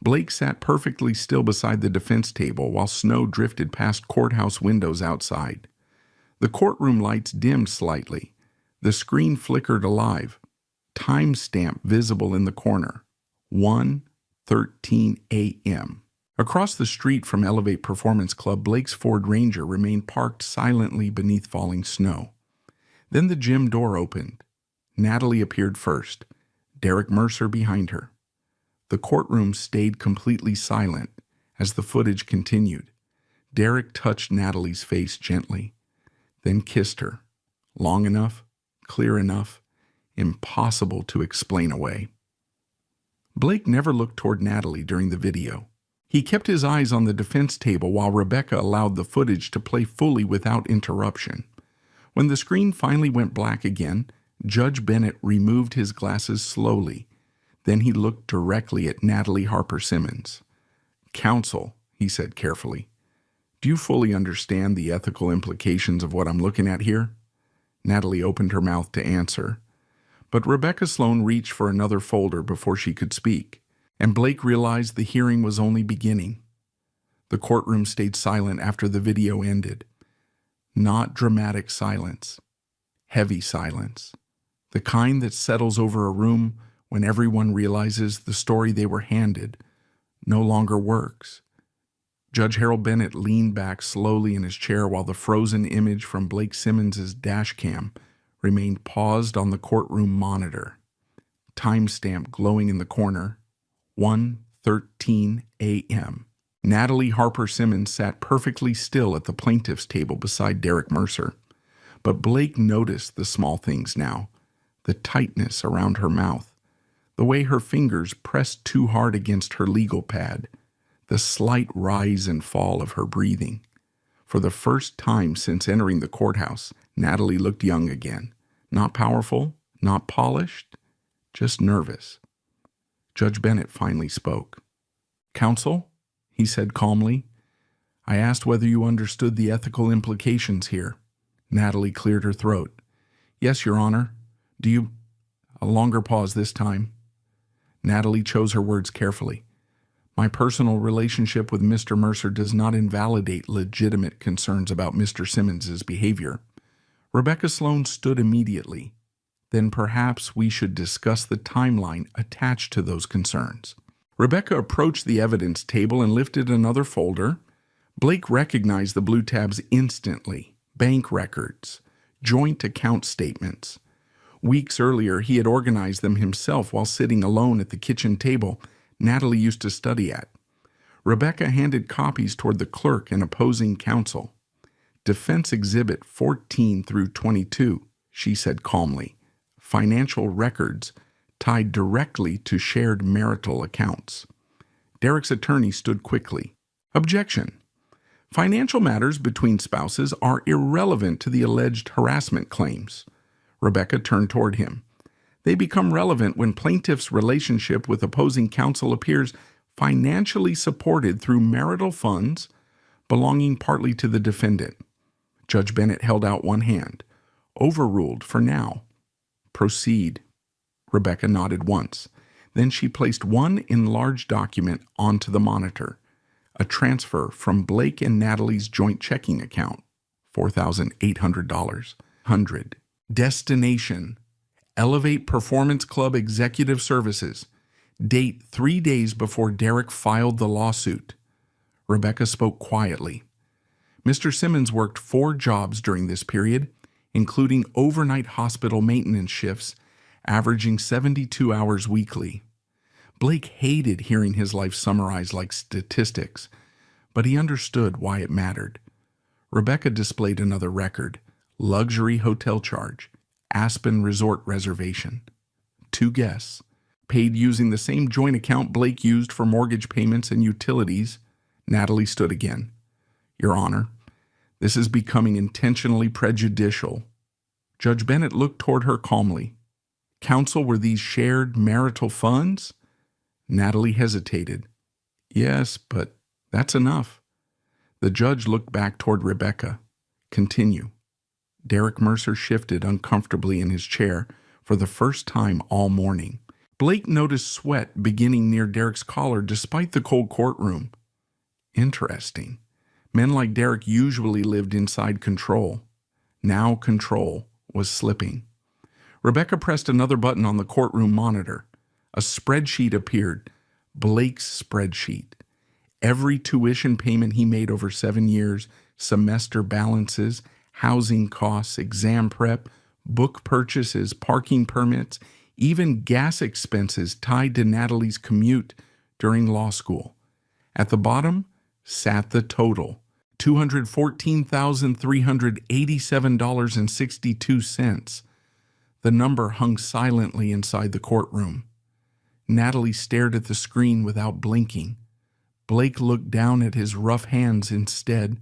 Blake sat perfectly still beside the defense table while snow drifted past courthouse windows outside. The courtroom lights dimmed slightly. The screen flickered alive. Timestamp visible in the corner. 1:13 a.m. Across the street from Elevate Performance Club, Blake's Ford Ranger remained parked silently beneath falling snow. Then the gym door opened. Natalie appeared first, Derek Mercer behind her. The courtroom stayed completely silent as the footage continued. Derek touched Natalie's face gently, then kissed her. Long enough, clear enough, impossible to explain away. Blake never looked toward Natalie during the video. He kept his eyes on the defense table while Rebecca allowed the footage to play fully without interruption. When the screen finally went black again, Judge Bennett removed his glasses slowly. Then he looked directly at Natalie Harper Simmons. Counsel, he said carefully, do you fully understand the ethical implications of what I'm looking at here? Natalie opened her mouth to answer, but Rebecca Sloan reached for another folder before she could speak, and Blake realized the hearing was only beginning. The courtroom stayed silent after the video ended. Not dramatic silence, heavy silence, the kind that settles over a room when everyone realizes the story they were handed no longer works. Judge Harold Bennett leaned back slowly in his chair while the frozen image from Blake Simmons' dash cam remained paused on the courtroom monitor. Timestamp glowing in the corner, 1:13 a.m. Natalie Harper Simmons sat perfectly still at the plaintiff's table beside Derek Mercer. But Blake noticed the small things now, the tightness around her mouth, the way her fingers pressed too hard against her legal pad, the slight rise and fall of her breathing. For the first time since entering the courthouse, Natalie looked young again. Not powerful, not polished, just nervous. Judge Bennett finally spoke. Counsel, he said calmly, I asked whether you understood the ethical implications here. Natalie cleared her throat. Yes, Your Honor. Do you... A longer pause this time. Natalie chose her words carefully. My personal relationship with Mr. Mercer does not invalidate legitimate concerns about Mr. Simmons's behavior. Rebecca Sloan stood immediately. Then perhaps we should discuss the timeline attached to those concerns. Rebecca approached the evidence table and lifted another folder. Blake recognized the blue tabs instantly. Bank records, joint account statements. Weeks earlier, he had organized them himself while sitting alone at the kitchen table Natalie used to study at. Rebecca handed copies toward the clerk and opposing counsel. Defense Exhibit 14 through 22, she said calmly. Financial records tied directly to shared marital accounts. Derek's attorney stood quickly. Objection. Financial matters between spouses are irrelevant to the alleged harassment claims. Rebecca turned toward him. They become relevant when plaintiff's relationship with opposing counsel appears financially supported through marital funds belonging partly to the defendant. Judge Bennett held out one hand. Overruled for now. Proceed. Rebecca nodded once. Then she placed one enlarged document onto the monitor. A transfer from Blake and Natalie's joint checking account. $4,800. 100. Destination. Elevate Performance Club Executive Services. Date 3 days before Derek filed the lawsuit. Rebecca spoke quietly. Mr. Simmons worked 4 jobs during this period, including overnight hospital maintenance shifts, averaging 72 hours weekly. Blake hated hearing his life summarized like statistics, but he understood why it mattered. Rebecca displayed another record: luxury hotel charge, Aspen Resort reservation. 2 guests, paid using the same joint account Blake used for mortgage payments and utilities. Natalie stood again. Your Honor, this is becoming intentionally prejudicial. Judge Bennett looked toward her calmly. Counsel, were these shared marital funds? Natalie hesitated. Yes, but that's enough. The judge looked back toward Rebecca. Continue. Derek Mercer shifted uncomfortably in his chair for the first time all morning. Blake noticed sweat beginning near Derek's collar despite the cold courtroom. Interesting. Men like Derek usually lived inside control. Now control was slipping. Rebecca pressed another button on the courtroom monitor. A spreadsheet appeared. Blake's spreadsheet. Every tuition payment he made over 7 years, semester balances, housing costs, exam prep, book purchases, parking permits, even gas expenses tied to Natalie's commute during law school. At the bottom sat the total, $214,387.62. The number hung silently inside the courtroom. Natalie stared at the screen without blinking. Blake looked down at his rough hands instead,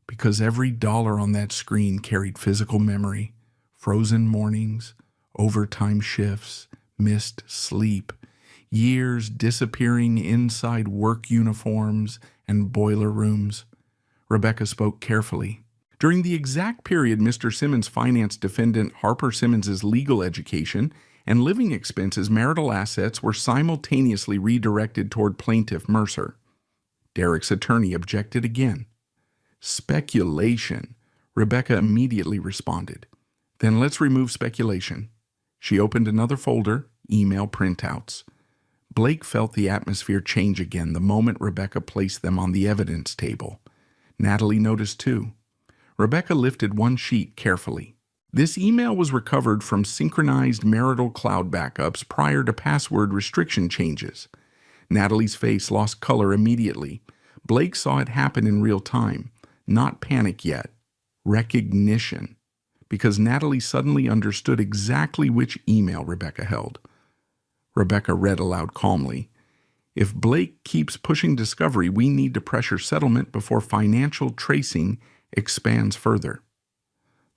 because every dollar on that screen carried physical memory, frozen mornings, overtime shifts, missed sleep, years disappearing inside work uniforms and boiler rooms. Rebecca spoke carefully. During the exact period Mr. Simmons financed defendant Harper Simmons's legal education and living expenses, marital assets were simultaneously redirected toward plaintiff Mercer. Derek's attorney objected again. Speculation, Rebecca immediately responded. Then let's remove speculation. She opened another folder, email printouts. Blake felt the atmosphere change again the moment Rebecca placed them on the evidence table. Natalie noticed too. Rebecca lifted one sheet carefully. This email was recovered from synchronized marital cloud backups prior to password restriction changes. Natalie's face lost color immediately. Blake saw it happen in real time. Not panic yet. Recognition. Because Natalie suddenly understood exactly which email Rebecca held. Rebecca read aloud calmly. If Blake keeps pushing discovery, we need to pressure settlement before financial tracing expands further.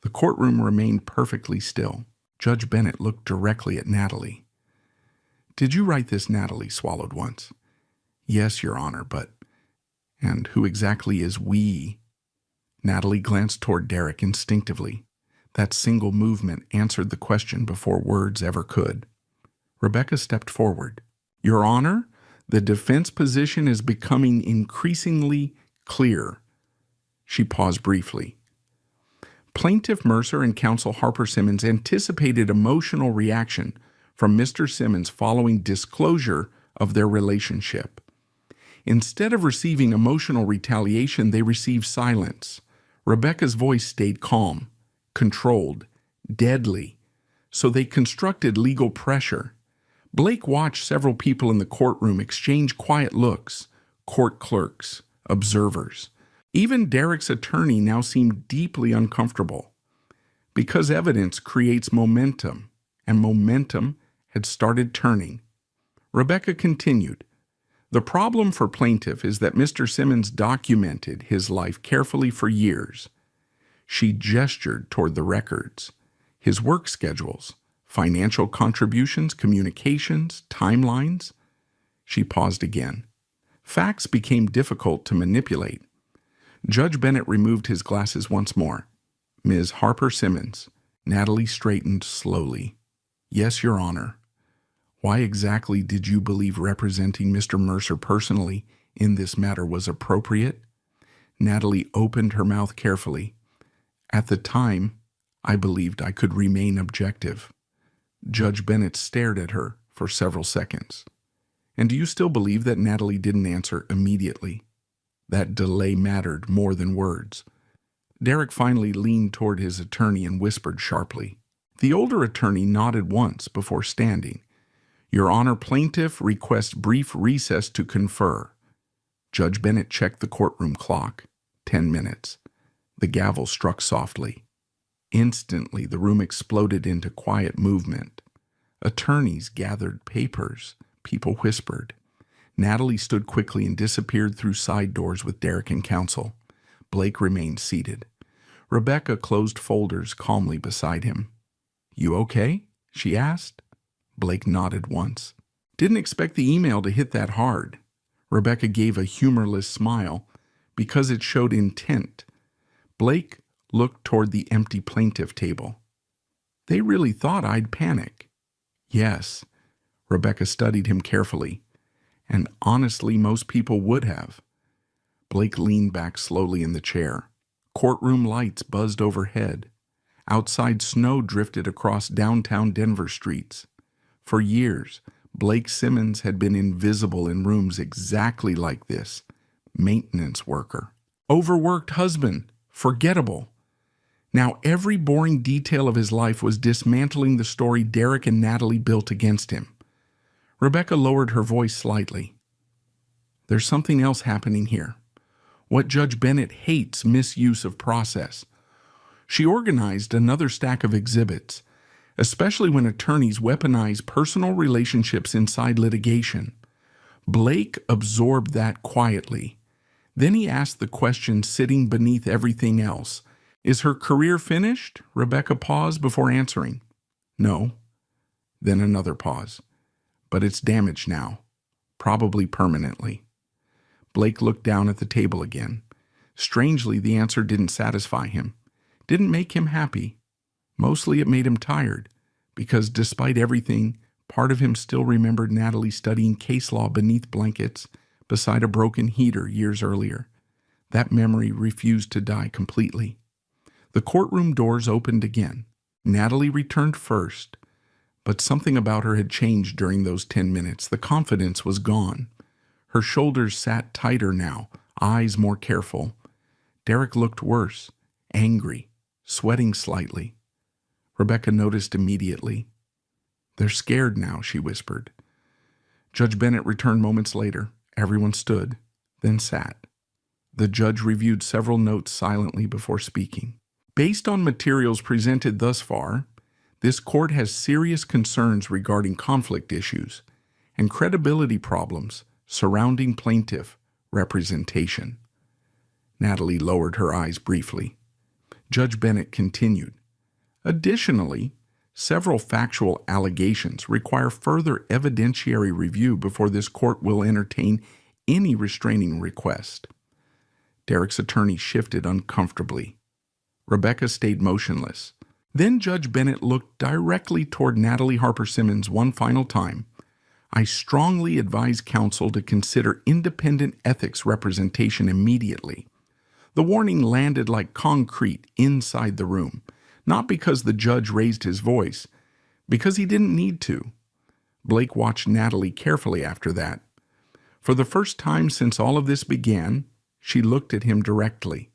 The courtroom remained perfectly still. Judge Bennett looked directly at Natalie. Did you write this? Natalie swallowed once. Yes, Your Honor, but... And who exactly is we? Natalie glanced toward Derek instinctively. That single movement answered the question before words ever could. Rebecca stepped forward. Your Honor, the defense position is becoming increasingly clear. She paused briefly. Plaintiff Mercer and counsel Harper Simmons anticipated emotional reaction from Mr. Simmons following disclosure of their relationship. Instead of receiving emotional retaliation, they received silence. Rebecca's voice stayed calm, controlled, deadly, so they constructed legal pressure. Blake watched several people in the courtroom exchange quiet looks, court clerks, observers. Even Derek's attorney now seemed deeply uncomfortable, because evidence creates momentum, and momentum had started turning. Rebecca continued, the problem for plaintiff is that Mr. Simmons documented his life carefully for years. She gestured toward the records, his work schedules, financial contributions, communications, timelines. She paused again. Facts became difficult to manipulate. Judge Bennett removed his glasses once more. Ms. Harper Simmons. Natalie straightened slowly. Yes, Your Honor. Why exactly did you believe representing Mr. Mercer personally in this matter was appropriate? Natalie opened her mouth carefully. At the time, I believed I could remain objective. Judge Bennett stared at her for several seconds. And do you still believe that Natalie didn't answer immediately? That delay mattered more than words. Derek finally leaned toward his attorney and whispered sharply. The older attorney nodded once before standing. Your Honor, plaintiff requests brief recess to confer. Judge Bennett checked the courtroom clock. 10 minutes. The gavel struck softly. Instantly, the room exploded into quiet movement. Attorneys gathered papers. People whispered. Natalie stood quickly and disappeared through side doors with Derek and counsel. Blake remained seated. Rebecca closed folders calmly beside him. You okay? She asked. Blake nodded once. Didn't expect the email to hit that hard. Rebecca gave a humorless smile because it showed intent. Blake looked toward the empty plaintiff table. They really thought I'd panic. Yes. Rebecca studied him carefully. And honestly, most people would have. Blake leaned back slowly in the chair. Courtroom lights buzzed overhead. Outside, snow drifted across downtown Denver streets. For years, Blake Simmons had been invisible in rooms exactly like this. Maintenance worker. Overworked husband. Forgettable. Now every boring detail of his life was dismantling the story Derek and Natalie built against him. Rebecca lowered her voice slightly. There's something else happening here. What Judge Bennett hates misuse of process. She organized another stack of exhibits, especially when attorneys weaponize personal relationships inside litigation. Blake absorbed that quietly. Then he asked the question sitting beneath everything else. Is her career finished? Rebecca paused before answering. No. Then another pause. But it's damaged now, probably permanently. Blake looked down at the table again. Strangely, the answer didn't satisfy him, didn't make him happy. Mostly it made him tired, because despite everything, part of him still remembered Natalie studying case law beneath blankets beside a broken heater years earlier. That memory refused to die completely. The courtroom doors opened again. Natalie returned first, but something about her had changed during those 10 minutes. The confidence was gone. Her shoulders sat tighter now, eyes more careful. Derek looked worse, angry, sweating slightly. Rebecca noticed immediately. They're scared now, she whispered. Judge Bennett returned moments later. Everyone stood, then sat. The judge reviewed several notes silently before speaking. Based on materials presented thus far, this court has serious concerns regarding conflict issues and credibility problems surrounding plaintiff representation. Natalie lowered her eyes briefly. Judge Bennett continued. Additionally, several factual allegations require further evidentiary review before this court will entertain any restraining request. Derek's attorney shifted uncomfortably. Rebecca stayed motionless. Then Judge Bennett looked directly toward Natalie Harper Simmons one final time. I strongly advise counsel to consider independent ethics representation immediately. The warning landed like concrete inside the room, not because the judge raised his voice, because he didn't need to. Blake watched Natalie carefully after that. For the first time since all of this began, she looked at him directly.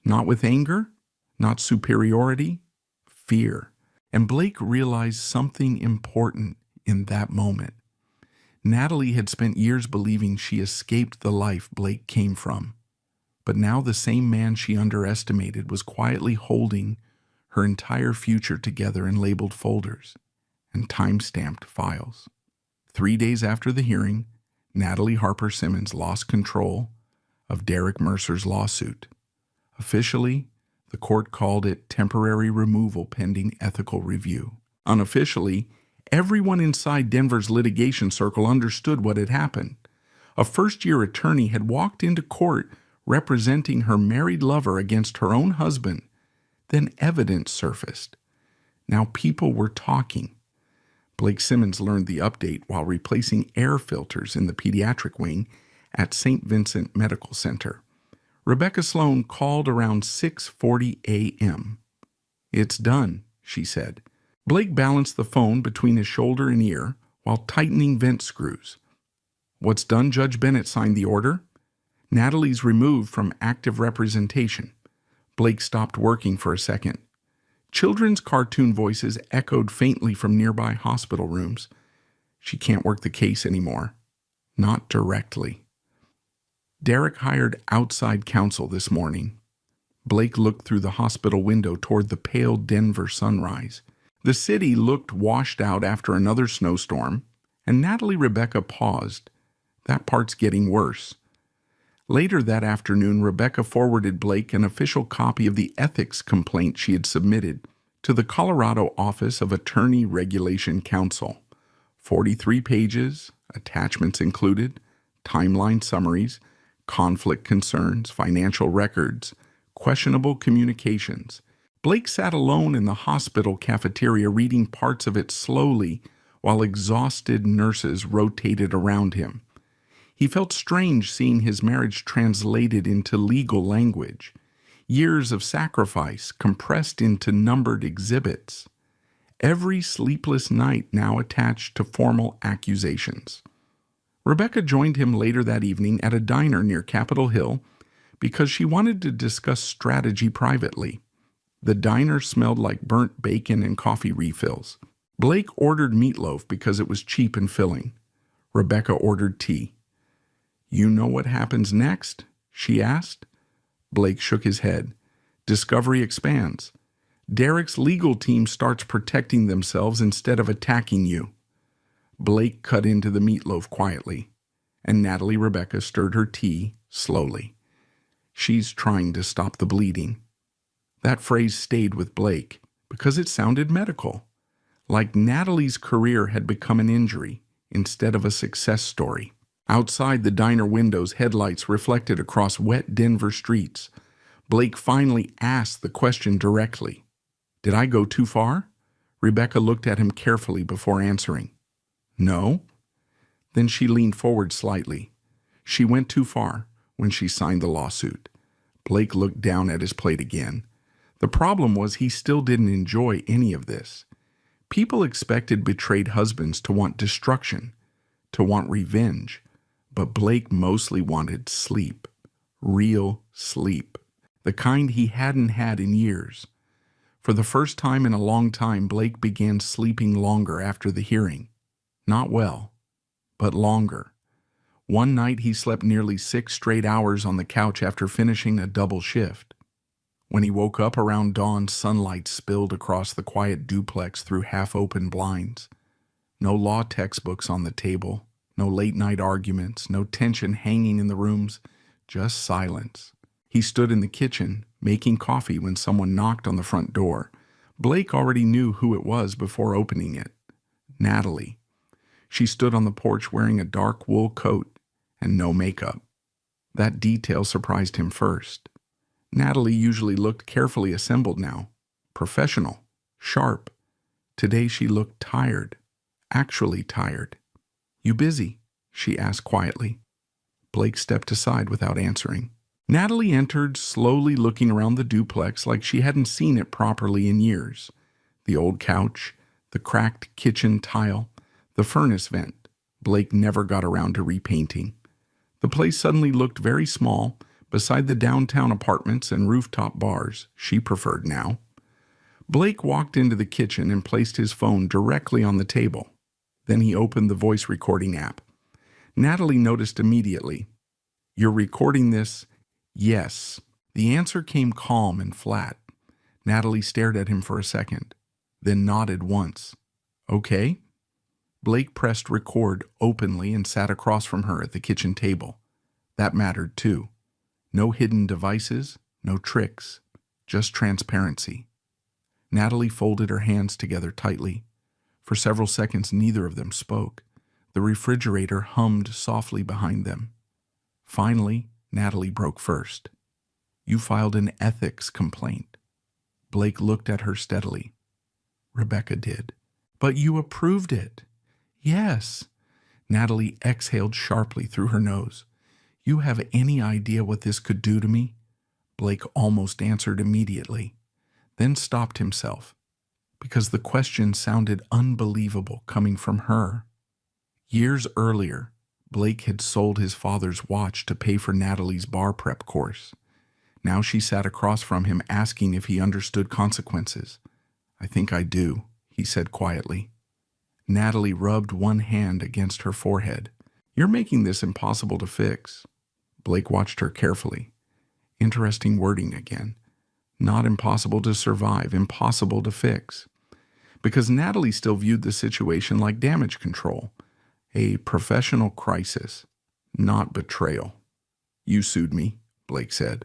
Not with anger, not superiority, fear. And Blake realized something important in that moment. Natalie had spent years believing she escaped the life Blake came from. But now the same man she underestimated was quietly holding her entire future together in labeled folders and time-stamped files. 3 days after the hearing, Natalie Harper Simmons lost control of Derek Mercer's lawsuit. Officially, the court called it temporary removal pending ethical review. Unofficially, everyone inside Denver's litigation circle understood what had happened. A first-year attorney had walked into court representing her married lover against her own husband. Then evidence surfaced. Now people were talking. Blake Simmons learned the update while replacing air filters in the pediatric wing at St. Vincent Medical Center. Rebecca Sloan called around 6:40 a.m. "It's done," she said. Blake balanced the phone between his shoulder and ear while tightening vent screws. "What's done?" Judge Bennett signed the order. "Natalie's removed from active representation." Blake stopped working for a second. Children's cartoon voices echoed faintly from nearby hospital rooms. "She can't work the case anymore. Not directly." Derek hired outside counsel this morning. Blake looked through the hospital window toward the pale Denver sunrise. The city looked washed out after another snowstorm, and Natalie Rebecca paused. That part's getting worse. Later that afternoon, Rebecca forwarded Blake an official copy of the ethics complaint she had submitted to the Colorado Office of Attorney Regulation Counsel. 43 pages, attachments included, timeline summaries, conflict concerns, financial records, questionable communications. Blake sat alone in the hospital cafeteria reading parts of it slowly while exhausted nurses rotated around him. He felt strange seeing his marriage translated into legal language, years of sacrifice compressed into numbered exhibits, every sleepless night now attached to formal accusations. Rebecca joined him later that evening at a diner near Capitol Hill because she wanted to discuss strategy privately. The diner smelled like burnt bacon and coffee refills. Blake ordered meatloaf because it was cheap and filling. Rebecca ordered tea. "You know what happens next?" she asked. Blake shook his head. "Discovery expands. Derek's legal team starts protecting themselves instead of attacking you." Blake cut into the meatloaf quietly, and Natalie Rebecca stirred her tea slowly. "She's trying to stop the bleeding." That phrase stayed with Blake because it sounded medical, like Natalie's career had become an injury instead of a success story. Outside the diner windows, headlights reflected across wet Denver streets. Blake finally asked the question directly. "Did I go too far?" Rebecca looked at him carefully before answering. "No." Then she leaned forward slightly. "She went too far when she signed the lawsuit." Blake looked down at his plate again. The problem was he still didn't enjoy any of this. People expected betrayed husbands to want destruction, to want revenge. But Blake mostly wanted sleep, real sleep, the kind he hadn't had in years. For the first time in a long time, Blake began sleeping longer after the hearing. Not well, but longer. One night he slept nearly 6 straight hours on the couch after finishing a double shift. When he woke up around dawn, sunlight spilled across the quiet duplex through half-open blinds. No law textbooks on the table. No late-night arguments, no tension hanging in the rooms, just silence. He stood in the kitchen, making coffee when someone knocked on the front door. Blake already knew who it was before opening it. Natalie. She stood on the porch wearing a dark wool coat and no makeup. That detail surprised him first. Natalie usually looked carefully assembled now. Professional, sharp. Today she looked tired, actually tired. "You busy?" she asked quietly. Blake stepped aside without answering. Natalie entered, slowly looking around the duplex like she hadn't seen it properly in years. The old couch, the cracked kitchen tile, the furnace vent. Blake never got around to repainting. The place suddenly looked very small beside the downtown apartments and rooftop bars she preferred now. Blake walked into the kitchen and placed his phone directly on the table. Then he opened the voice recording app. Natalie noticed immediately. "You're recording this?" "Yes." The answer came calm and flat. Natalie stared at him for a second, then nodded once. "Okay." Blake pressed record openly and sat across from her at the kitchen table. That mattered too. No hidden devices, no tricks, just transparency. Natalie folded her hands together tightly. For several seconds neither of them spoke. The refrigerator hummed softly behind them. Finally, Natalie broke first. "You filed an ethics complaint." Blake looked at her steadily. "Rebecca did." "But you approved it." "Yes." Natalie exhaled sharply through her nose. "You have any idea what this could do to me?" Blake almost answered immediately, then stopped himself, because the question sounded unbelievable coming from her. Years earlier, Blake had sold his father's watch to pay for Natalie's bar prep course. Now she sat across from him asking if he understood consequences. "I think I do," he said quietly. Natalie rubbed one hand against her forehead. "You're making this impossible to fix." Blake watched her carefully. Interesting wording again. Not impossible to survive, impossible to fix. Because Natalie still viewed the situation like damage control. A professional crisis, not betrayal. "You sued me," Blake said.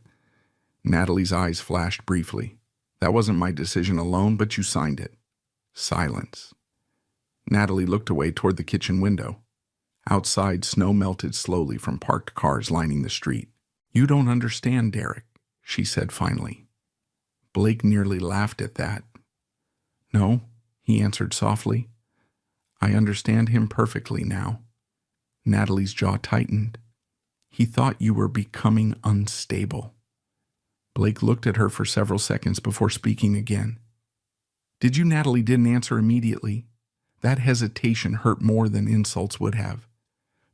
Natalie's eyes flashed briefly. "That wasn't my decision alone, but you signed it." Silence. Natalie looked away toward the kitchen window. Outside, snow melted slowly from parked cars lining the street. "You don't understand, Derek," she said finally. Blake nearly laughed at that. "No," he answered softly. "I understand him perfectly now." Natalie's jaw tightened. "He thought you were becoming unstable." Blake looked at her for several seconds before speaking again. "Did you?" Natalie didn't answer immediately. That hesitation hurt more than insults would have,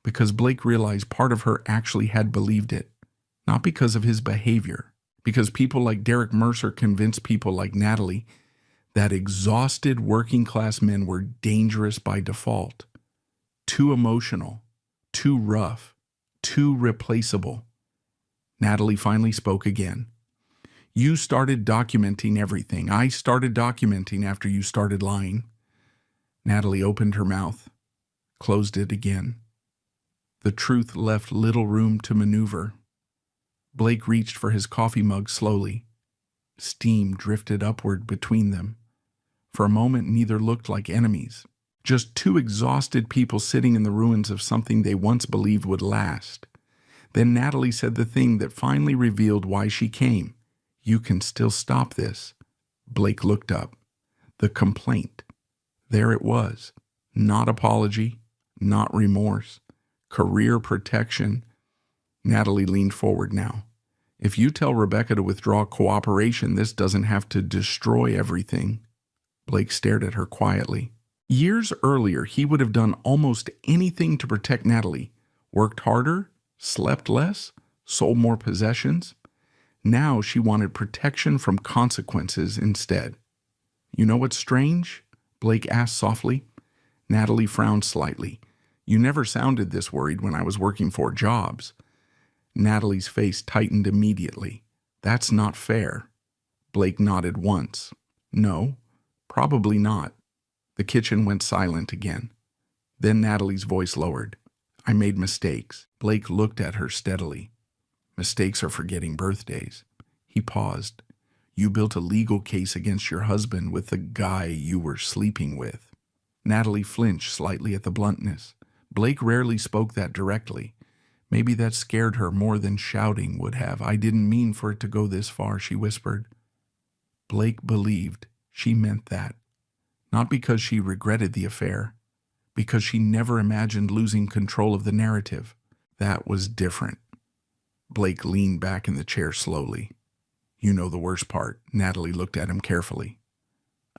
because Blake realized part of her actually had believed it, not because of his behavior, because people like Derek Mercer convinced people like Natalie that exhausted working-class men were dangerous by default, too emotional, too rough, too replaceable. Natalie finally spoke again. "You started documenting everything. I started documenting after you started lying." Natalie opened her mouth, closed it again. The truth left little room to maneuver. Blake reached for his coffee mug slowly. Steam drifted upward between them. For a moment, neither looked like enemies, just two exhausted people sitting in the ruins of something they once believed would last. Then Natalie said the thing that finally revealed why she came. "You can still stop this." Blake looked up. The complaint. There it was. Not apology, not remorse. Career protection. Natalie leaned forward now. "If you tell Rebecca to withdraw cooperation, this doesn't have to destroy everything." Blake stared at her quietly. Years earlier, he would have done almost anything to protect Natalie. Worked harder, slept less, sold more possessions. Now she wanted protection from consequences instead. "You know what's strange?" Blake asked softly. Natalie frowned slightly. "You never sounded this worried when I was working 4 jobs." Natalie's face tightened immediately. "That's not fair." Blake nodded once. "No, probably not." The kitchen went silent again. Then Natalie's voice lowered. "I made mistakes." Blake looked at her steadily. "Mistakes are forgetting birthdays." He paused. "You built a legal case against your husband with the guy you were sleeping with." Natalie flinched slightly at the bluntness. Blake rarely spoke that directly. Maybe that scared her more than shouting would have. "I didn't mean for it to go this far," she whispered. Blake believed She meant that, not because she regretted the affair, because she never imagined losing control of the narrative. That was different. Blake leaned back in the chair slowly. You know the worst part. Natalie looked at him carefully.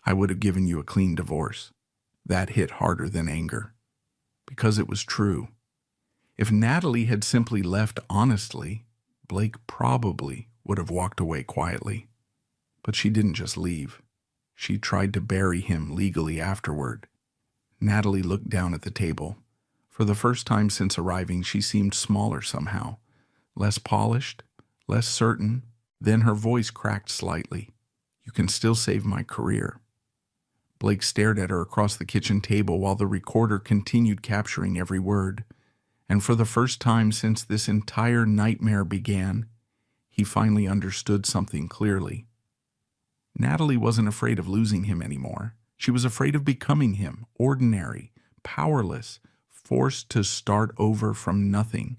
I would have given you a clean divorce. That hit harder than anger. Because it was true. If Natalie had simply left honestly, Blake probably would have walked away quietly. But she didn't just leave. She tried to bury him legally afterward. Natalie looked down at the table. For the first time since arriving, she seemed smaller somehow. Less polished, less certain. Then her voice cracked slightly. You can still save my career. Blake stared at her across the kitchen table while the recorder continued capturing every word. And for the first time since this entire nightmare began, he finally understood something clearly. Natalie wasn't afraid of losing him anymore. She was afraid of becoming him, ordinary, powerless, forced to start over from nothing.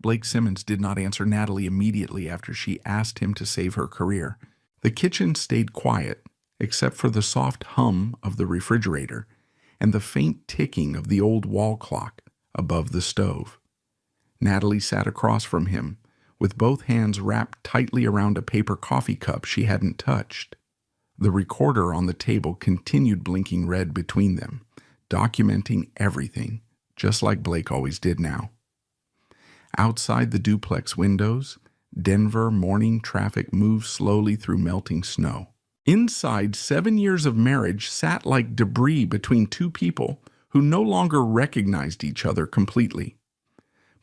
Blake Simmons did not answer Natalie immediately after she asked him to save her career. The kitchen stayed quiet, except for the soft hum of the refrigerator and the faint ticking of the old wall clock above the stove. Natalie sat across from him, with both hands wrapped tightly around a paper coffee cup she hadn't touched. The recorder on the table continued blinking red between them, documenting everything, just like Blake always did now. Outside the duplex windows, Denver morning traffic moved slowly through melting snow. Inside, 7 years of marriage sat like debris between two people who no longer recognized each other completely.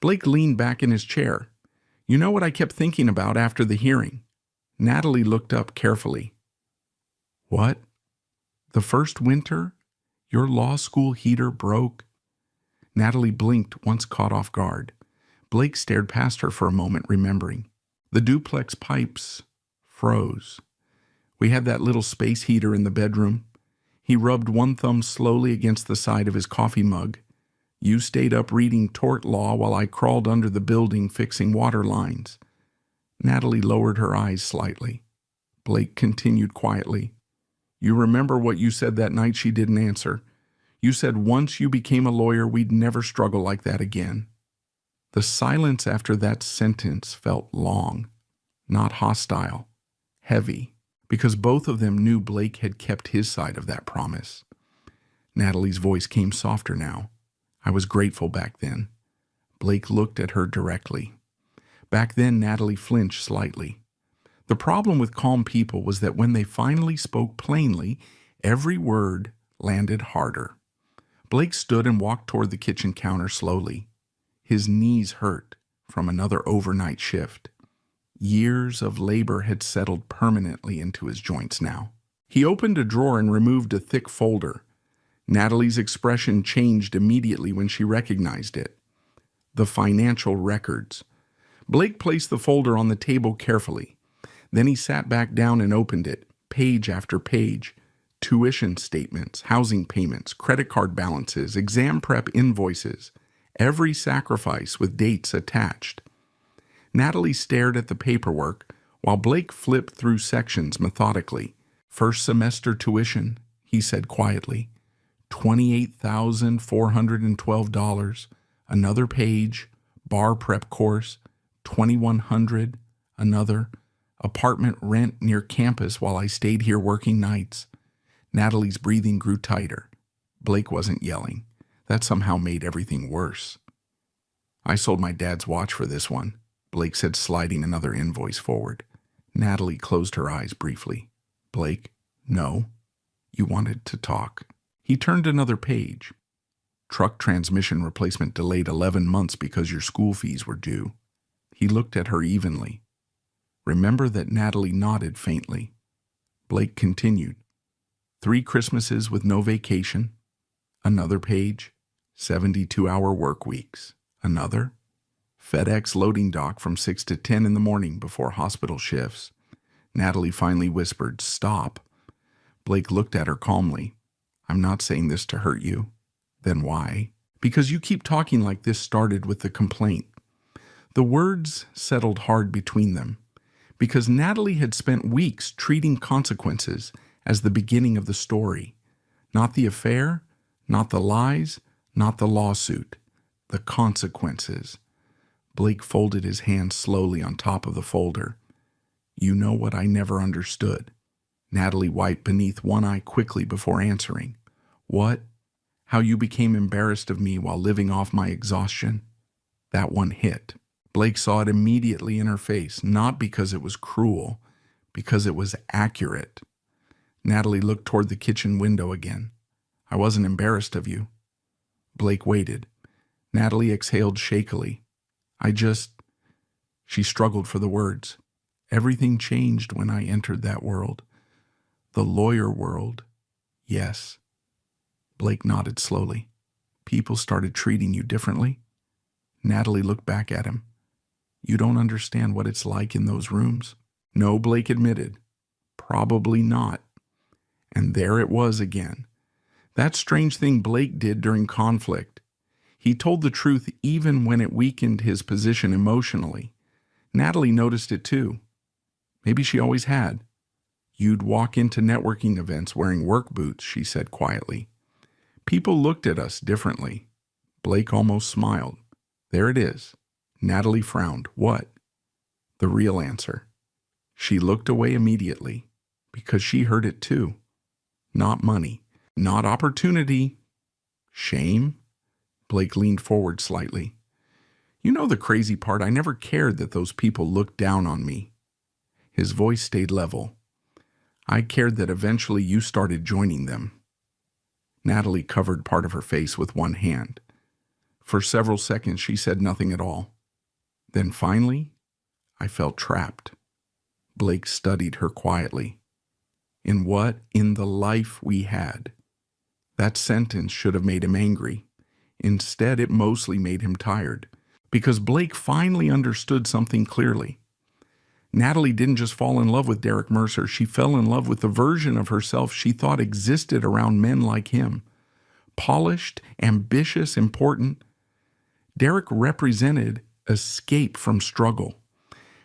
Blake leaned back in his chair. You know what I kept thinking about after the hearing? Natalie looked up carefully. What? The first winter? Your law school heater broke? Natalie blinked, once caught off guard. Blake stared past her for a moment, remembering. The duplex pipes froze. We had that little space heater in the bedroom. He rubbed one thumb slowly against the side of his coffee mug. You stayed up reading tort law while I crawled under the building fixing water lines. Natalie lowered her eyes slightly. Blake continued quietly. You remember what you said that night? She didn't answer. You said once you became a lawyer, we'd never struggle like that again. The silence after that sentence felt long, not hostile, heavy, because both of them knew Blake had kept his side of that promise. Natalie's voice came softer now. I was grateful back then. Blake looked at her directly. Back then, Natalie flinched slightly. The problem with calm people was that when they finally spoke plainly, every word landed harder. Blake stood and walked toward the kitchen counter slowly. His knees hurt from another overnight shift. Years of labor had settled permanently into his joints now. He opened a drawer and removed a thick folder. Natalie's expression changed immediately when she recognized it. The financial records. Blake placed the folder on the table carefully. Then he sat back down and opened it, page after page. Tuition statements, housing payments, credit card balances, exam prep invoices. Every sacrifice with dates attached. Natalie stared at the paperwork while Blake flipped through sections methodically. First semester tuition, he said quietly. $28,412. Another page. Bar prep course. $2,100. Another. Apartment rent near campus while I stayed here working nights. Natalie's breathing grew tighter. Blake wasn't yelling. That somehow made everything worse. I sold my dad's watch for this one, Blake said, sliding another invoice forward. Natalie closed her eyes briefly. Blake, no. You wanted to talk. He turned another page. Truck transmission replacement delayed 11 months because your school fees were due. He looked at her evenly. Remember that Natalie nodded faintly. Blake continued. 3 Christmases with no vacation. Another page. 72-hour work weeks. Another. FedEx loading dock from 6 to 10 in the morning before hospital shifts. Natalie finally whispered, Stop. Blake looked at her calmly. I'm not saying this to hurt you. Then why? Because you keep talking like this started with the complaint. The words settled hard between them. Because Natalie had spent weeks treating consequences as the beginning of the story. Not the affair, not the lies, not the lawsuit. The consequences. Blake folded his hands slowly on top of the folder. You know what I never understood. Natalie wiped beneath one eye quickly before answering. What? How you became embarrassed of me while living off my exhaustion? That one hit. Blake saw it immediately in her face, not because it was cruel, because it was accurate. Natalie looked toward the kitchen window again. I wasn't embarrassed of you. Blake waited. Natalie exhaled shakily. She struggled for the words. Everything changed when I entered that world. The lawyer world. Yes. Blake nodded slowly. People started treating you differently? Natalie looked back at him. You don't understand what it's like in those rooms? No, Blake admitted. Probably not. And there it was again. That strange thing Blake did during conflict. He told the truth even when it weakened his position emotionally. Natalie noticed it too. Maybe she always had. You'd walk into networking events wearing work boots, she said quietly. People looked at us differently. Blake almost smiled. There it is. Natalie frowned. What? The real answer. She looked away immediately, because she heard it too. Not money. Not opportunity. Shame? Blake leaned forward slightly. You know the crazy part? I never cared that those people looked down on me. His voice stayed level. I cared that eventually you started joining them. Natalie covered part of her face with one hand. For several seconds she said nothing at all. Then finally, I felt trapped. Blake studied her quietly. In what? In the life we had. That sentence should have made him angry. Instead, it mostly made him tired, because Blake finally understood something clearly. Natalie didn't just fall in love with Derek Mercer. She fell in love with the version of herself she thought existed around men like him. Polished, ambitious, important. Derek represented escape from struggle.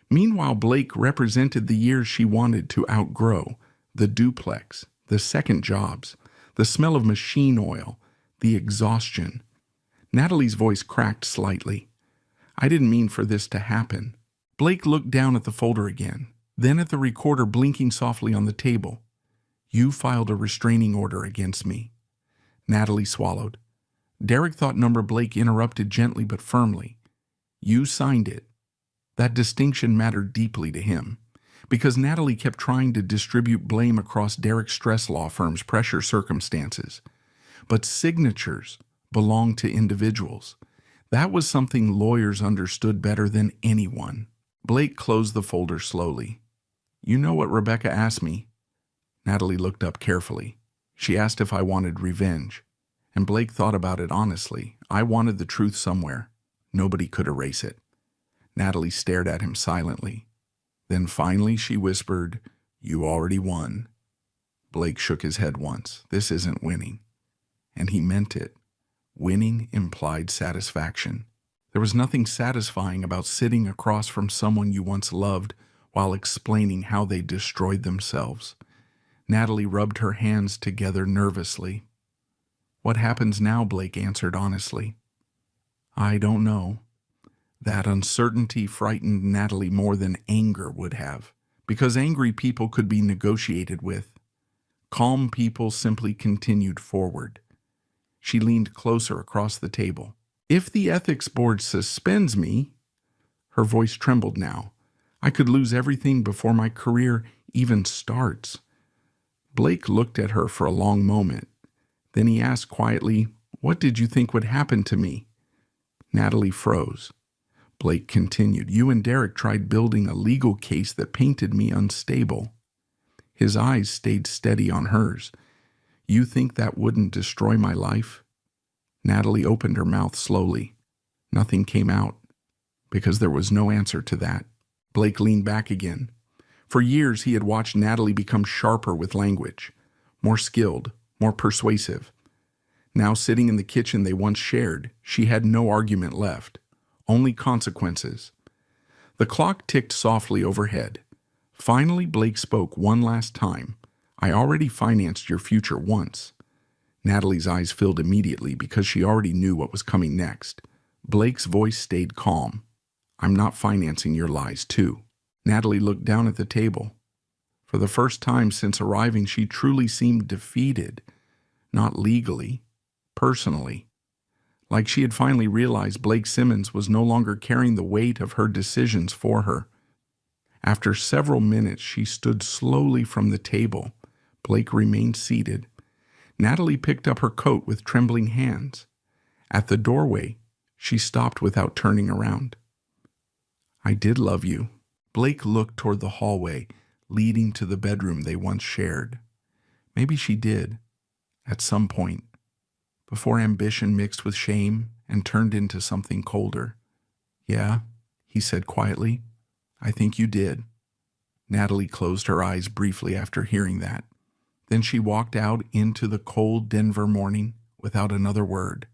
Meanwhile, Blake represented the years she wanted to outgrow, the duplex, the second jobs, the smell of machine oil, the exhaustion. Natalie's voice cracked slightly. I didn't mean for this to happen. Blake looked down at the folder again, then at the recorder blinking softly on the table. You filed a restraining order against me. Natalie swallowed. Derek thought number Blake interrupted gently but firmly. You signed it. That distinction mattered deeply to him, because Natalie kept trying to distribute blame across Derek's stress law firm's pressure circumstances. But signatures belonged to individuals. That was something lawyers understood better than anyone. Blake closed the folder slowly. You know what Rebecca asked me? Natalie looked up carefully. She asked if I wanted revenge. And Blake thought about it honestly. I wanted the truth somewhere. Nobody could erase it. Natalie stared at him silently. Then finally she whispered, You already won. Blake shook his head once. This isn't winning. And he meant it. Winning implied satisfaction. There was nothing satisfying about sitting across from someone you once loved while explaining how they destroyed themselves. Natalie rubbed her hands together nervously. What happens now? Blake answered honestly. I don't know. That uncertainty frightened Natalie more than anger would have, because angry people could be negotiated with. Calm people simply continued forward. She leaned closer across the table. If the ethics board suspends me, her voice trembled now, I could lose everything before my career even starts. Blake looked at her for a long moment. Then he asked quietly, What did you think would happen to me? Natalie froze. Blake continued, You and Derek tried building a legal case that painted me unstable. His eyes stayed steady on hers. You think that wouldn't destroy my life? Natalie opened her mouth slowly. Nothing came out, because there was no answer to that. Blake leaned back again. For years he had watched Natalie become sharper with language, more skilled, more persuasive. Now sitting in the kitchen they once shared, she had no argument left, only consequences. The clock ticked softly overhead. Finally Blake spoke one last time. I already financed your future once. Natalie's eyes filled immediately because she already knew what was coming next. Blake's voice stayed calm. I'm not financing your lies, too. Natalie looked down at the table. For the first time since arriving, she truly seemed defeated. Not legally, personally. Like she had finally realized Blake Simmons was no longer carrying the weight of her decisions for her. After several minutes, she stood slowly from the table. Blake remained seated. Natalie picked up her coat with trembling hands. At the doorway, she stopped without turning around. I did love you. Blake looked toward the hallway leading to the bedroom they once shared. Maybe she did, at some point, before ambition mixed with shame and turned into something colder. Yeah, he said quietly. I think you did. Natalie closed her eyes briefly after hearing that. Then she walked out into the cold Denver morning without another word.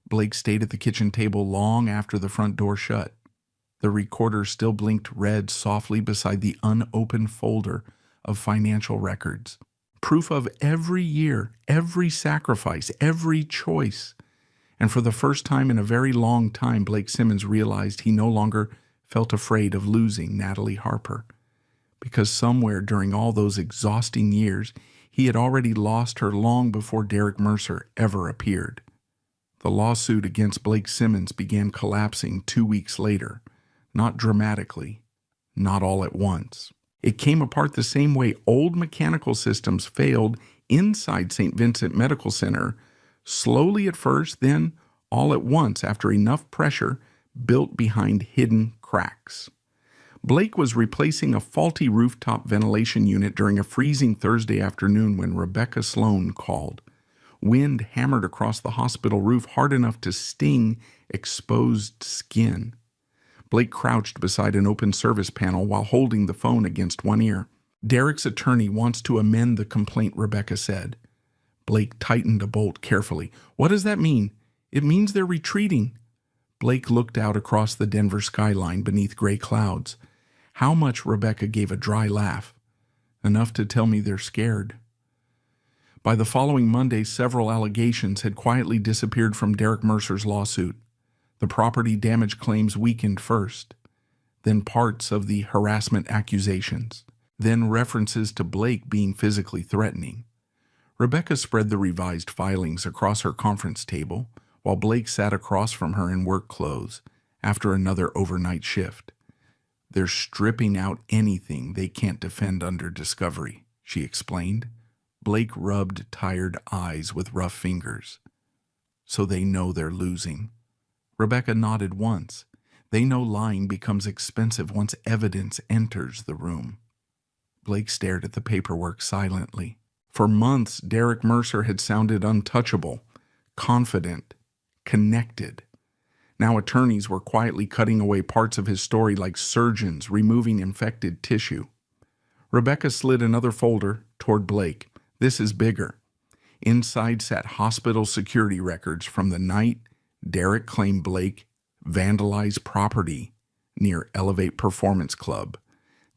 Blake stayed at the kitchen table long after the front door shut. The recorder still blinked red softly beside the unopened folder of financial records. Proof of every year, every sacrifice, every choice. And for the first time in a very long time, Blake Simmons realized he no longer felt afraid of losing Natalie Harper. Because somewhere during all those exhausting years, he had already lost her long before Derek Mercer ever appeared. The lawsuit against Blake Simmons began collapsing 2 weeks later. Not dramatically, not all at once. It came apart the same way old mechanical systems failed inside St. Vincent Medical Center, slowly at first, then all at once after enough pressure built behind hidden cracks. Blake was replacing a faulty rooftop ventilation unit during a freezing Thursday afternoon when Rebecca Sloan called. Wind hammered across the hospital roof hard enough to sting exposed skin. Blake crouched beside an open service panel while holding the phone against one ear. Derek's attorney wants to amend the complaint, Rebecca said. Blake tightened a bolt carefully. What does that mean? It means they're retreating. Blake looked out across the Denver skyline beneath gray clouds. How much? Rebecca gave a dry laugh. Enough to tell me they're scared. By the following Monday, several allegations had quietly disappeared from Derek Mercer's lawsuit. The property damage claims weakened first, then parts of the harassment accusations, then references to Blake being physically threatening. Rebecca spread the revised filings across her conference table, while Blake sat across from her in work clothes after another overnight shift. They're stripping out anything they can't defend under discovery, she explained. Blake rubbed tired eyes with rough fingers. So they know they're losing. Rebecca nodded once. They know lying becomes expensive once evidence enters the room. Blake stared at the paperwork silently. For months, Derek Mercer had sounded untouchable, confident, connected. Now attorneys were quietly cutting away parts of his story like surgeons removing infected tissue. Rebecca slid another folder toward Blake. This is bigger. Inside sat hospital security records from the night Derek claimed Blake vandalized property near Elevate Performance Club,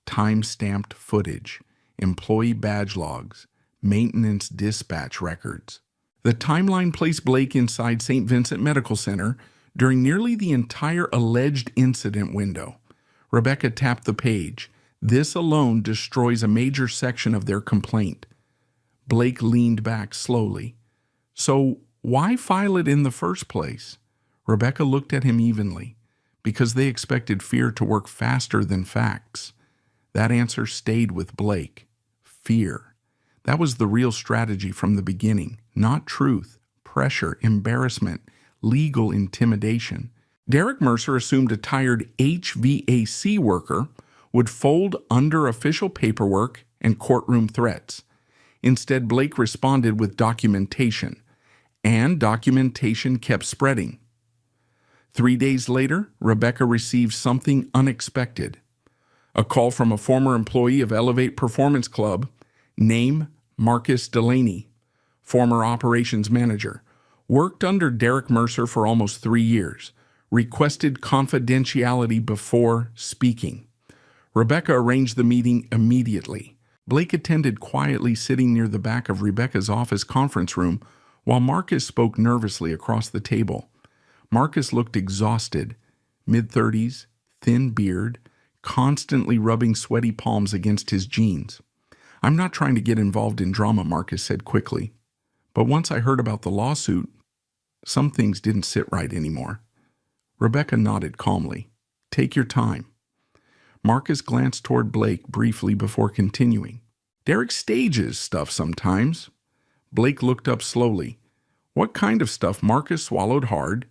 time-stamped footage, employee badge logs, maintenance dispatch records. The timeline placed Blake inside St. Vincent Medical Center during nearly the entire alleged incident window. Rebecca tapped the page. This alone destroys a major section of their complaint. Blake leaned back slowly. So why file it in the first place? Rebecca looked at him evenly. Because they expected fear to work faster than facts. That answer stayed with Blake. Fear. That was the real strategy from the beginning. Not truth, pressure, embarrassment, legal intimidation. Derek Mercer assumed a tired HVAC worker would fold under official paperwork and courtroom threats. Instead, Blake responded with documentation, and documentation kept spreading. 3 days later, Rebecca received something unexpected. A call from a former employee of Elevate Performance Club, name Marcus Delaney, former operations manager, worked under Derek Mercer for almost 3 years, requested confidentiality before speaking. Rebecca arranged the meeting immediately. Blake attended quietly, sitting near the back of Rebecca's office conference room while Marcus spoke nervously across the table. Marcus looked exhausted, mid-30s, thin beard, constantly rubbing sweaty palms against his jeans. "I'm not trying to get involved in drama," Marcus said quickly. "But once I heard about the lawsuit, some things didn't sit right anymore." Rebecca nodded calmly. "Take your time." Marcus glanced toward Blake briefly before continuing. "Derek stages stuff sometimes." Blake looked up slowly. "What kind of stuff?" Marcus swallowed hard.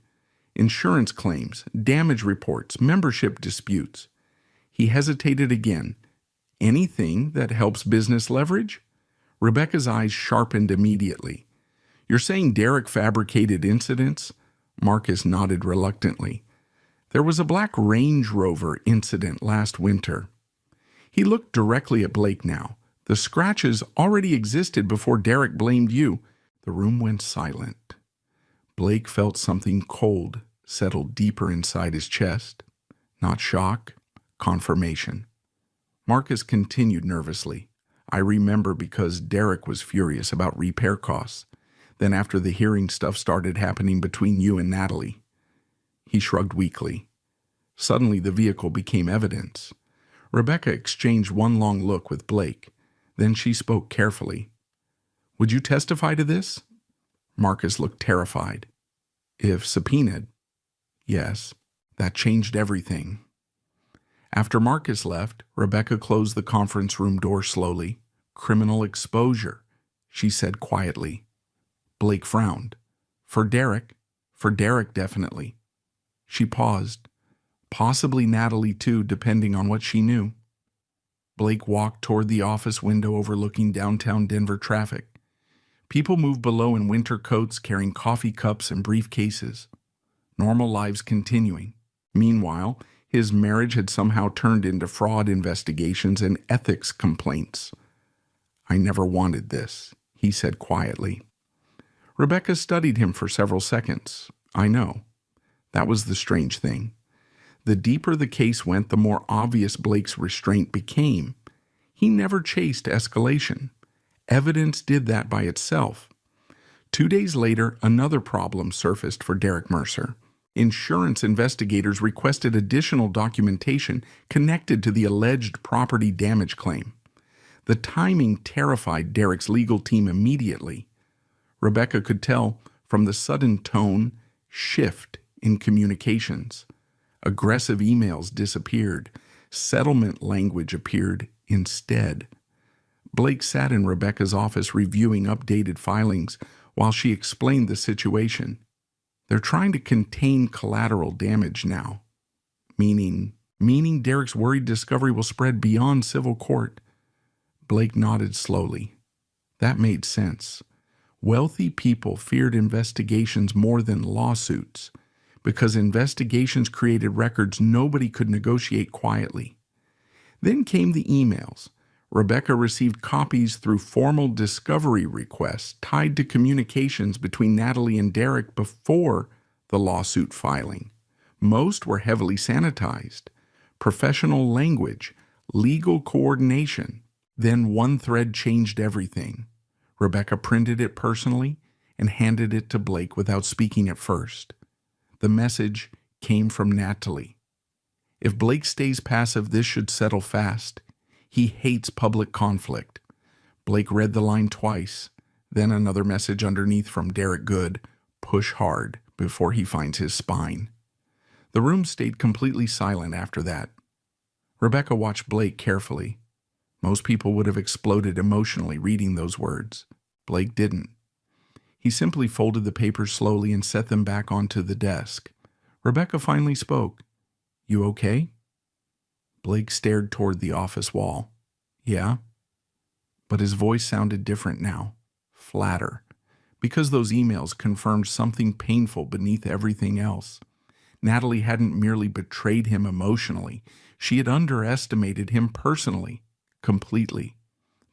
"Insurance claims, damage reports, membership disputes." He hesitated again. "Anything that helps business leverage?" Rebecca's eyes sharpened immediately. "You're saying Derek fabricated incidents?" Marcus nodded reluctantly. "There was a black Range Rover incident last winter." He looked directly at Blake now. "The scratches already existed before Derek blamed you." The room went silent. Blake felt something cold settle deeper inside his chest. Not shock, confirmation. Marcus continued nervously. "I remember because Derek was furious about repair costs. Then after the hearing, stuff started happening between you and Natalie." He shrugged weakly. Suddenly the vehicle became evidence. Rebecca exchanged one long look with Blake. Then she spoke carefully. "Would you testify to this?" Marcus looked terrified. "If subpoenaed." "Yes, that changed everything." After Marcus left, Rebecca closed the conference room door slowly. "Criminal exposure," she said quietly. Blake frowned. For Derek definitely." She paused. "Possibly Natalie too, depending on what she knew." Blake walked toward the office window overlooking downtown Denver traffic. People moved below in winter coats, carrying coffee cups and briefcases. Normal lives continuing. Meanwhile, his marriage had somehow turned into fraud investigations and ethics complaints. "I never wanted this," he said quietly. Rebecca studied him for several seconds. "I know." That was the strange thing. The deeper the case went, the more obvious Blake's restraint became. He never chased escalation. Evidence did that by itself. 2 days later, another problem surfaced for Derek Mercer. Insurance investigators requested additional documentation connected to the alleged property damage claim. The timing terrified Derek's legal team immediately. Rebecca could tell from the sudden tone shift in communications. Aggressive emails disappeared. Settlement language appeared instead. Blake sat in Rebecca's office reviewing updated filings while she explained the situation. "They're trying to contain collateral damage now." Meaning Derek's worried discovery will spread beyond civil court. Blake nodded slowly. That made sense. Wealthy people feared investigations more than lawsuits, because investigations created records nobody could negotiate quietly. Then came the emails. Rebecca received copies through formal discovery requests tied to communications between Natalie and Derek before the lawsuit filing. Most were heavily sanitized. Professional language, legal coordination. Then one thread changed everything. Rebecca printed it personally and handed it to Blake without speaking at first. The message came from Natalie. "If Blake stays passive, this should settle fast. He hates public conflict." Blake read the line twice, then another message underneath from Derek Good: "Push hard before he finds his spine." The room stayed completely silent after that. Rebecca watched Blake carefully. Most people would have exploded emotionally reading those words. Blake didn't. He simply folded the papers slowly and set them back onto the desk. Rebecca finally spoke. "You okay?" Blake stared toward the office wall. "Yeah?" But his voice sounded different now, flatter, because those emails confirmed something painful beneath everything else. Natalie hadn't merely betrayed him emotionally. She had underestimated him personally, completely.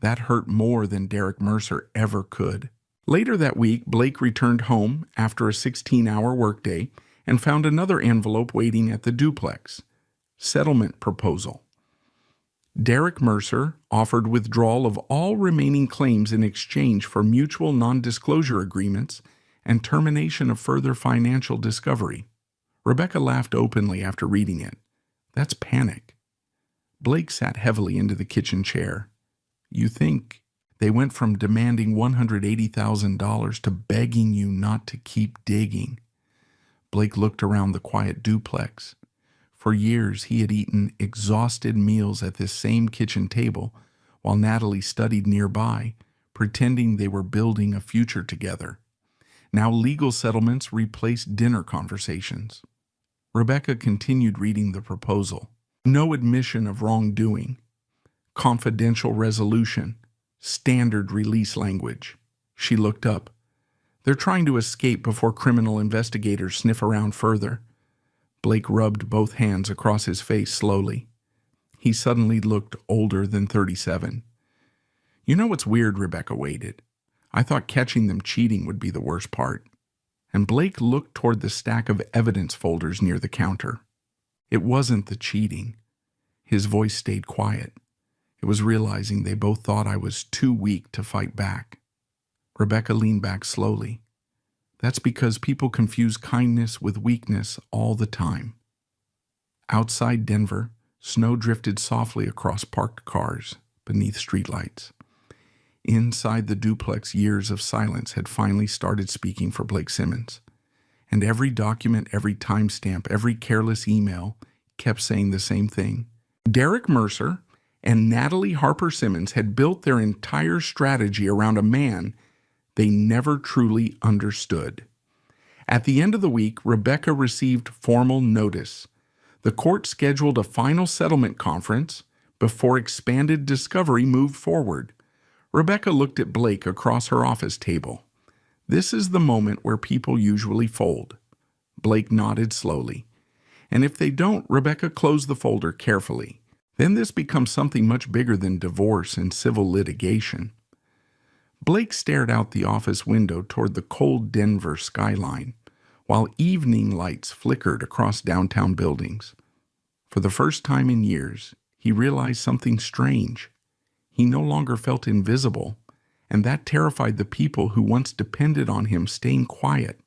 That hurt more than Derek Mercer ever could. Later that week, Blake returned home after a 16-hour workday and found another envelope waiting at the duplex. Settlement proposal. Derek Mercer offered withdrawal of all remaining claims in exchange for mutual non-disclosure agreements and termination of further financial discovery. Rebecca laughed openly after reading it. That's panic. Blake sat heavily into the kitchen chair. You think they went from demanding $180,000 to begging you not to keep digging? Blake looked around the quiet duplex. For years, he had eaten exhausted meals at this same kitchen table while Natalie studied nearby, pretending they were building a future together. Now legal settlements replaced dinner conversations. Rebecca continued reading the proposal. No admission of wrongdoing. Confidential resolution. Standard release language. She looked up. They're trying to escape before criminal investigators sniff around further. Blake rubbed both hands across his face slowly. He suddenly looked older than 37. You know what's weird, Rebecca waited. I thought catching them cheating would be the worst part. And Blake looked toward the stack of evidence folders near the counter. It wasn't the cheating. His voice stayed quiet. It was realizing they both thought I was too weak to fight back. Rebecca leaned back slowly. That's because people confuse kindness with weakness all the time. Outside Denver, snow drifted softly across parked cars beneath streetlights. Inside the duplex, years of silence had finally started speaking for Blake Simmons. And every document, every timestamp, every careless email kept saying the same thing. Derek Mercer and Natalie Harper Simmons had built their entire strategy around a man they never truly understood. At the end of the week, Rebecca received formal notice. The court scheduled a final settlement conference before expanded discovery moved forward. Rebecca looked at Blake across her office table. This is the moment where people usually fold. Blake nodded slowly. And if they don't, Rebecca closed the folder carefully. Then this becomes something much bigger than divorce and civil litigation. Blake stared out the office window toward the cold Denver skyline, while evening lights flickered across downtown buildings. For the first time in years, he realized something strange. He no longer felt invisible, and that terrified the people who once depended on him staying quiet.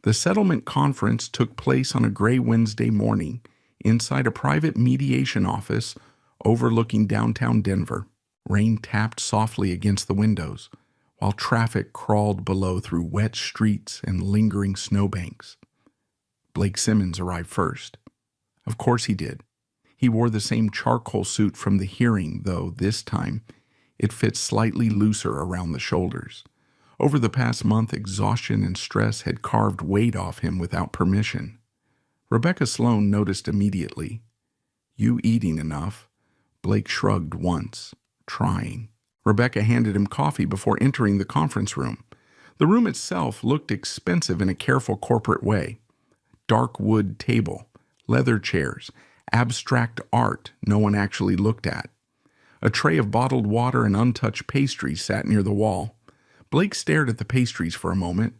The settlement conference took place on a gray Wednesday morning inside a private mediation office overlooking downtown Denver. Rain tapped softly against the windows, while traffic crawled below through wet streets and lingering snowbanks. Blake Simmons arrived first. Of course he did. He wore the same charcoal suit from the hearing, though this time it fit slightly looser around the shoulders. Over the past month, exhaustion and stress had carved weight off him without permission. Rebecca Sloan noticed immediately. You eating enough? Blake shrugged once, trying. Rebecca handed him coffee before entering the conference room. The room itself looked expensive in a careful corporate way. Dark wood table, leather chairs, abstract art no one actually looked at. A tray of bottled water and untouched pastries sat near the wall. Blake stared at the pastries for a moment.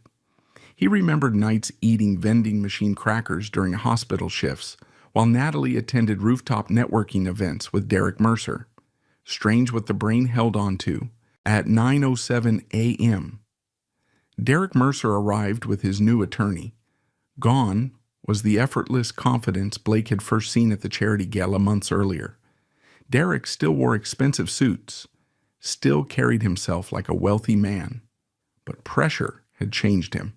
He remembered nights eating vending machine crackers during hospital shifts, while Natalie attended rooftop networking events with Derek Mercer. Strange what the brain held on to. At 9:07 a.m., Derek Mercer arrived with his new attorney. Gone was the effortless confidence Blake had first seen at the charity gala months earlier. Derek still wore expensive suits, still carried himself like a wealthy man. But pressure had changed him.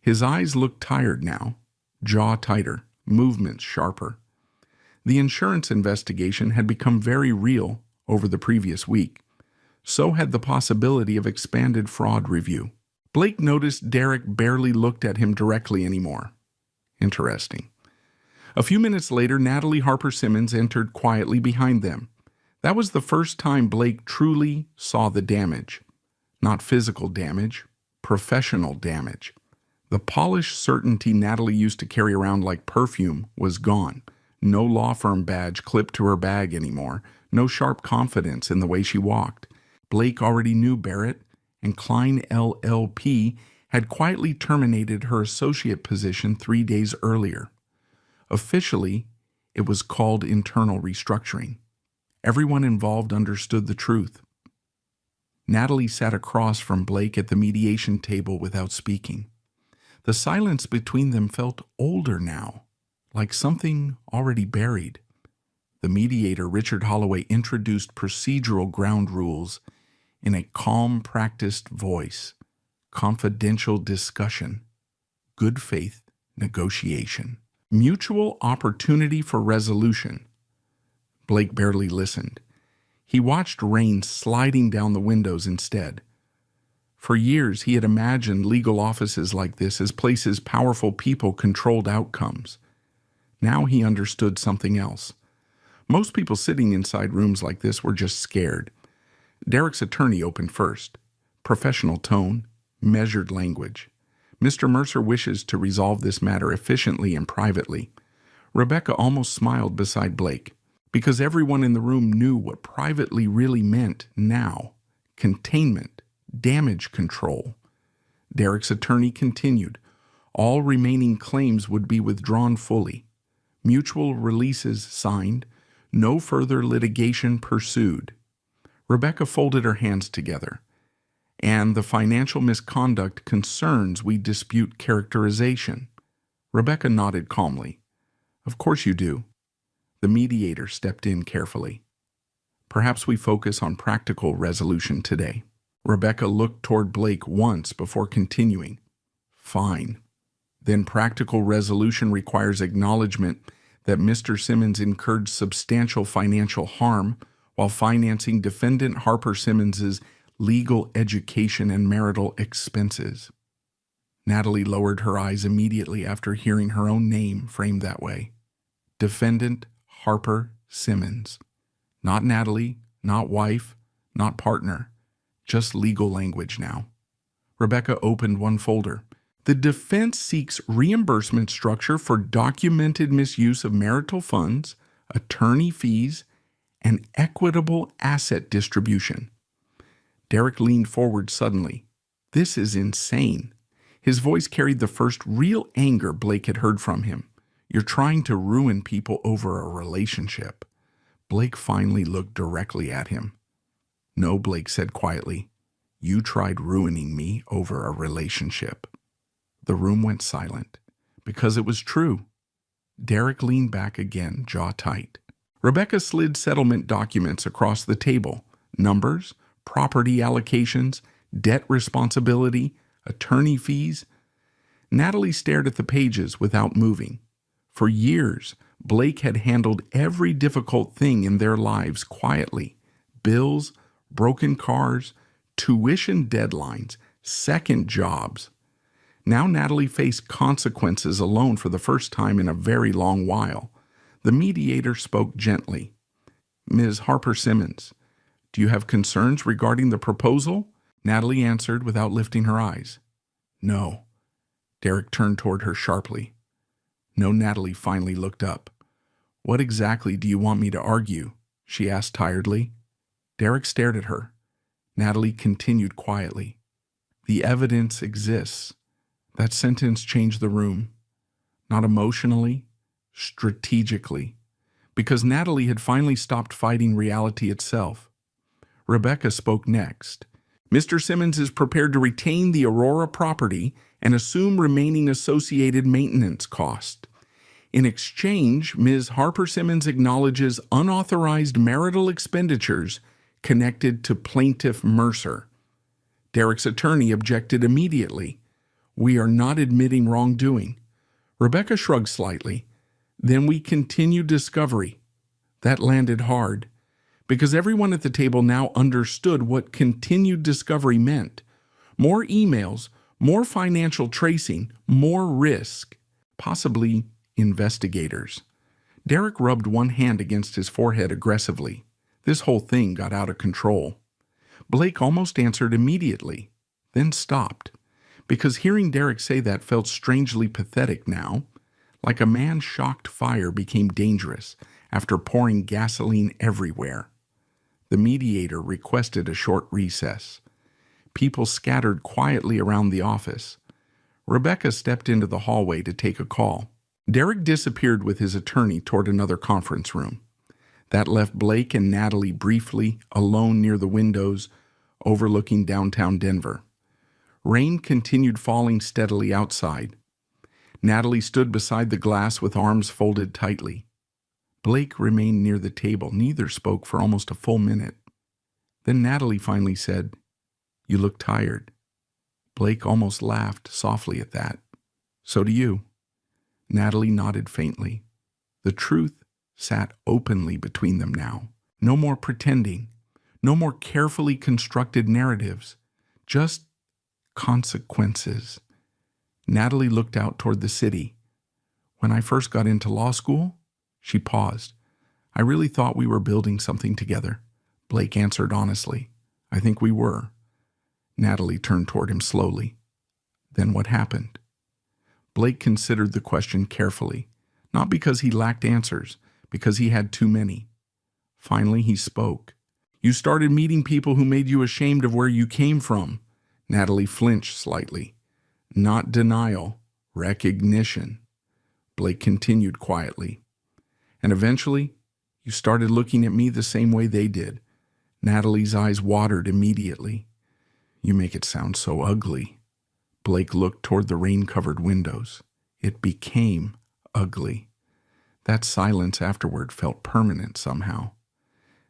His eyes looked tired now, jaw tighter, movements sharper. The insurance investigation had become very real over the previous week. So had the possibility of expanded fraud review. Blake noticed Derek barely looked at him directly anymore. Interesting. A few minutes later, Natalie Harper Simmons entered quietly behind them. That was the first time Blake truly saw the damage. Not physical damage, professional damage. The polished certainty Natalie used to carry around like perfume was gone. No law firm badge clipped to her bag anymore. No sharp confidence in the way she walked. Blake already knew Barrett, and Klein LLP had quietly terminated her associate position 3 days earlier. Officially, it was called internal restructuring. Everyone involved understood the truth. Natalie sat across from Blake at the mediation table without speaking. The silence between them felt older now, like something already buried. The mediator, Richard Holloway, introduced procedural ground rules in a calm, practiced voice. Confidential discussion. Good faith negotiation. Mutual opportunity for resolution. Blake barely listened. He watched rain sliding down the windows instead. For years, he had imagined legal offices like this as places powerful people controlled outcomes. Now he understood something else. Most people sitting inside rooms like this were just scared. Derek's attorney opened first. Professional tone, measured language. Mr. Mercer wishes to resolve this matter efficiently and privately. Rebecca almost smiled beside Blake, because everyone in the room knew what privately really meant now. Containment, damage control. Derek's attorney continued. All remaining claims would be withdrawn fully. Mutual releases signed. No further litigation pursued. Rebecca folded her hands together. And the financial misconduct concerns we dispute characterization. Rebecca nodded calmly. Of course you do. The mediator stepped in carefully. Perhaps we focus on practical resolution today. Rebecca looked toward Blake once before continuing. Fine. Then practical resolution requires acknowledgement that Mr. Simmons incurred substantial financial harm while financing defendant Harper Simmons's legal education and marital expenses. Natalie lowered her eyes immediately after hearing her own name framed that way. Defendant Harper Simmons. Not Natalie, not wife, not partner. Just legal language now. Rebecca opened one folder. The defense seeks reimbursement structure for documented misuse of marital funds, attorney fees, and equitable asset distribution. Derek leaned forward suddenly. This is insane. His voice carried the first real anger Blake had heard from him. You're trying to ruin people over a relationship. Blake finally looked directly at him. No, Blake said quietly. You tried ruining me over a relationship. The room went silent, because it was true. Derek leaned back again, jaw tight. Rebecca slid settlement documents across the table. Numbers, property allocations, debt responsibility, attorney fees. Natalie stared at the pages without moving. For years, Blake had handled every difficult thing in their lives quietly. Bills, broken cars, tuition deadlines, second jobs. Now Natalie faced consequences alone for the first time in a very long while. The mediator spoke gently. Ms. Harper Simmons, do you have concerns regarding the proposal? Natalie answered without lifting her eyes. No. Derek turned toward her sharply. No, Natalie finally looked up. What exactly do you want me to argue? She asked tiredly. Derek stared at her. Natalie continued quietly. The evidence exists. That sentence changed the room. Not emotionally, strategically. Because Natalie had finally stopped fighting reality itself. Rebecca spoke next. Mr. Simmons is prepared to retain the Aurora property and assume remaining associated maintenance cost. In exchange, Ms. Harper Simmons acknowledges unauthorized marital expenditures connected to plaintiff Mercer. Derek's attorney objected immediately. We are not admitting wrongdoing. Rebecca shrugged slightly. Then we continued discovery. That landed hard, because everyone at the table now understood what continued discovery meant. More emails, more financial tracing, more risk, possibly investigators. Derek rubbed one hand against his forehead aggressively. This whole thing got out of control. Blake almost answered immediately, then stopped, because hearing Derek say that felt strangely pathetic now, like a man's shocked fire became dangerous after pouring gasoline everywhere. The mediator requested a short recess. People scattered quietly around the office. Rebecca stepped into the hallway to take a call. Derek disappeared with his attorney toward another conference room. That left Blake and Natalie briefly alone near the windows overlooking downtown Denver. Rain continued falling steadily outside. Natalie stood beside the glass with arms folded tightly. Blake remained near the table. Neither spoke for almost a full minute. Then Natalie finally said, "You look tired." Blake almost laughed softly at that. "So do you." Natalie nodded faintly. The truth sat openly between them now. No more pretending. No more carefully constructed narratives. Just consequences. Natalie looked out toward the city. "When I first got into law school," she paused, "I really thought we were building something together." Blake answered honestly, "I think we were." Natalie turned toward him slowly. "Then what happened?" Blake considered the question carefully, not because he lacked answers, because he had too many. Finally, he spoke. "You started meeting people who made you ashamed of where you came from." Natalie flinched slightly. "Not denial, recognition." Blake continued quietly. "And eventually, you started looking at me the same way they did." Natalie's eyes watered immediately. "You make it sound so ugly." Blake looked toward the rain-covered windows. It became ugly. That silence afterward felt permanent somehow.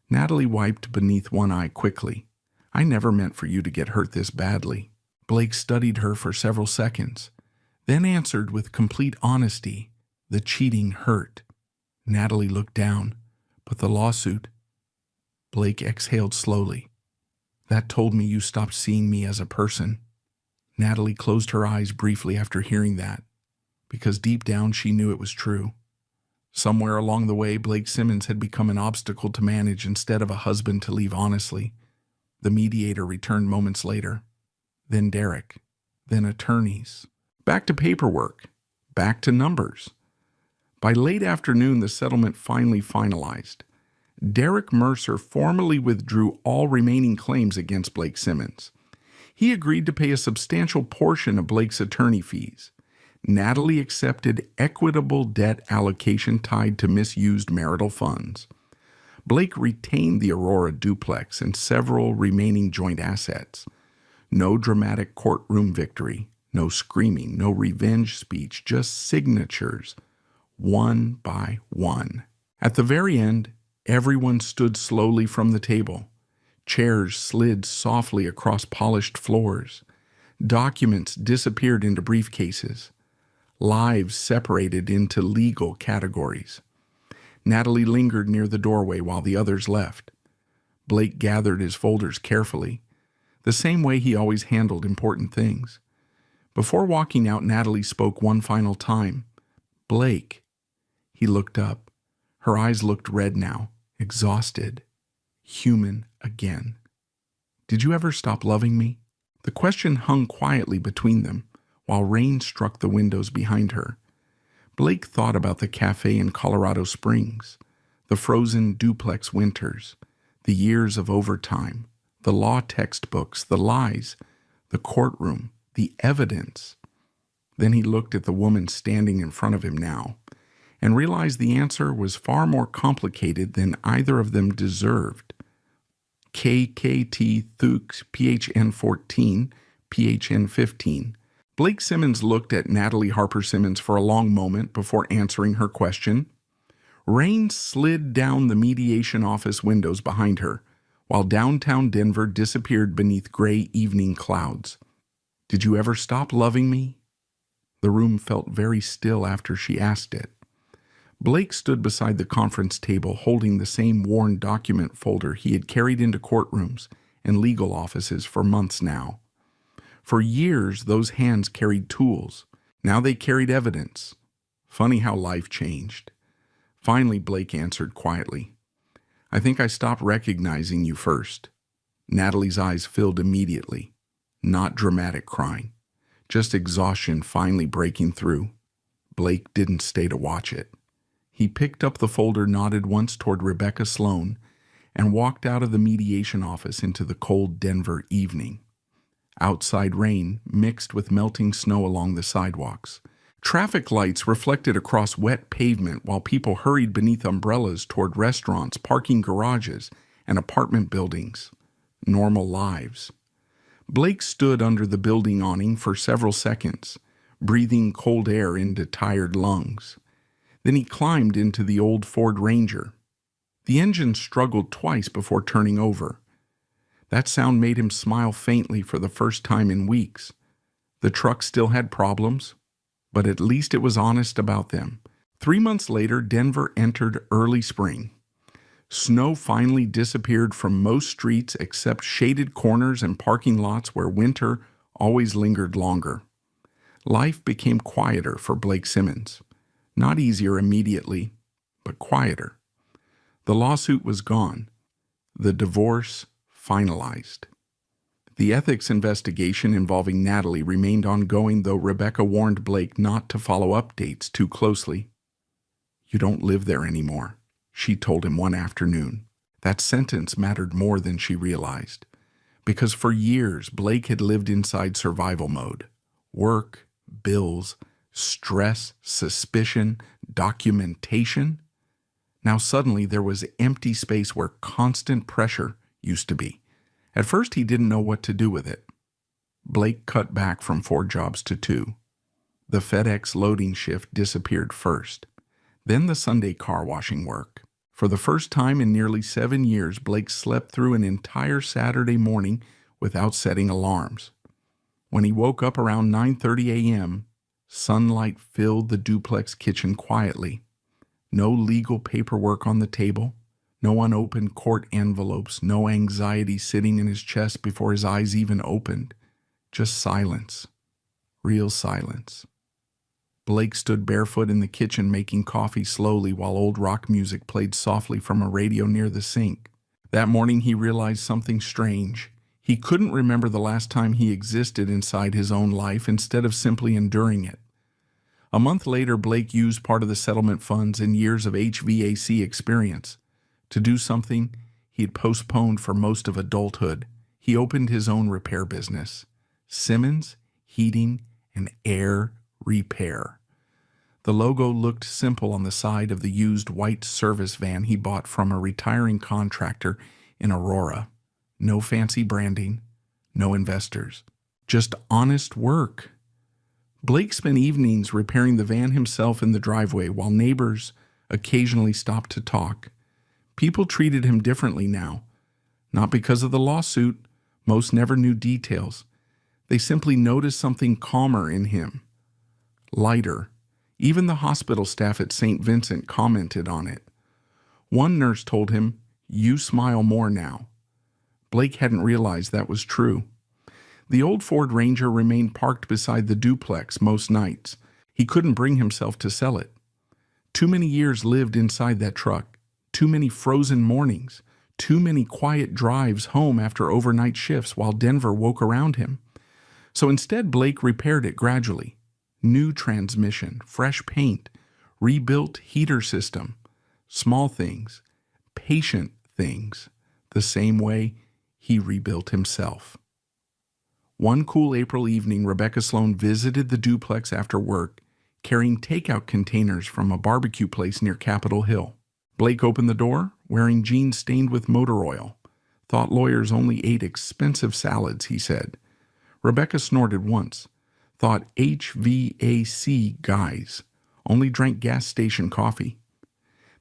Natalie wiped beneath one eye quickly. "I never meant for you to get hurt this badly." Blake studied her for several seconds, then answered with complete honesty, "The cheating hurt." Natalie looked down. "But the lawsuit?" Blake exhaled slowly. "That told me you stopped seeing me as a person." Natalie closed her eyes briefly after hearing that, because deep down she knew it was true. Somewhere along the way, Blake Simmons had become an obstacle to manage instead of a husband to leave honestly. The mediator returned moments later. Then Derek. Then attorneys. Back to paperwork. Back to numbers. By late afternoon, the settlement finally finalized. Derek Mercer formally withdrew all remaining claims against Blake Simmons. He agreed to pay a substantial portion of Blake's attorney fees. Natalie accepted equitable debt allocation tied to misused marital funds. Blake retained the Aurora duplex and several remaining joint assets. No dramatic courtroom victory, no screaming, no revenge speech, just signatures, one by one. At the very end, everyone stood slowly from the table. Chairs slid softly across polished floors. Documents disappeared into briefcases. Lives separated into legal categories. Natalie lingered near the doorway while the others left. Blake gathered his folders carefully, the same way he always handled important things. Before walking out, Natalie spoke one final time. "Blake." He looked up. Her eyes looked red now, exhausted, human again. "Did you ever stop loving me?" The question hung quietly between them, while rain struck the windows behind her. Blake thought about the cafe in Colorado Springs, the frozen duplex winters, the years of overtime, the law textbooks, the lies, the courtroom, the evidence. Then he looked at the woman standing in front of him now, and realized the answer was far more complicated than either of them deserved. KKT Thukes, PHN 14, PHN 15. Blake Simmons looked at Natalie Harper Simmons for a long moment before answering her question. Rain slid down the mediation office windows behind her, while downtown Denver disappeared beneath gray evening clouds. "Did you ever stop loving me?" The room felt very still after she asked it. Blake stood beside the conference table holding the same worn document folder he had carried into courtrooms and legal offices for months now. For years, those hands carried tools. Now they carried evidence. Funny how life changed. Finally, Blake answered quietly, "I think I stopped recognizing you first." Natalie's eyes filled immediately. Not dramatic crying, just exhaustion finally breaking through. Blake didn't stay to watch it. He picked up the folder, nodded once toward Rebecca Sloan, and walked out of the mediation office into the cold Denver evening. Outside rain mixed with melting snow along the sidewalks. Traffic lights reflected across wet pavement while people hurried beneath umbrellas toward restaurants, parking garages, and apartment buildings. Normal lives. Blake stood under the building awning for several seconds, breathing cold air into tired lungs. Then he climbed into the old Ford Ranger. The engine struggled twice before turning over. That sound made him smile faintly for the first time in weeks. The truck still had problems, but at least it was honest about them. 3 months later, Denver entered early spring. Snow finally disappeared from most streets except shaded corners and parking lots where winter always lingered longer. Life became quieter for Blake Simmons. Not easier immediately, but quieter. The lawsuit was gone. The divorce finalized. The ethics investigation involving Natalie remained ongoing, though Rebecca warned Blake not to follow updates too closely. "You don't live there anymore," she told him one afternoon. That sentence mattered more than she realized, because for years Blake had lived inside survival mode. Work, bills, stress, suspicion, documentation. Now suddenly there was empty space where constant pressure used to be. At first he didn't know what to do with it. Blake cut back from 4 jobs to 2. The FedEx loading shift disappeared first, then the Sunday car washing work. For the first time in nearly 7 years, Blake slept through an entire Saturday morning without setting alarms. When he woke up around 9:30 a.m., sunlight filled the duplex kitchen quietly. No legal paperwork on the table, no unopened court envelopes, no anxiety sitting in his chest before his eyes even opened. Just silence. Real silence. Blake stood barefoot in the kitchen making coffee slowly while old rock music played softly from a radio near the sink. That morning he realized something strange. He couldn't remember the last time he existed inside his own life instead of simply enduring it. A month later, Blake used part of the settlement funds and years of HVAC experience to do something he had postponed for most of adulthood. He opened his own repair business, Simmons Heating and Air Repair. The logo looked simple on the side of the used white service van he bought from a retiring contractor in Aurora. No fancy branding, no investors, just honest work. Blake spent evenings repairing the van himself in the driveway while neighbors occasionally stopped to talk. People treated him differently now, not because of the lawsuit. Most never knew details. They simply noticed something calmer in him, lighter. Even the hospital staff at St. Vincent commented on it. One nurse told him, "You smile more now." Blake hadn't realized that was true. The old Ford Ranger remained parked beside the duplex most nights. He couldn't bring himself to sell it. Too many years lived inside that truck. Too many frozen mornings. Too many quiet drives home after overnight shifts while Denver woke around him. So instead, Blake repaired it gradually. New transmission, fresh paint, rebuilt heater system. Small things, patient things, the same way he rebuilt himself. One cool April evening, Rebecca Sloan visited the duplex after work, carrying takeout containers from a barbecue place near Capitol Hill. Blake opened the door, wearing jeans stained with motor oil. Thought lawyers only ate expensive salads, he said. Rebecca snorted once. Thought HVAC guys only drank gas station coffee.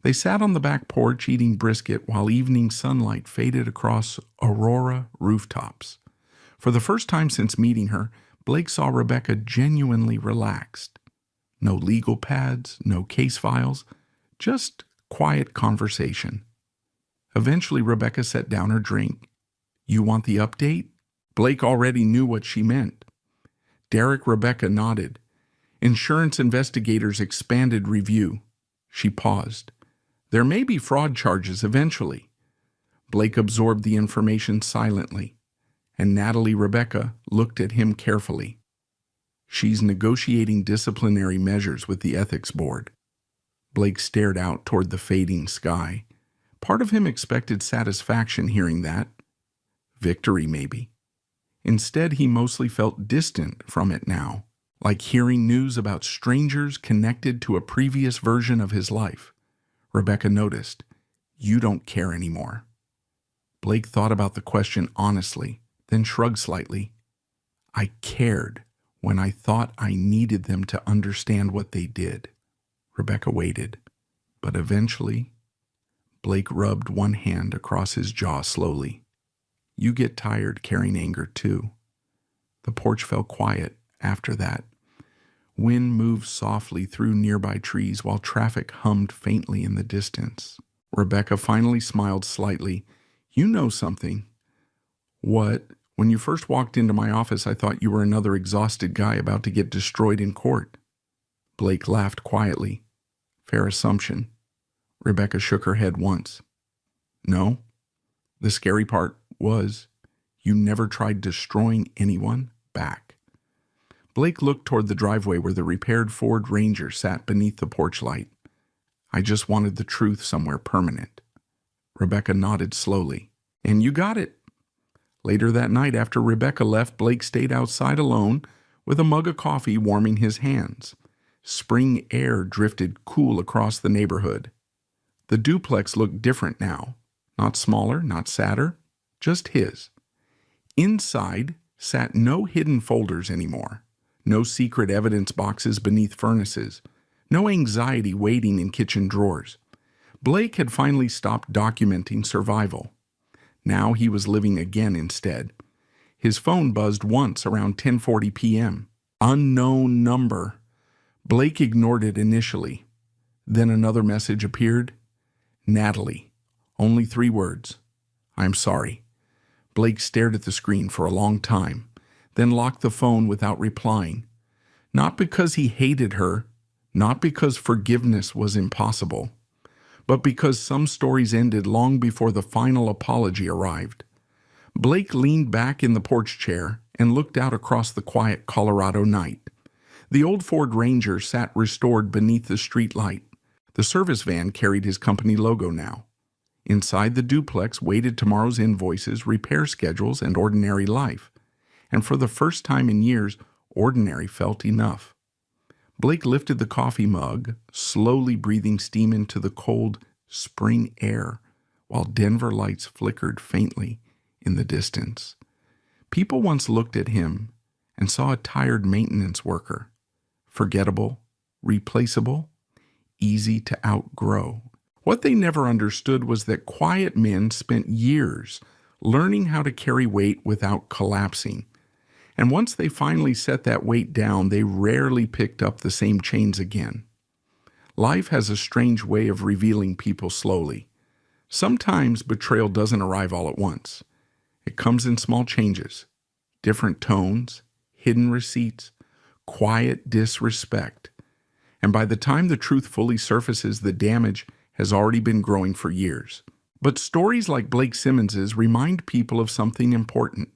They sat on the back porch eating brisket while evening sunlight faded across Aurora rooftops. For the first time since meeting her, Blake saw Rebecca genuinely relaxed. No legal pads, no case files, just quiet conversation. Eventually, Rebecca set down her drink. "You want the update?" Blake already knew what she meant. Derek Rebecca nodded. "Insurance investigators expanded review." She paused. "There may be fraud charges eventually." Blake absorbed the information silently, and Natalie Rebecca looked at him carefully. "She's negotiating disciplinary measures with the ethics board." Blake stared out toward the fading sky. Part of him expected satisfaction hearing that. Victory, maybe. Instead, he mostly felt distant from it now, like hearing news about strangers connected to a previous version of his life. Rebecca noticed, "You don't care anymore." Blake thought about the question honestly, then shrugged slightly. "I cared when I thought I needed them to understand what they did." Rebecca waited, but eventually, Blake rubbed one hand across his jaw slowly. "You get tired carrying anger too." The porch fell quiet after that. Wind moved softly through nearby trees while traffic hummed faintly in the distance. Rebecca finally smiled slightly. "You know something." "What?" "When you first walked into my office, I thought you were another exhausted guy about to get destroyed in court." Blake laughed quietly. "Fair assumption." Rebecca shook her head once. "No. The scary part was you never tried destroying anyone back." Blake looked toward the driveway where the repaired Ford Ranger sat beneath the porch light. "I just wanted the truth somewhere permanent." Rebecca nodded slowly. "And you got it." Later that night, after Rebecca left, Blake stayed outside alone with a mug of coffee warming his hands. Spring air drifted cool across the neighborhood. The duplex looked different now. Not smaller, not sadder, just his. Inside sat no hidden folders anymore. No secret evidence boxes beneath furnaces. No anxiety waiting in kitchen drawers. Blake had finally stopped documenting survival. Now he was living again instead. His phone buzzed once around 10:40 p.m. Unknown number. Blake ignored it initially. Then another message appeared. "Natalie." Only 3 words. "I'm sorry." Blake stared at the screen for a long time, then locked the phone without replying. Not because he hated her, not because forgiveness was impossible, but because some stories ended long before the final apology arrived. Blake leaned back in the porch chair and looked out across the quiet Colorado night. The old Ford Ranger sat restored beneath the street light. The service van carried his company logo now. Inside the duplex waited tomorrow's invoices, repair schedules, and ordinary life. And for the first time in years, ordinary felt enough. Blake lifted the coffee mug, slowly breathing steam into the cold spring air, while Denver lights flickered faintly in the distance. People once looked at him and saw a tired maintenance worker. Forgettable, replaceable, easy to outgrow. What they never understood was that quiet men spent years learning how to carry weight without collapsing. And once they finally set that weight down, they rarely picked up the same chains again. Life has a strange way of revealing people slowly. Sometimes betrayal doesn't arrive all at once. It comes in small changes, different tones, hidden receipts, quiet disrespect. And by the time the truth fully surfaces, the damage has already been growing for years. But stories like Blake Simmons's remind people of something important.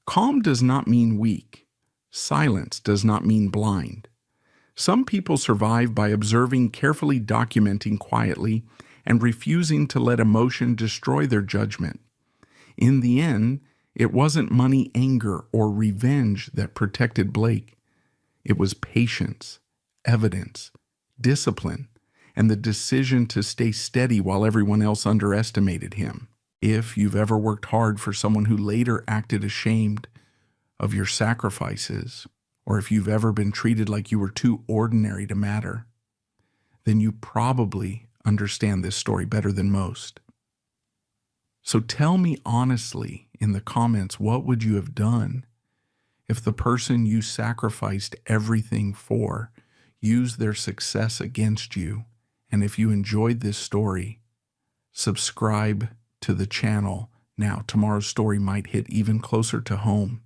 Calm does not mean weak. Silence does not mean blind. Some people survive by observing, carefully documenting quietly, and refusing to let emotion destroy their judgment. In the end, it wasn't money, anger, or revenge that protected Blake. It was patience, evidence, discipline, and the decision to stay steady while everyone else underestimated him. If you've ever worked hard for someone who later acted ashamed of your sacrifices, or if you've ever been treated like you were too ordinary to matter, then you probably understand this story better than most. So tell me honestly in the comments, what would you have done if the person you sacrificed everything for used their success against you? And if you enjoyed this story, subscribe to the channel now. Tomorrow's story might hit even closer to home.